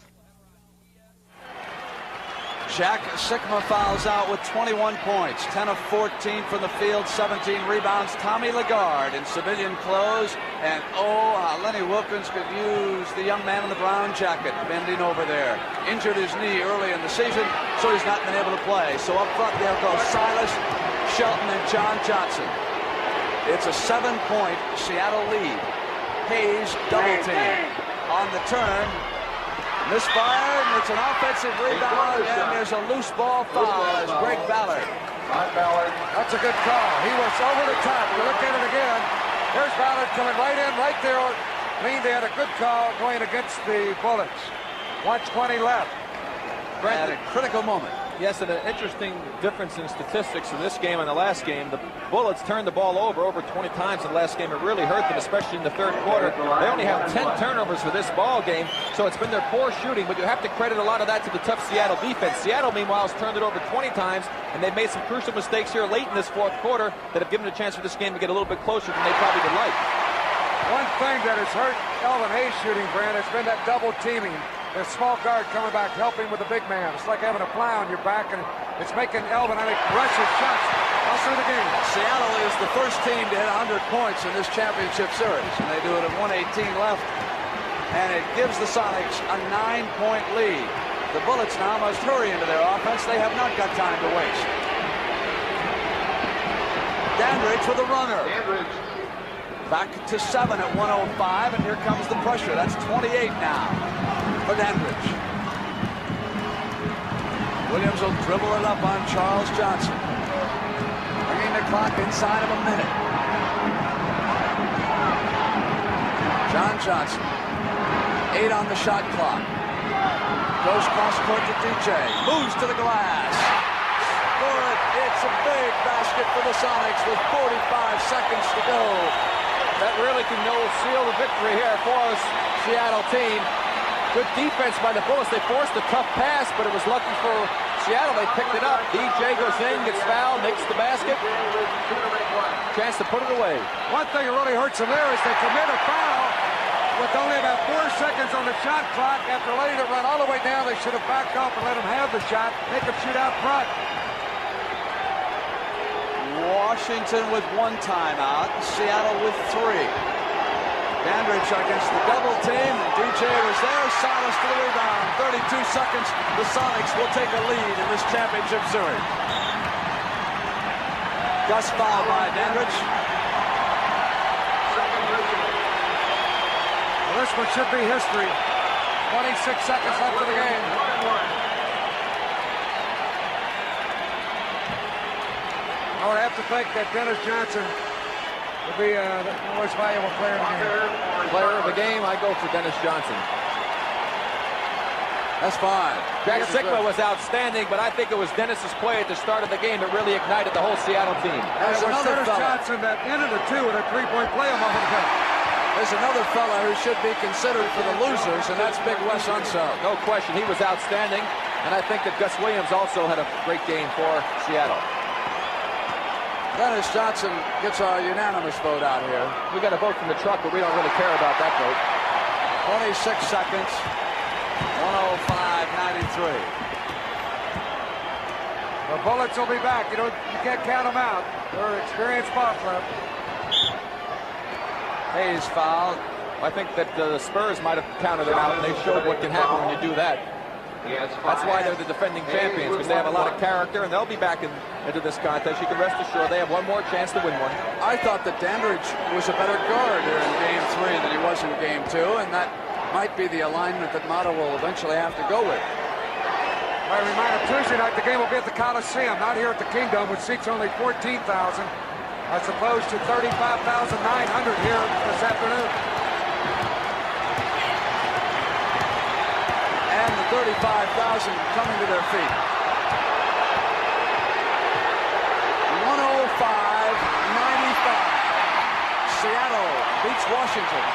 Jack Sikma fouls out with 21 points, 10 of 14 from the field, 17 rebounds. Tommy Lagarde in civilian clothes, and oh, how Lenny Wilkins could use the young man in the brown jacket bending over there. Injured his knee early in the season. so he's not been able to play. So up front there go Silas, Shelton, and John Johnson. It's a 7-point Seattle lead. Hayes double team on the turn. Misfired, and it's an offensive rebound, and there's a loose ball foul as Greg Ballard.
That's a good call. He was over the top. You look at it again. There's Ballard coming right in, right there. Leaned in. A good call going against the Bullets. 1:20 left.
Brent,
At a critical moment.
Yes, and an interesting difference in statistics in this game and the last game. The Bullets turned the ball over 20 times in the last game. It really hurt them, especially in the third quarter. They only have 10 turnovers for this ball game, so it's been their poor shooting, but you have to credit a lot of that to the tough Seattle defense. Seattle, meanwhile, has turned it over 20 times, and they've made some crucial mistakes here late in this fourth quarter that have given a chance for this game to get a little bit closer than they probably would like.
One thing that has hurt Elvin Hayes shooting, Brand, has been that double teaming. The small guard coming back, helping with the big man. It's like having a fly on your back, and it's making Elvin, rush his shots all through the game.
Seattle is the first team to hit 100 points in this championship series, and they do it at 1:18 left, and it gives the Sonics a 9-point lead. The Bullets now must hurry into their offense. They have not got time to waste. Dandridge with a runner. Back to 7 at 1:05, and here comes the pressure. That's 28 now for Dandridge. Williams will dribble it up on Charles Johnson, bringing the clock inside of a minute. John Johnson, 8 on the shot clock. Goes cross court to DJ, moves to the glass. Good. It's a big basket for the Sonics with 45 seconds to go.
That really can seal the victory here for the Seattle team. Good defense by the Bullets. They forced a tough pass, but it was lucky for Seattle. They picked it up. DJ goes in, gets fouled, makes the basket. Chance to put it away.
One thing that really hurts them there is they commit a foul with only about 4 seconds on the shot clock. After letting it run all the way down, they should have backed off and let them have the shot, make them shoot out front.
Washington with 1 timeout, Seattle with 3. Dandridge against the double team. DJ was there. Silas to the rebound. 32 seconds. The Sonics will take a lead in this championship series. Gus fouled by Dandridge.
Well, this one should be history. 26 seconds left of the game. I would have to think that Dennis Johnson will be the most valuable player in the game.
Player of the game, I go for Dennis Johnson.
That's fine.
Jack Sikma was outstanding, but I think it was Dennis's play at the start of the game that really ignited the whole Seattle team.
There's another Dennis Johnson that ended the 2 with a 3-point play a moment ago.
There's another fella who should be considered for the losers, and that's Big Wes Unseld.
No question, he was outstanding, and I think that Gus Williams also had a great game for Seattle.
Dennis Johnson gets a unanimous vote out here.
We got a vote from the truck, but we don't really care about that vote.
26 seconds. 105-93.
The Bullets will be back. You can't count them out. They're an experienced ball club.
Hayes fouled.
I think that the Spurs might have counted them out, and they showed what can happen when you do that. That's why they're the defending champions, because they have a lot of character, and they'll be back into this contest. You can rest assured they have one more chance to win one.
I thought that Dandridge was a better guard here in Game 3 than he was in Game 2, and that might be the alignment that Mata will eventually have to go with.
I remind you, Tuesday night the game will be at the Coliseum, not here at the Kingdom, which seats only 14,000, as opposed to 35,900 here this afternoon.
And the 35,000 coming to their feet. 105-95. Seattle beats Washington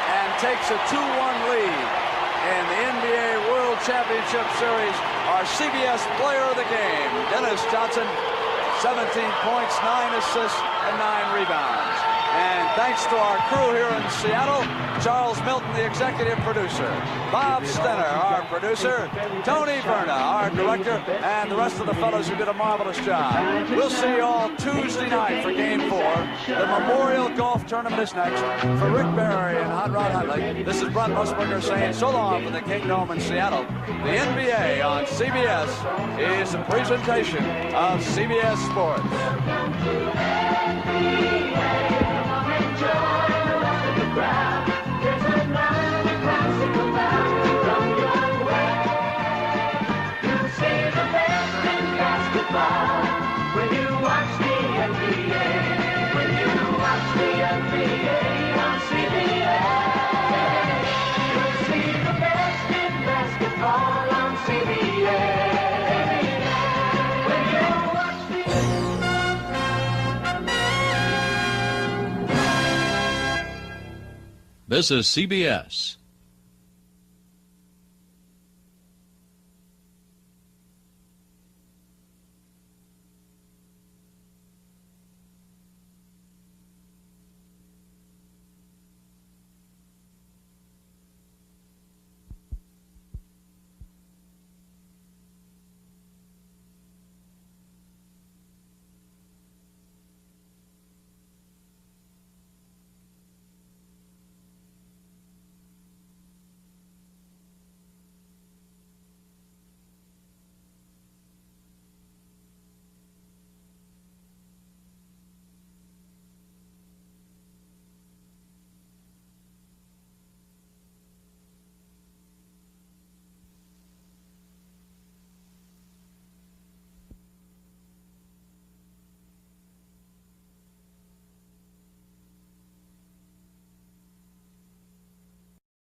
and takes a 2-1 lead in the NBA World Championship Series. Our CBS player of the game, Dennis Johnson, 17 points, 9 assists, and 9 rebounds. And thanks to our crew here in Seattle, Charles Milton, the executive producer, Bob Stenner, our producer, Tony Verna, our director, and the rest of the fellows who did a marvelous job. We'll see you all Tuesday night for Game 4. The Memorial Golf Tournament is next. For Rick Barry and Hot Rod Huntley, this is Brent Musburger saying so long from the Kingdome in Seattle. The NBA on CBS is a presentation of CBS Sports.
When you watch the NBA, when you watch the NBA on CBS, you'll see the best in basketball on CBS. When you watch the
This is CBS.